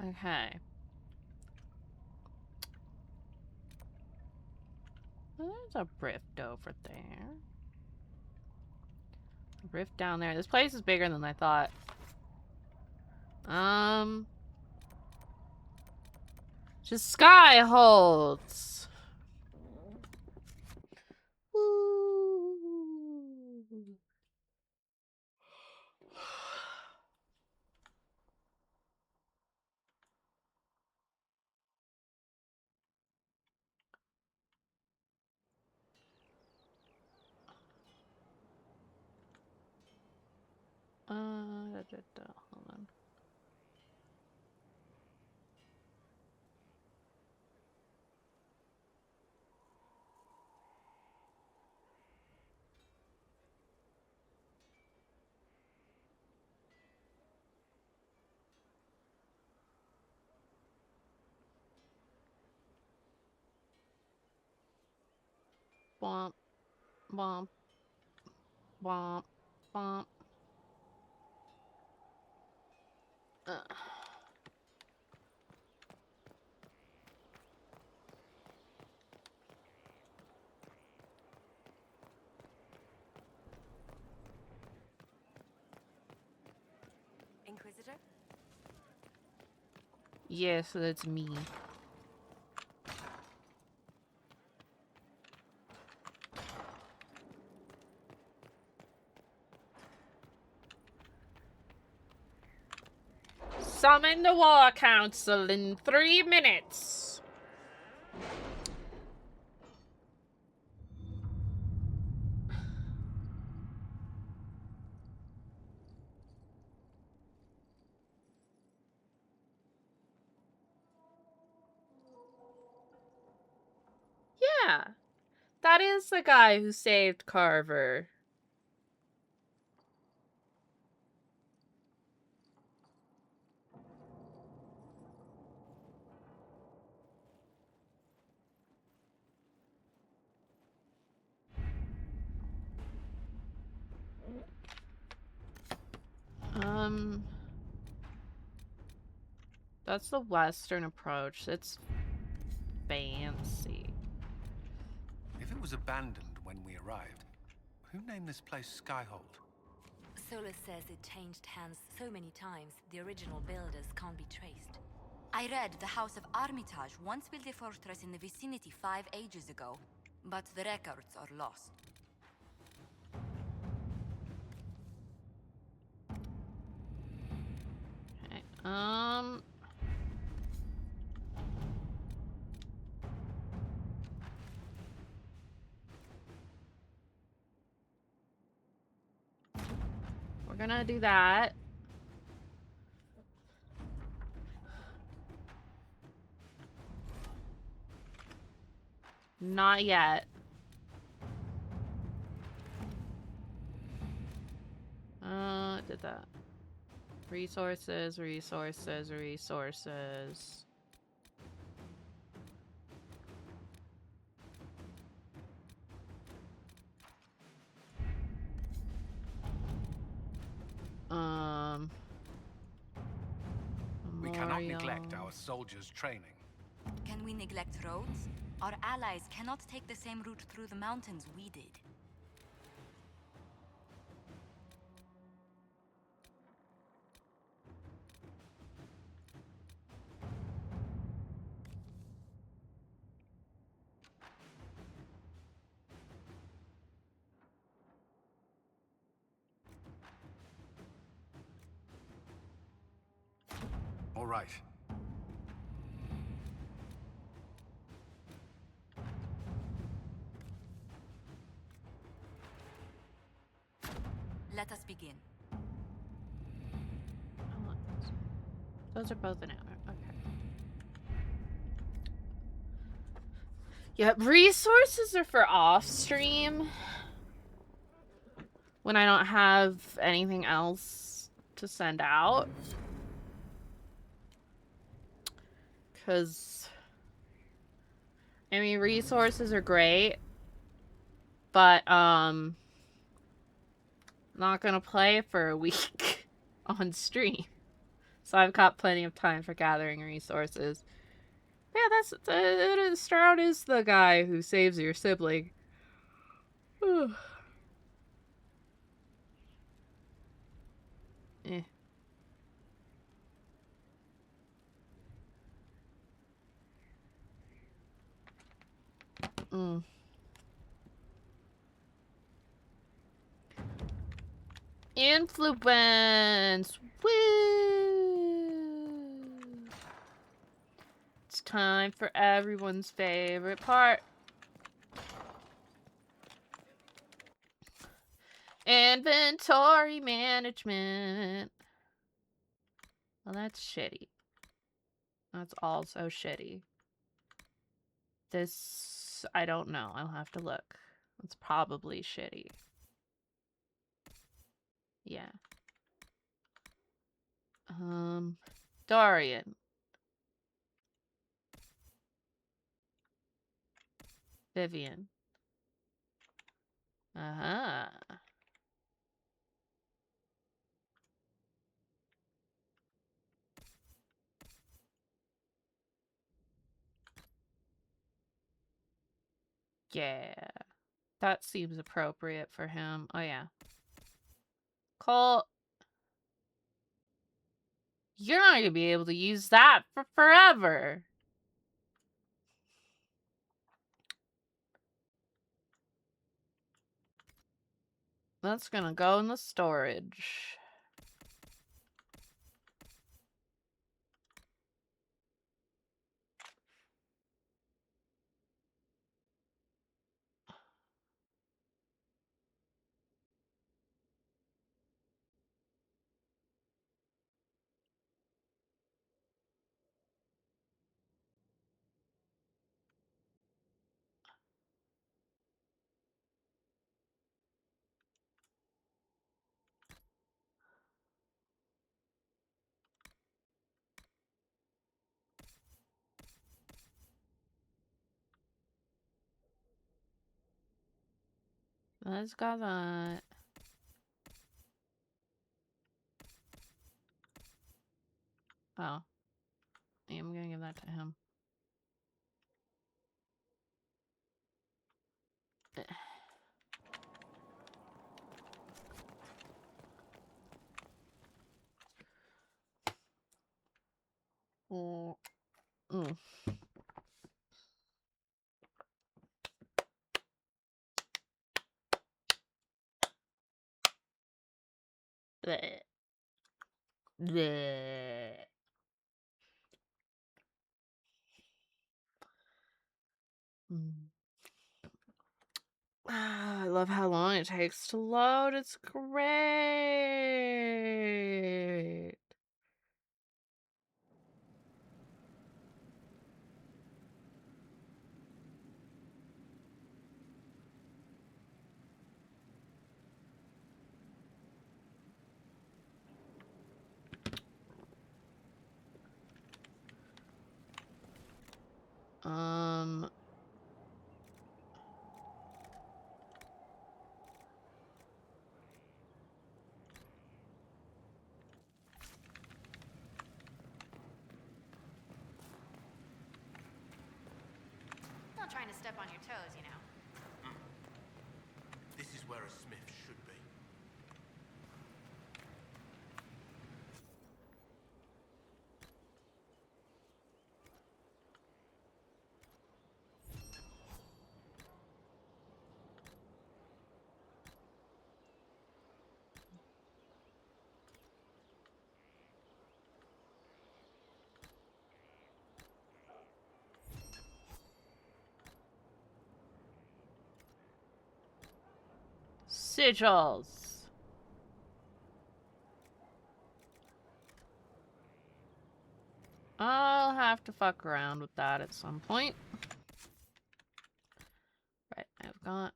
Okay. Well, there's a rift over there. Rift down there. This place is bigger than I thought. Just sky holds. Woo. Hold on. Womp, womp, womp, womp. Inquisitor? Yes, that's me. Summon the War Council in 3 minutes. Yeah, that is the guy who saved Carver. That's the western approach. It's fancy. If it was abandoned when we arrived, who named this place Skyhold? Solus says it changed hands so many times, the original builders can't be traced. I read the House of Armitage once built a fortress in the vicinity 5 ages ago, but the records are lost. Okay, we're gonna do that. Not yet. Did that. Resources, resources, resources. We cannot Memorial. neglect our soldiers' training. Can we neglect roads? Our allies cannot take the same route through the mountains we did. All right. Let us begin. Those are both an hour. Okay. Yep, resources are for off stream. When I don't have anything else to send out. Because, I mean, resources are great. But, not gonna play for a week on stream. So I've got plenty of time for gathering resources. Yeah, Stroud is the guy who saves your sibling. Eh. Influence! Woo! It's time for everyone's favorite part. Inventory management. Well, that's shitty. That's also shitty. This, I don't know. I'll have to look. It's probably shitty. Yeah. Dorian. Vivian. Uh-huh. Yeah. That seems appropriate for him. Oh, yeah. Cole. You're not gonna be able to use that for forever. That's gonna go in the storage. Let's go that. Oh. Yeah, I'm gonna give that to him. Oh. Mm. Bleh. Bleh. Mm. I love how long it takes to load. It's great. Um. Not trying to step on your toes, you know. This is where a smith should be. Sigils. I'll have to fuck around with that at some point. Right, I've got...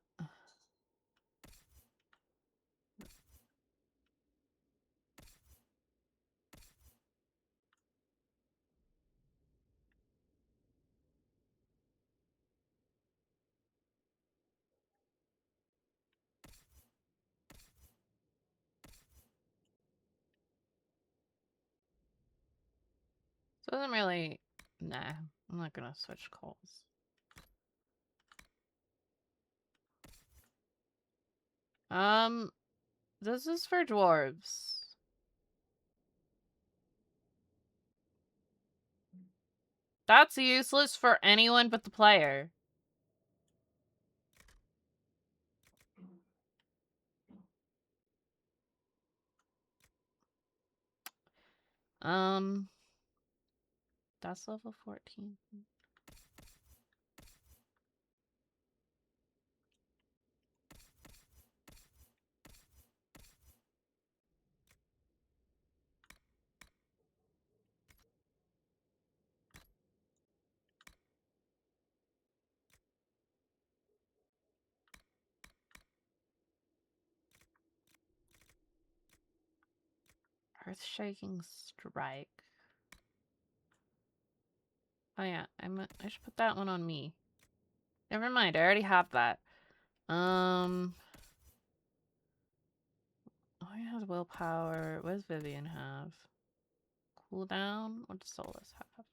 Doesn't really... Nah, I'm not gonna switch calls. This is for dwarves. That's useless for anyone but the player. That's level 14. Earth-shaking strike. Oh yeah, I should put that one on me. Never mind, I already have that. Oh, he has willpower. What does Vivian have? Cooldown? What does Solus have?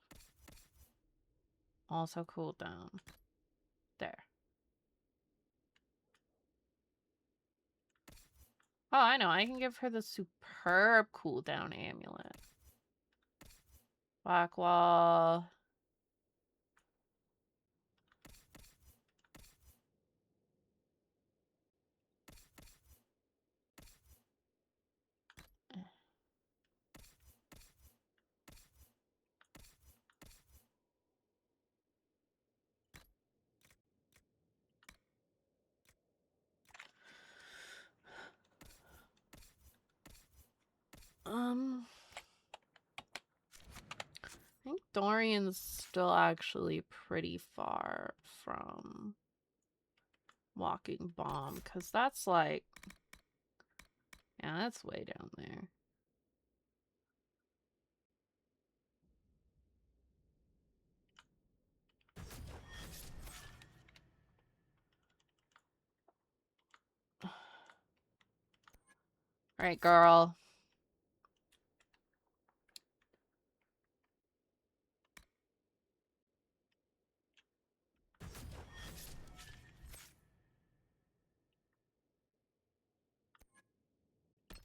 Also cooldown. There. Oh, I know. I can give her the superb cooldown amulet. Black wall. I think Dorian's still actually pretty far from Walking Bomb, because that's like, yeah, that's way down there. All right, girl.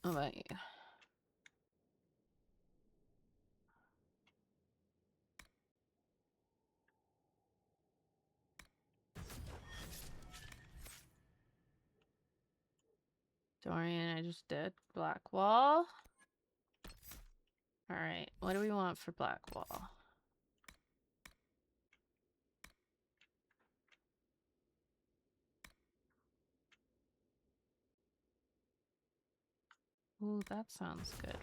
How about you? Dorian, I just did. Black wall. All right, what do we want for black wall? Ooh, that sounds good.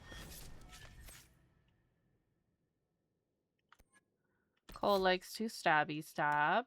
Cole likes to stabby stab.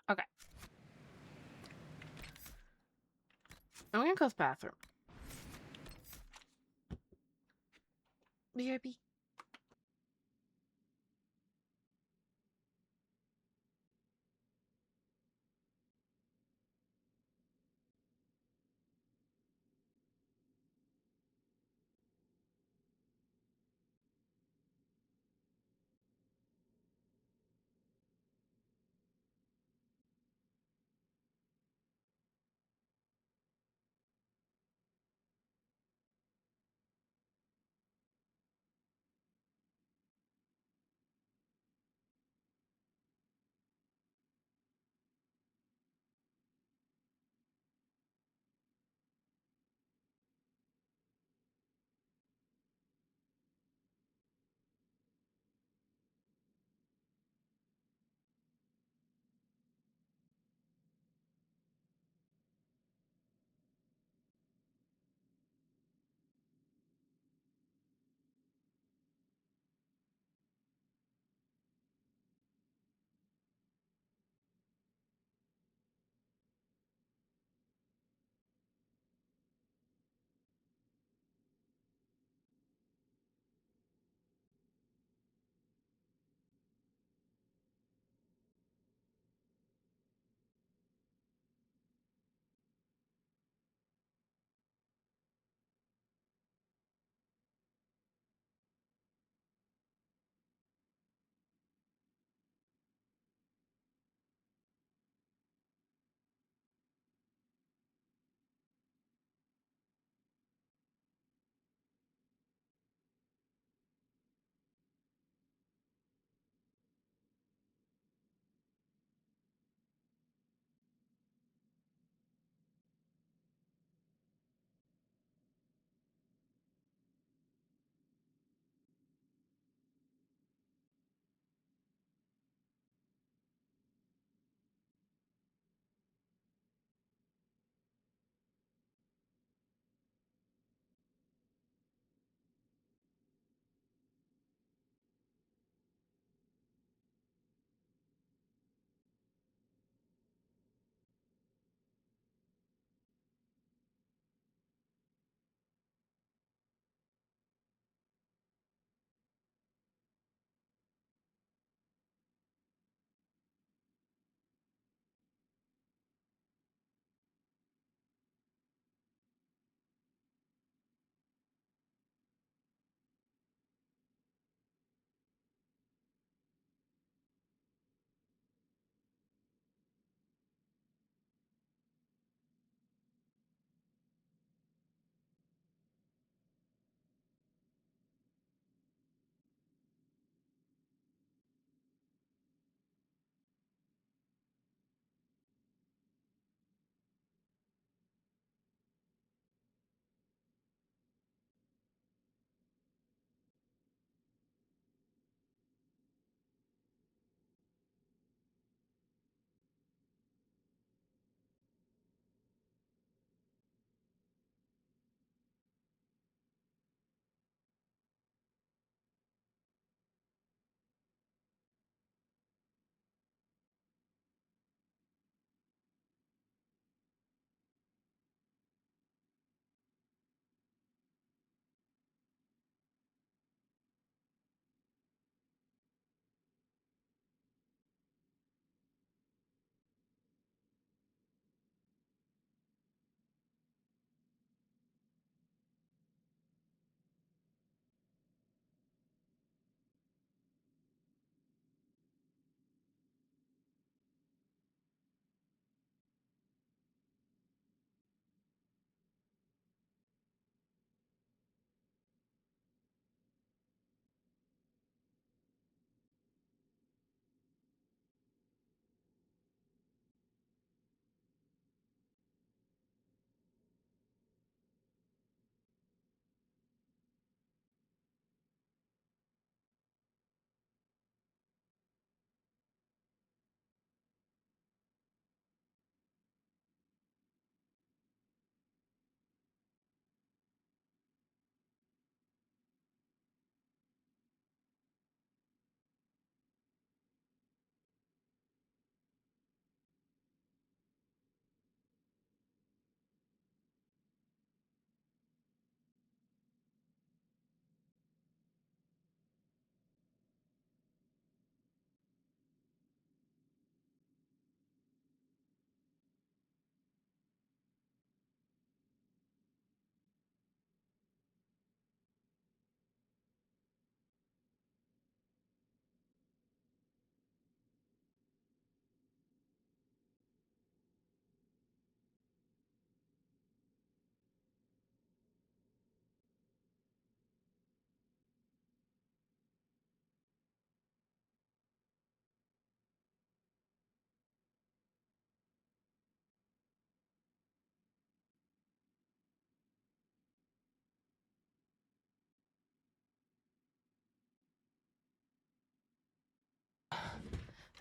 Okay. I'm gonna go to the bathroom. BRB.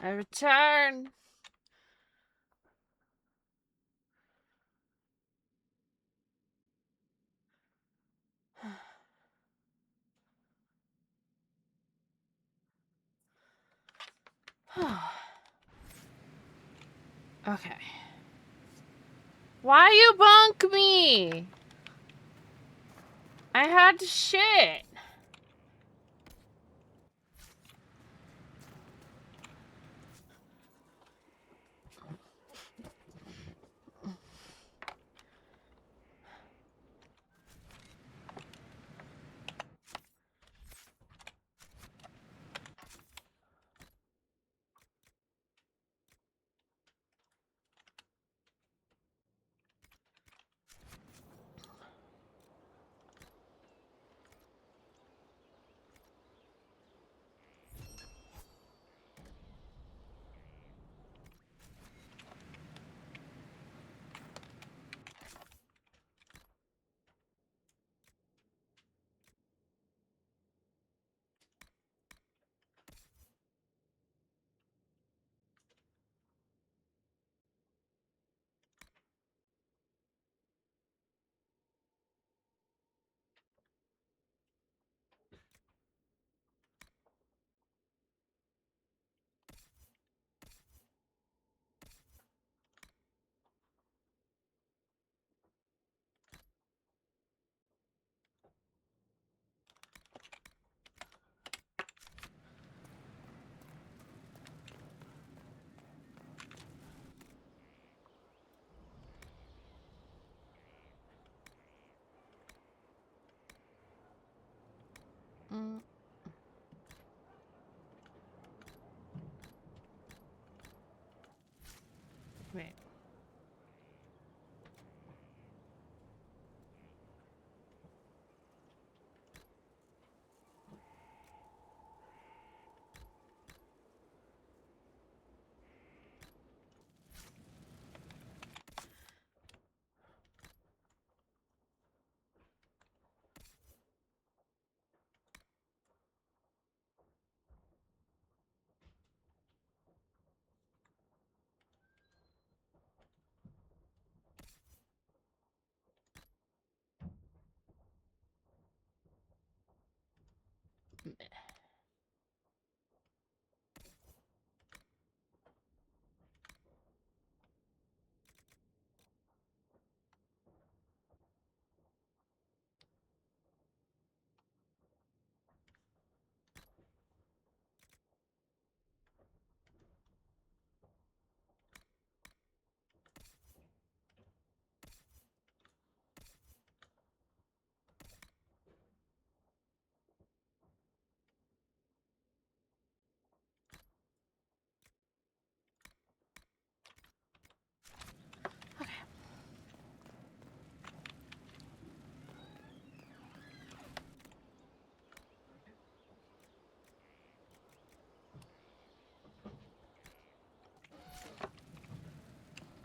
I return. Okay. Why you bunk me? I had to shit. Wait.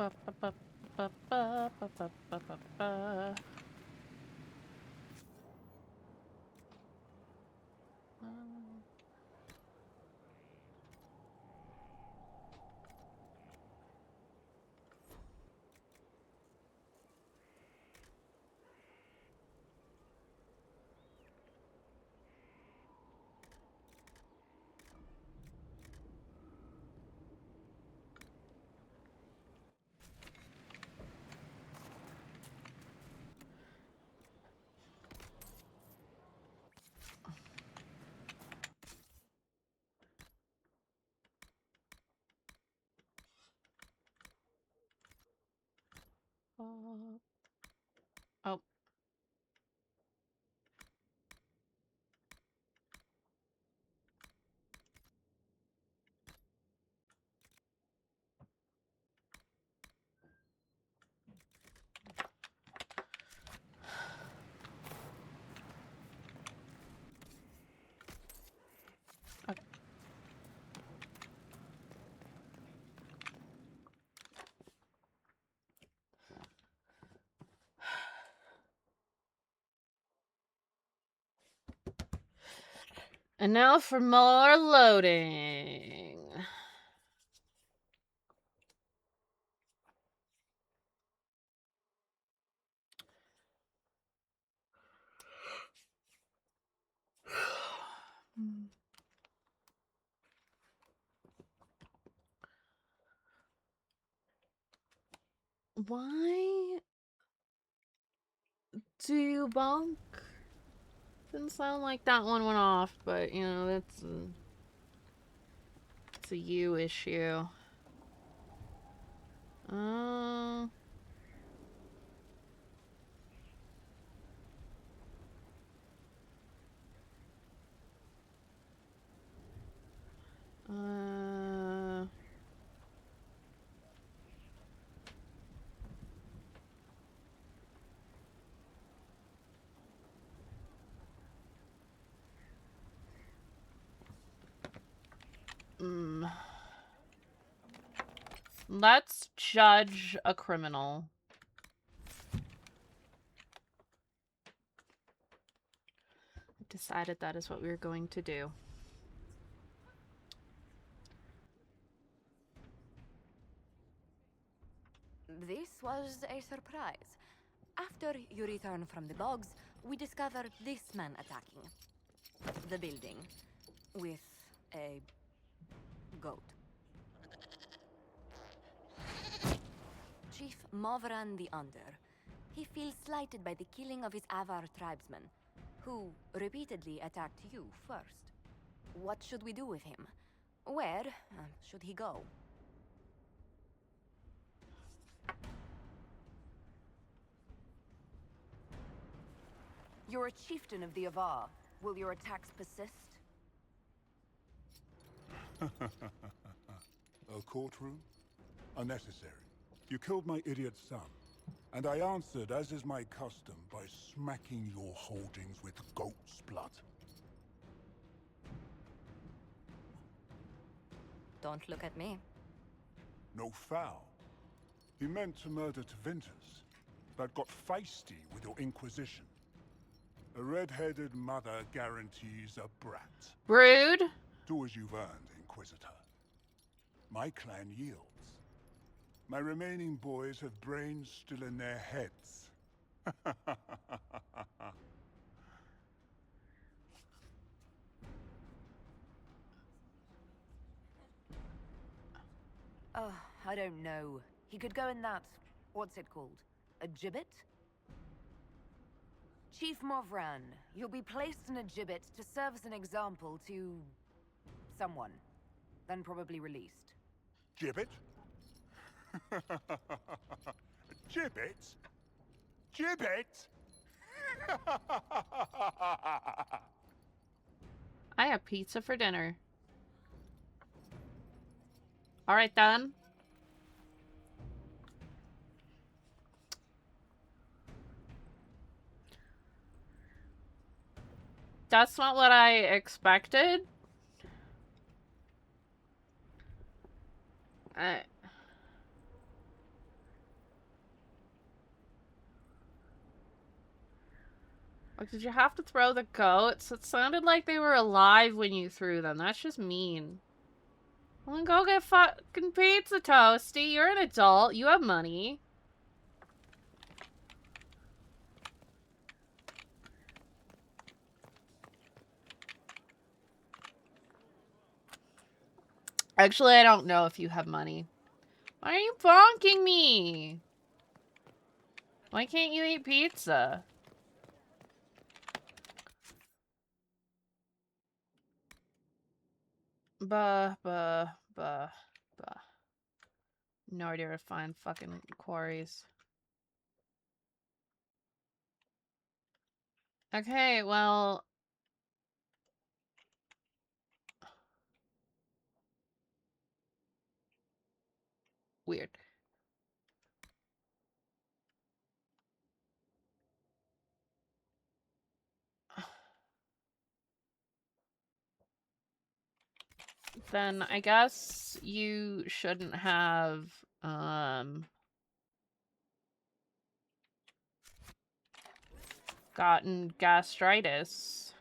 Ba, ba, ba, ba, ba, ba, ba, ba, ba, ba. Oh. Okay. And now for more loading. Why do you bonk? Didn't sound like that one went off, but you know, it's a you issue. Uh, let's judge a criminal. I decided that is what we were going to do. This was a surprise. After you return from the bogs, we discovered this man attacking the building with a goat. Chief Movran the Under. He feels slighted by the killing of his Avar tribesmen, who repeatedly attacked you first. What should we do with him? Where should he go? You're a chieftain of the Avar. Will your attacks persist? A courtroom? Unnecessary. You killed my idiot son, and I answered, as is my custom, by smacking your holdings with goat's blood. Don't look at me. No foul. He meant to murder Tevintus, but got feisty with your Inquisition. A red-headed mother guarantees a brat. Rude. Do as you've earned, Inquisitor. My clan yields. My remaining boys have brains still in their heads. Oh, I don't know. He could go in that... what's it called? A gibbet? Chief Movran, you'll be placed in a gibbet to serve as an example to... someone. Then probably released. Gibbet? Gibbet? Gibbet? I have pizza for dinner. Alright then. That's not what I expected. Like, did you have to throw the goats? It sounded like they were alive when you threw them. That's just mean. Well, then go get fucking pizza, Toasty. You're an adult. You have money. Actually, I don't know if you have money. Why are you bonking me? Why can't you eat pizza? Bah. No idea where to find fucking quarries. Okay, well... Weird. Then I guess you shouldn't have, gotten gastritis.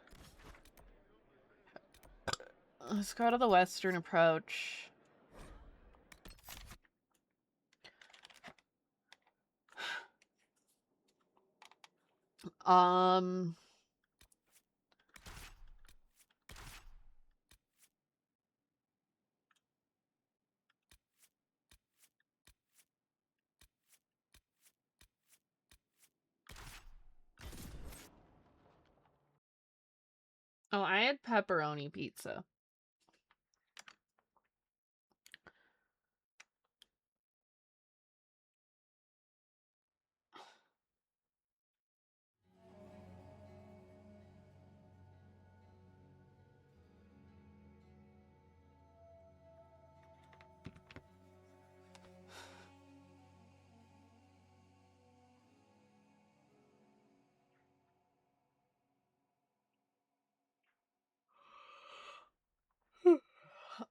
Let's go to the western approach. had pepperoni pizza.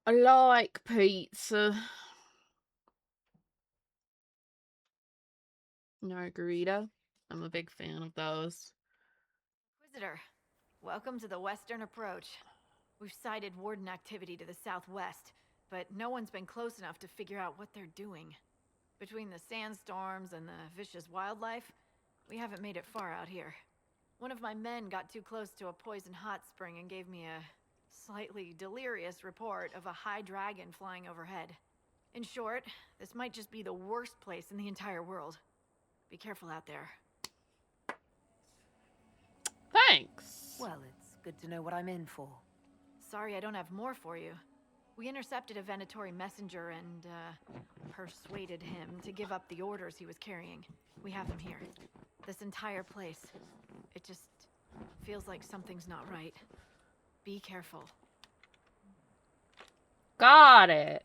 I like pizza. Margarita. I'm a big fan of those. Inquisitor, welcome to the Western Approach. We've sighted Warden activity to the southwest, but no one's been close enough to figure out what they're doing. Between the sandstorms and the vicious wildlife, we haven't made it far out here. One of my men got too close to a poison hot spring and gave me a slightly delirious report of a high dragon flying overhead. In short, this might just be the worst place in the entire world. Be careful out there. Thanks. Well, it's good to know what I'm in for. Sorry I don't have more for you. We intercepted a Venatori messenger and, persuaded him to give up the orders he was carrying. We have him here. This entire place. It just feels like something's not right. Be careful. Got it.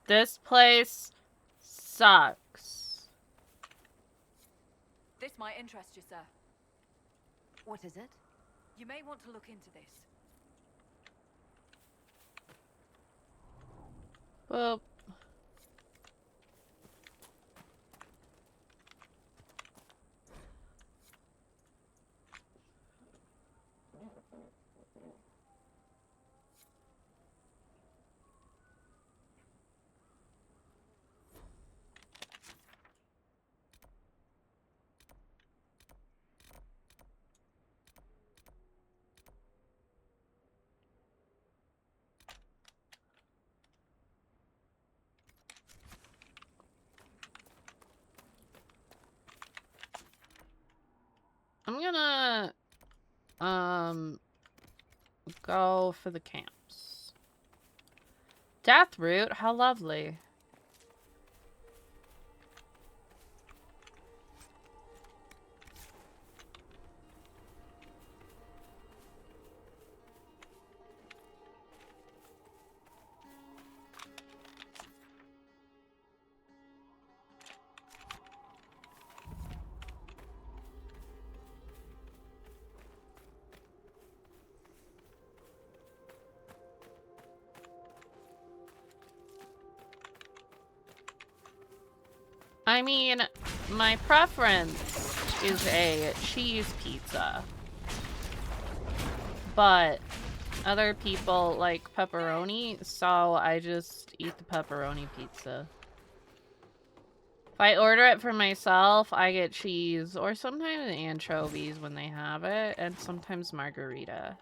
This place sucks. This might interest you, sir. What is it? You may want to look into this. Well, I'm gonna go for the camps. Deathroot, how lovely. I mean, my preference is a cheese pizza. But other people like pepperoni, so I just eat the pepperoni pizza. If I order it for myself, I get cheese or sometimes anchovies when they have it, and sometimes margarita.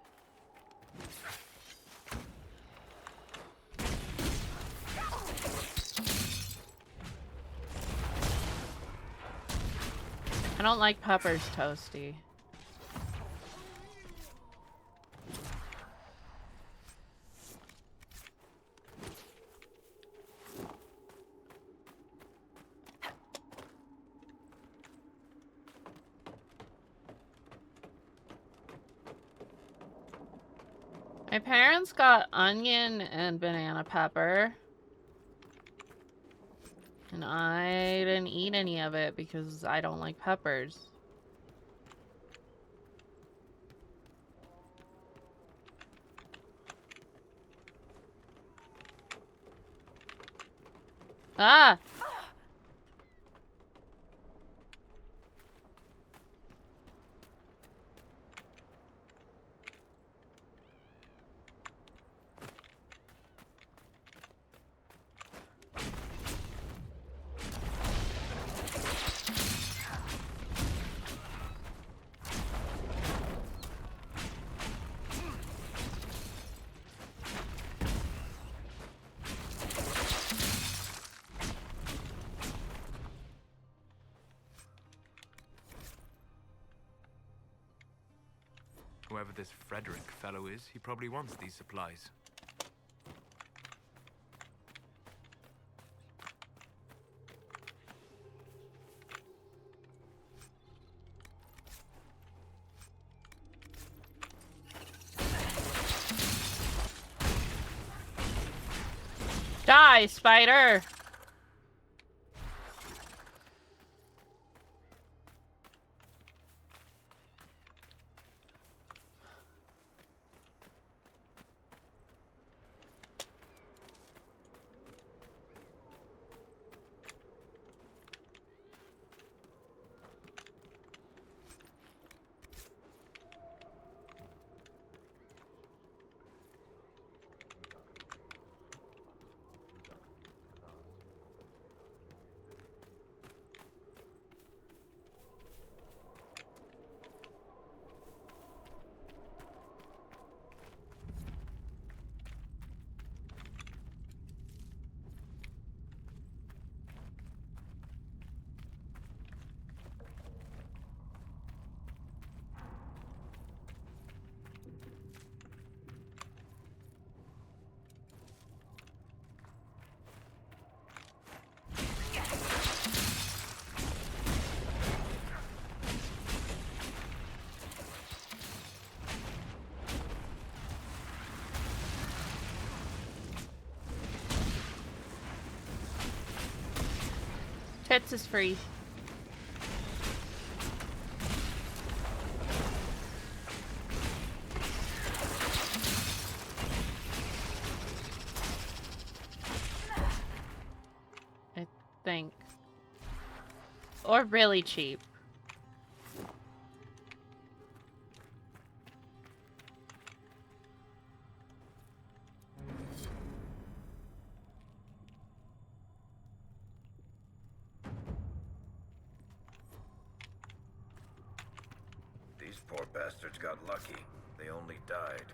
I don't like peppers toasty. My parents got onion and banana pepper. And I didn't eat any of it because I don't like peppers. Ah! Whoever this Frederick fellow is, he probably wants these supplies. Die, spider! Tits is free. I think. Or really cheap. These poor bastards got lucky. They only died.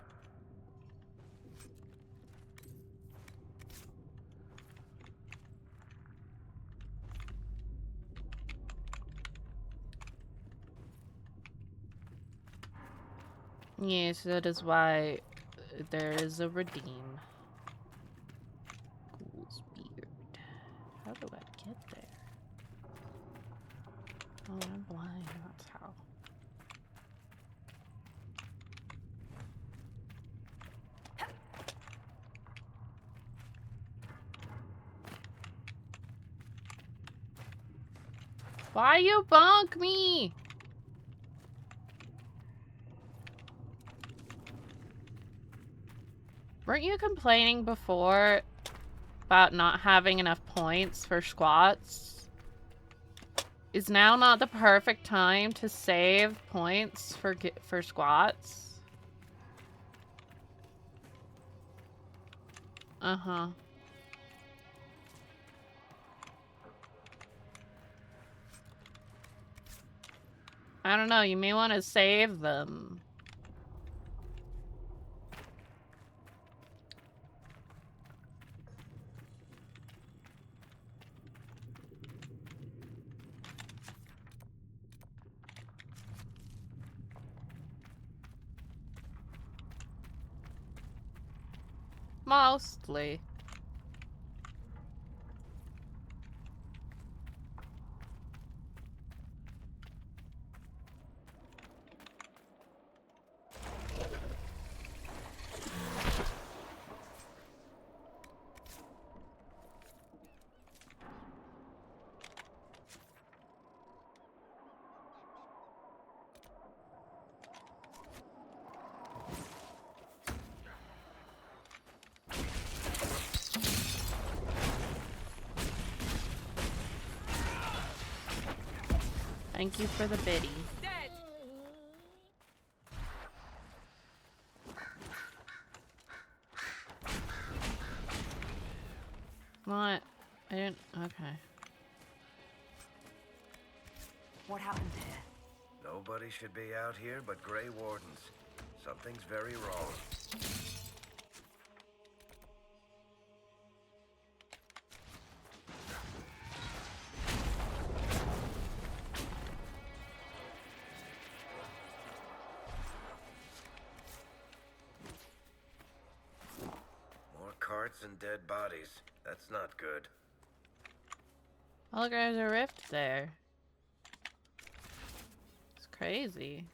Yes, that is why there is a redeem. Ghoul's beard. How do I get there? Oh, I'm blind. That's how. Why you bonk me? Weren't you complaining before about not having enough points for squats? Is now not the perfect time to save points for squats? Uh-huh. I don't know, you may want to save them. Mostly. Thank you for the biddy. What? I didn't. Okay. What happened here? Nobody should be out here but Grey Wardens. Something's very wrong. carts and dead bodies. That's not good. Oh, look, there's a rift there. It's crazy.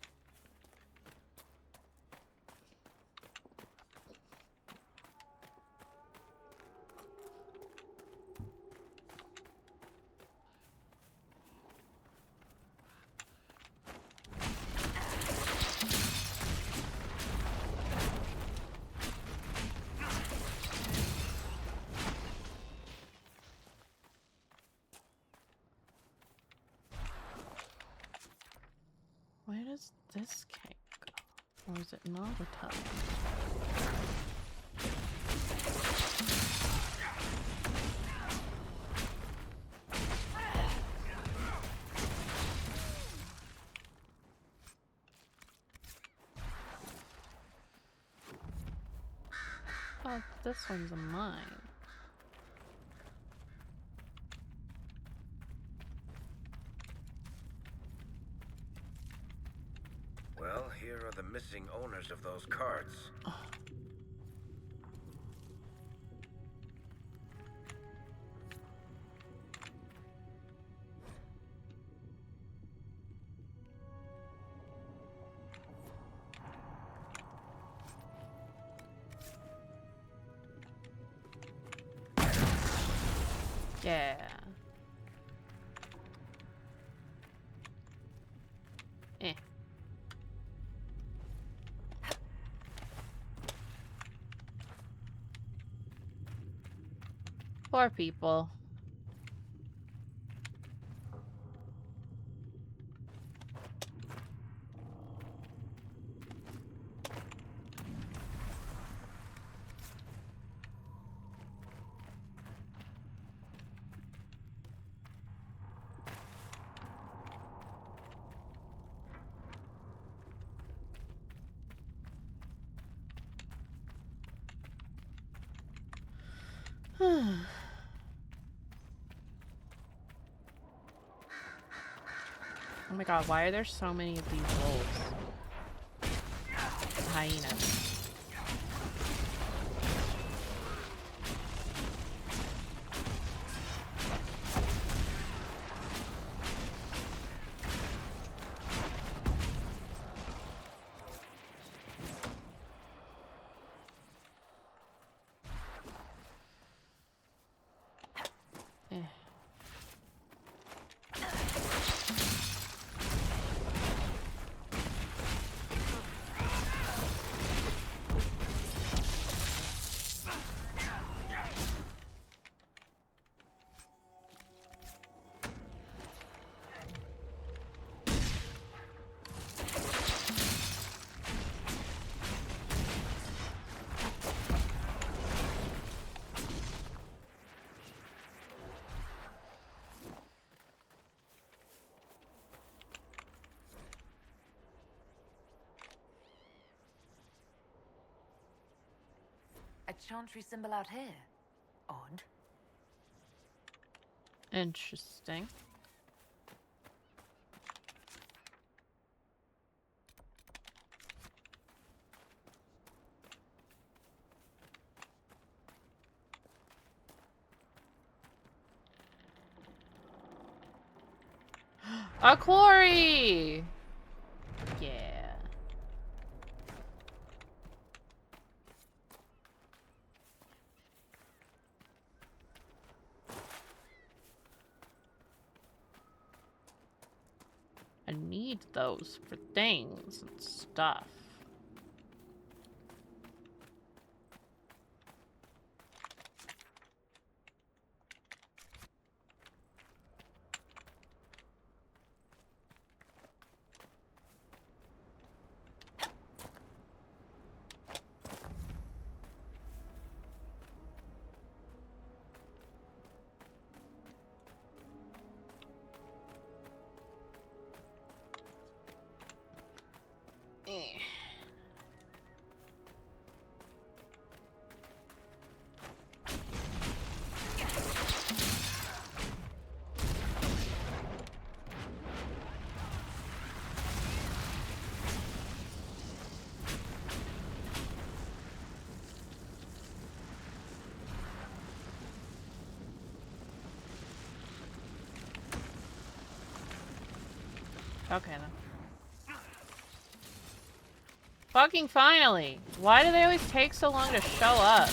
Where does this cake go? Or is it not a tunnel? Oh, this one's a mine. Well, here are the missing owners of those carts. Yeah. Eh. Poor people. Oh my god, why are there so many of these wolves? Hyenas. Eh. A chantry symbol out here. Odd. Interesting. A quarry! Yeah. I need those for things and stuff. Eh. Okay, then. Fucking finally! Why do they always take so long to show up?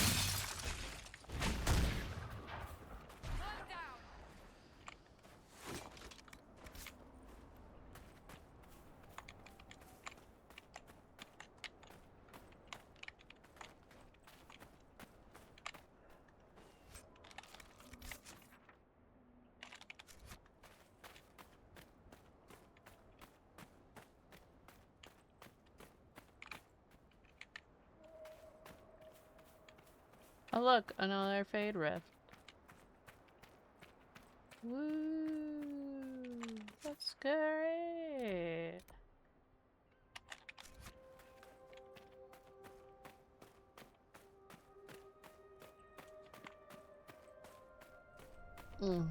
Oh look, another fade rift. Woo! That's great. Mm.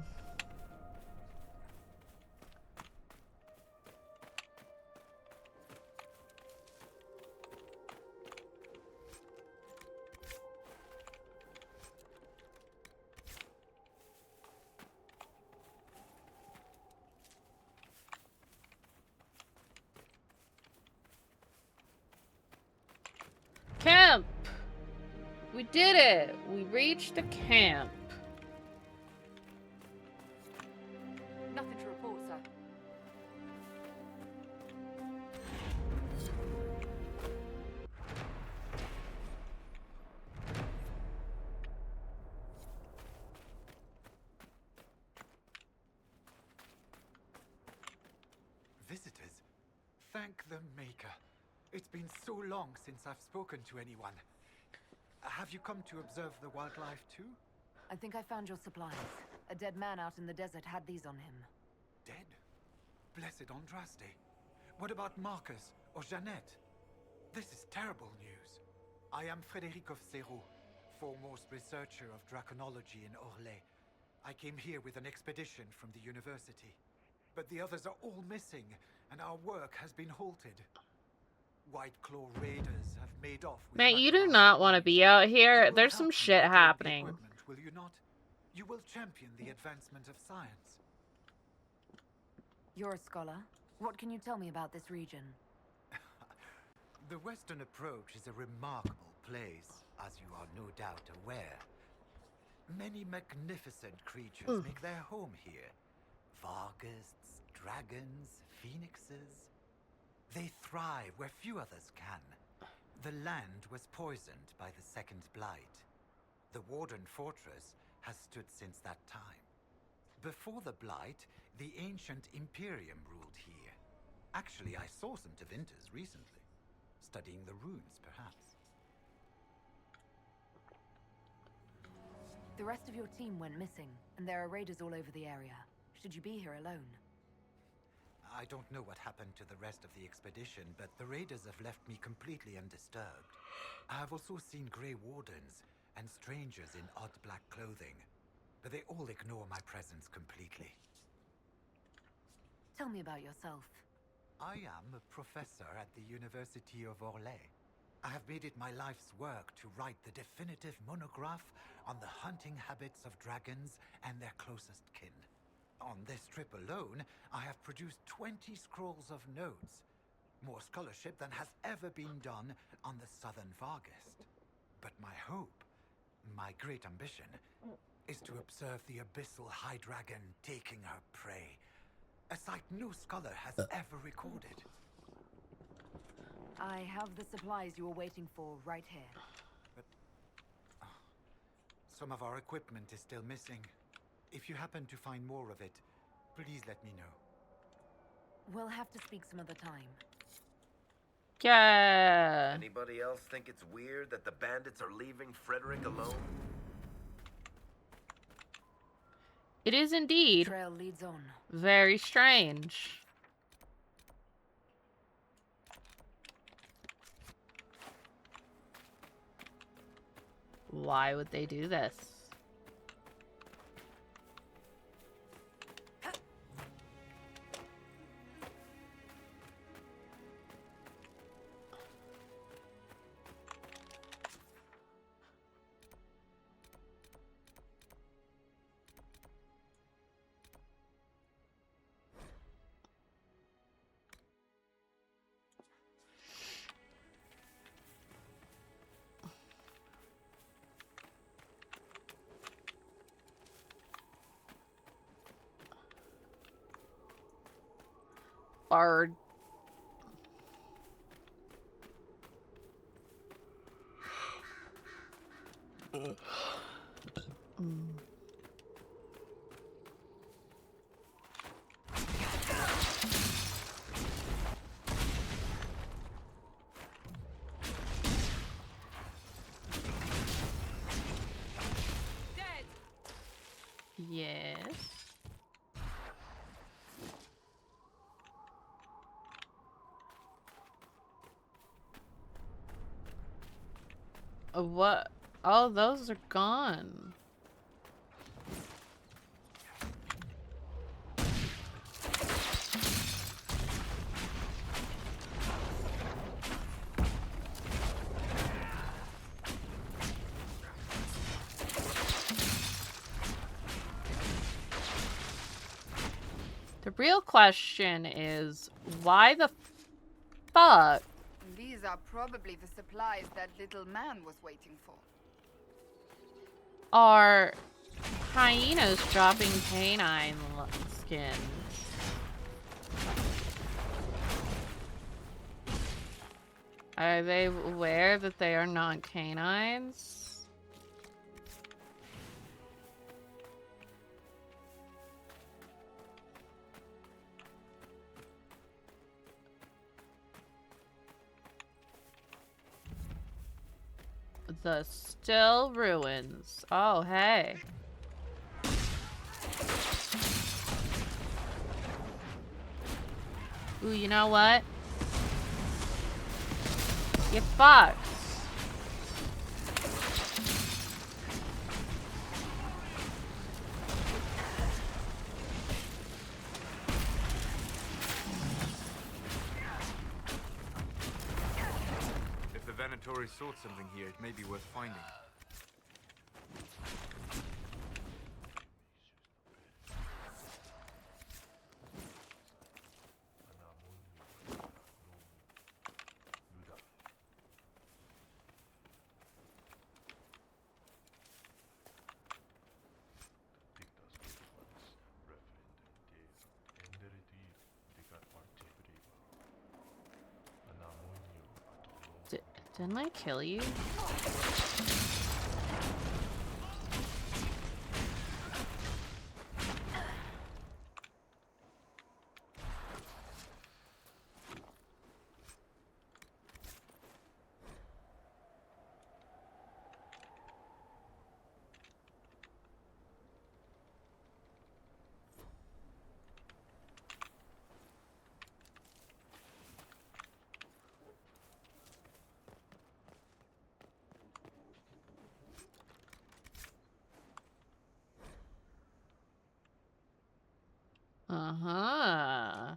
Camp! We did it! We reached the camp. Nothing to report, sir. Visitors? Thank the Maker. It's been so long since I've spoken to anyone. Have you come to observe the wildlife too? I think I found your supplies. A dead man out in the desert had these on him. Dead? Blessed Andraste. What about Marcus or Jeannette? This is terrible news. I am Frederic of Serrault, foremost researcher of draconology in Orlais. I came here with an expedition from the university. But the others are all missing, and our work has been halted. White Claw raiders have made off with Man, you do not want to be out here. There's some shit happening. Will you not? You will champion the advancement of science. You're a scholar. What can you tell me about this region? The Western approach is a remarkable place, as you are no doubt aware. Many magnificent creatures make their home here. Varghasts, dragons, phoenixes. They thrive where few others can. The land was poisoned by the Second Blight. The Warden Fortress has stood since that time. Before the Blight, the ancient Imperium ruled here. Actually, I saw some Tevinters recently. Studying the runes, perhaps. The rest of your team went missing, and there are raiders all over the area. Should you be here alone? I don't know what happened to the rest of the expedition, but the raiders have left me completely undisturbed. I have also seen Grey Wardens and strangers in odd black clothing, but they all ignore my presence completely. Tell me about yourself. I am a professor at the University of Orlais. I have made it my life's work to write the definitive monograph on the hunting habits of dragons and their closest kin. On this trip alone, I have produced 20 scrolls of notes. More scholarship than has ever been done on the southern Varghast. But my hope, my great ambition, is to observe the abyssal high dragon taking her prey. A sight no scholar has ever recorded. I have the supplies you were waiting for right here. But some of our equipment is still missing. If you happen to find more of it, please let me know. We'll have to speak some other time. Yeah. Anybody else think it's weird that the bandits are leaving Frederick alone? It is indeed Trail leads on. very strange. Why would they do this? are Mm. Yes. What? Oh, those are gone. The real question is, why the fuck These are probably the supplies that little man was waiting for. are hyenas dropping canine skins? Are they aware that they are not canines? The still ruins. Oh, hey. Ooh, you know what? Get fucked. If the Venatori sought something here, it may be worth finding. Didn't I kill you? Uh-huh.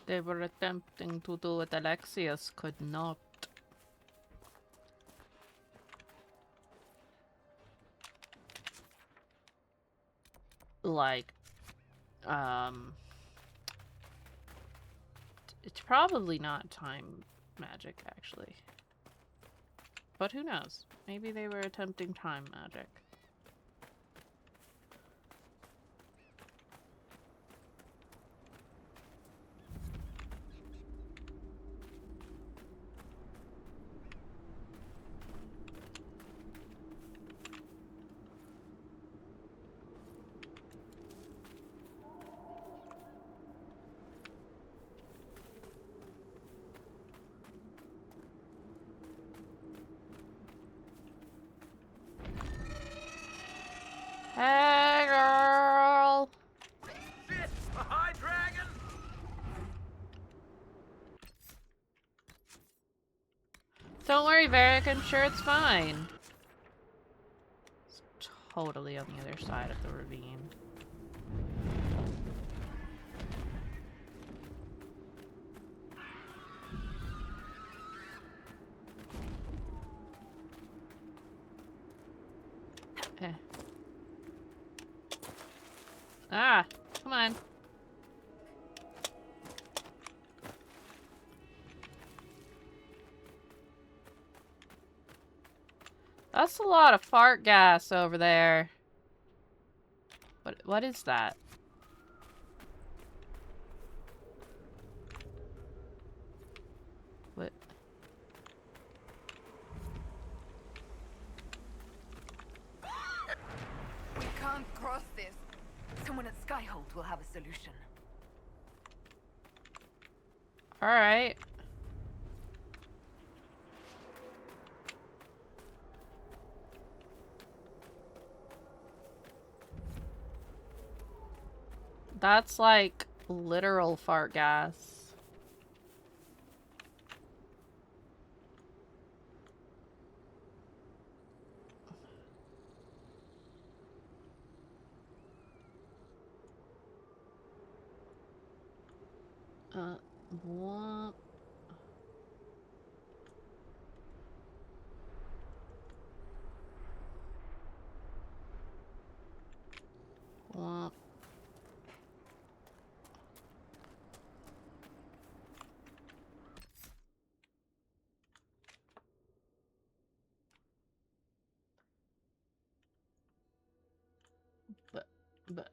They were attempting to do what Alexius could not. Like, it's probably not time magic, actually. But who knows? Maybe they were attempting time magic. Hey, girl! Shit! A high dragon! Don't worry, Varric. I'm sure it's fine. It's totally on the other side of the ravine. Eh. Ah, come on. That's a lot of fart gas over there. What is that? What? We can't cross this. Someone at Skyhold will have a solution. Alright. That's like literal fart gas. What? What? But.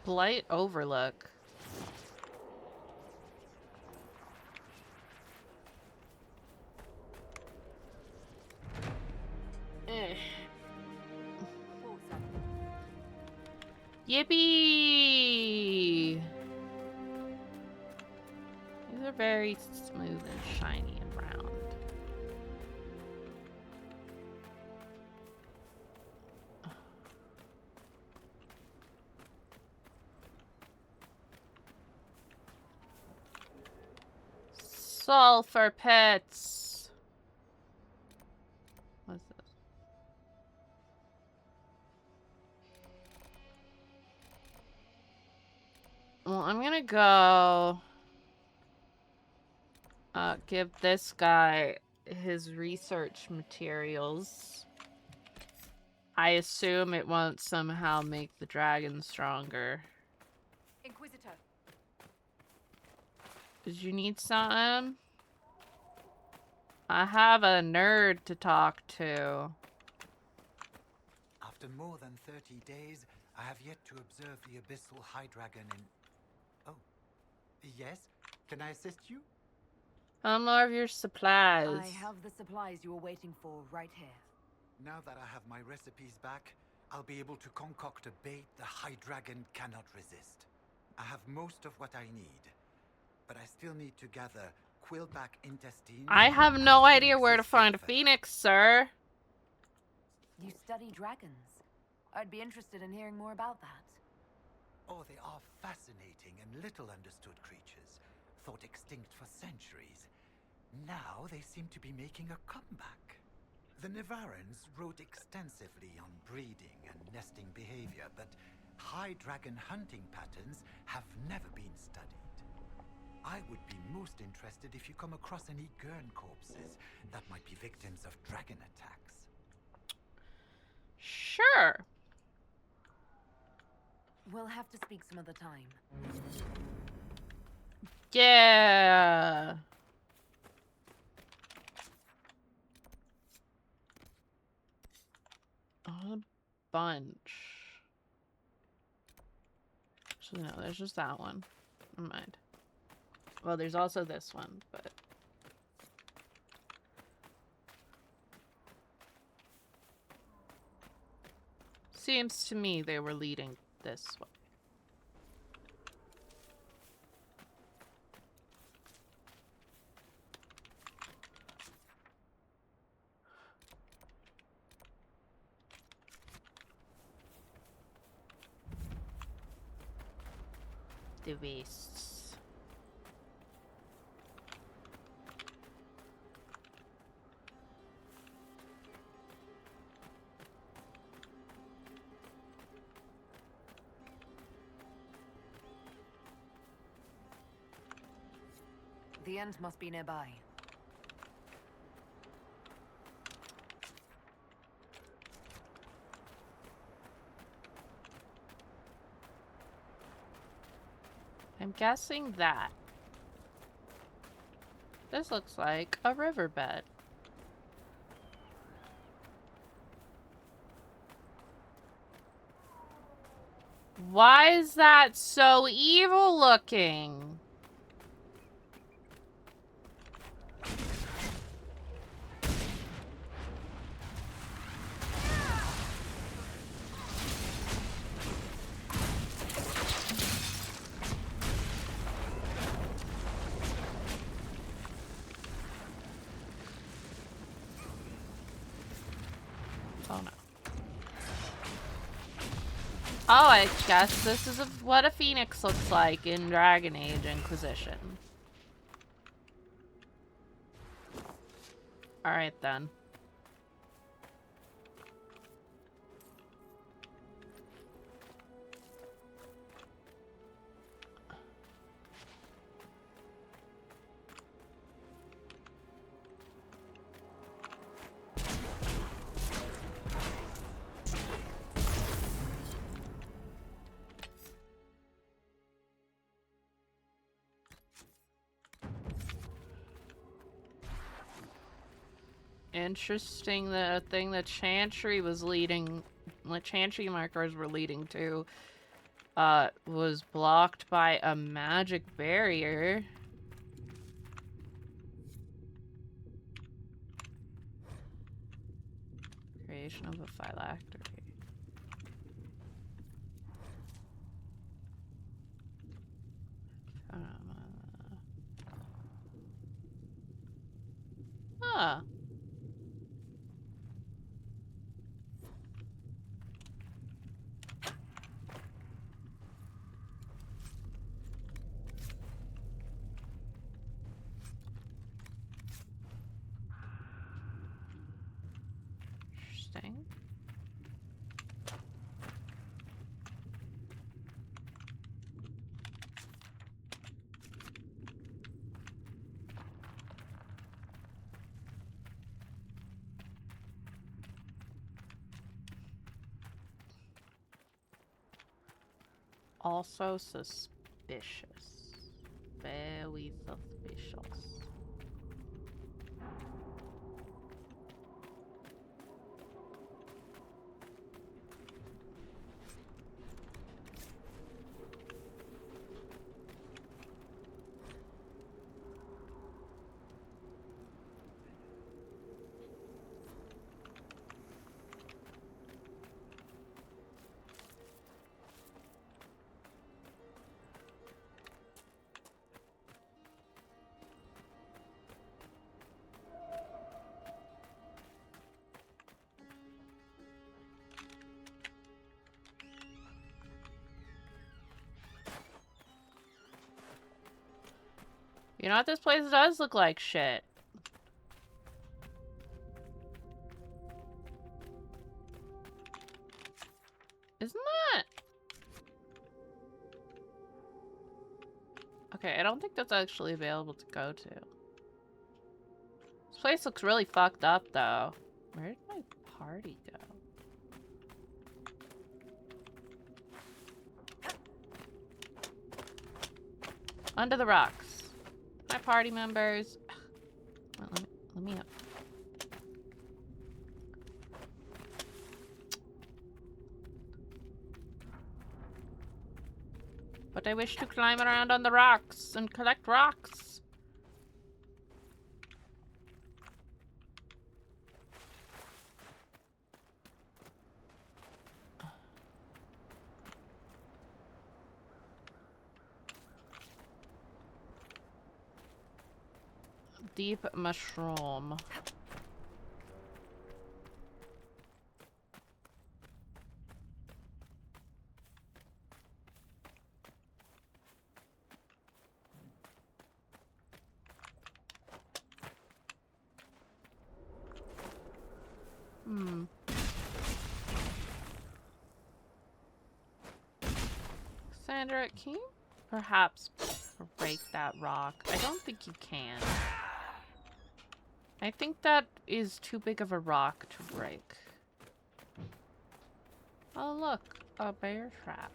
Blight Overlook. Yippee! These are very smooth and shiny and round. Sulfur pits. What's this? Well, I'm gonna go give this guy his research materials. I assume it won't somehow make the dragon stronger. Inquisitor. Did you need something? I have a nerd to talk to. After more than 30 days, I have yet to observe the abyssal high dragon in... Oh. Yes? Can I assist you? How more of your supplies? I have the supplies you were waiting for right here. Now that I have my recipes back, I'll be able to concoct a bait the high dragon cannot resist. I have most of what I need, but I still need to gather quillback intestines. I have no idea where to find a phoenix, sir. You study dragons. I'd be interested in hearing more about that. Oh, they are fascinating and little understood creatures, thought extinct for centuries. Now they seem to be making a comeback. The Nevarans wrote extensively on breeding and nesting behavior, but high dragon hunting patterns have never been studied. I would be most interested if you come across any Gurn corpses that might be victims of dragon attacks. Sure. We'll have to speak some other time. Yeah. A bunch. Actually, no, there's just that one. Never mind. Well, there's also this one, but... Seems to me they were leading this way. the wastes. The end must be nearby. I'm guessing that. This looks like a riverbed. Why is that so evil looking? Oh no. Oh, I guess this is what a phoenix looks like in Dragon Age Inquisition. Alright then. Interesting, the thing that Chantry was leading, what Chantry markers were leading to, was blocked by a magic barrier. Creation of a phylactery. Huh. Interesting. Also suspicious. Very suspicious. You know what? This place does look like shit. Isn't that? Okay, I don't think that's actually available to go to. This place looks really fucked up, though. Where did my party go? Under the rocks. My party members. Well, let me up. But I wish to climb around on the rocks and collect rocks. Deep mushroom. Hmm. Sandra, can you perhaps break that rock? I don't think you can. I think that is too big of a rock to break. Oh look, a bear trap.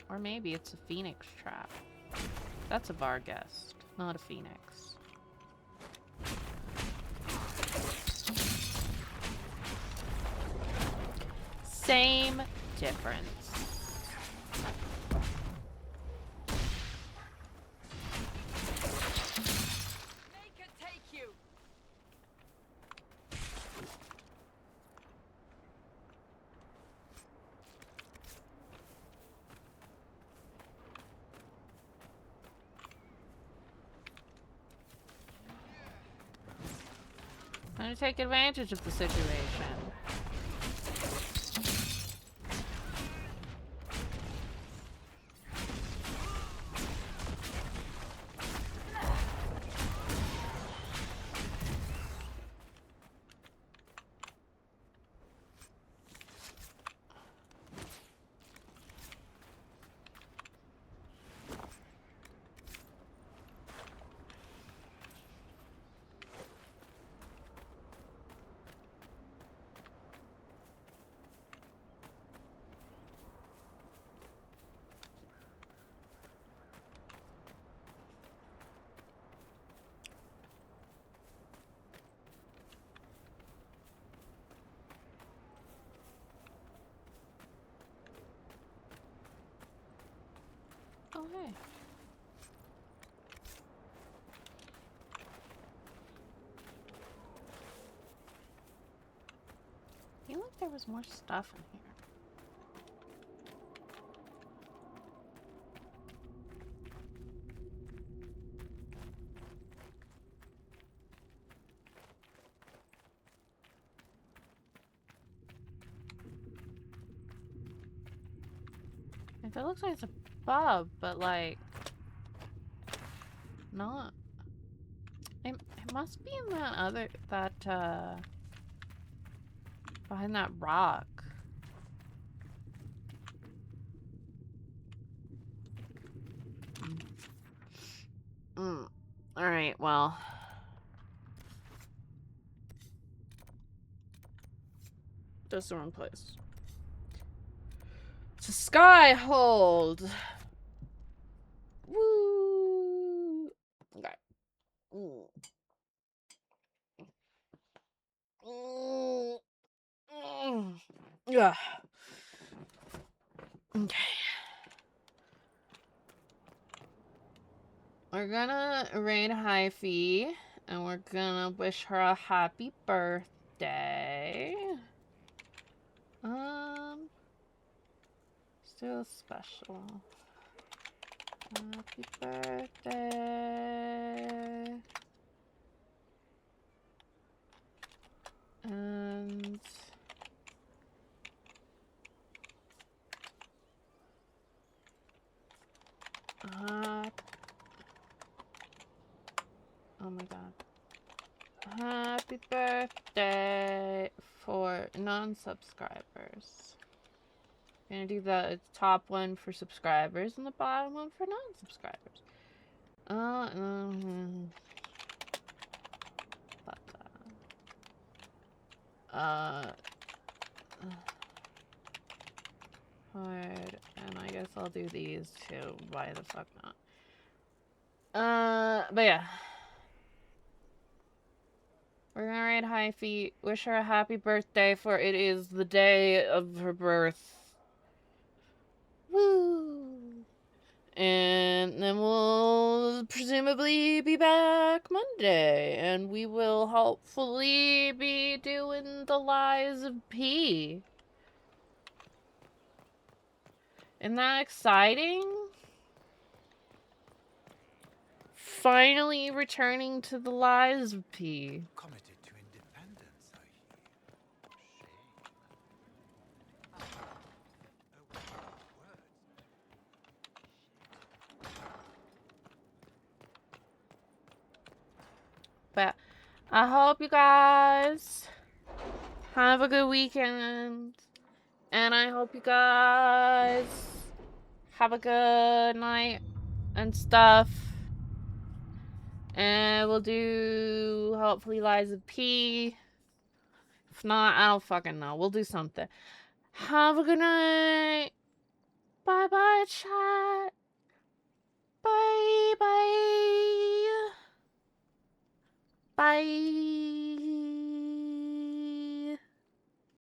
Or maybe it's a phoenix trap. That's a Varghest, not a phoenix. Same difference. Make it take you. I'm gonna take advantage of the situation. Oh, hey. I feel like there was more stuff in here. It looks like it's a pub, but like not. It must be in that other behind that rock. Alright, well. That's the wrong place. It's a sky hold. Woo! Okay. Yeah. Okay. We're gonna raid Hyphy, and we're gonna wish her a happy birthday. Still special. Happy birthday. And oh my god. Happy birthday for non-subscribers. Gonna do the top one for subscribers and the bottom one for non-subscribers. Hard, and I guess I'll do these too. Why the fuck not? But yeah. We're gonna raid Hyphy, wish her a happy birthday, for it is the day of her birth. Woo! And then we'll presumably be back Monday, and we will hopefully be doing the Lies of P. Isn't that exciting? Finally returning to the Lies of P. Committed to independence, I But I hope you guys Have a good weekend. And I hope you guys have a good night and stuff. And we'll do hopefully Lies of P. If not, I don't fucking know. We'll do something. Have a good night. Bye bye, chat. Bye bye. Bye.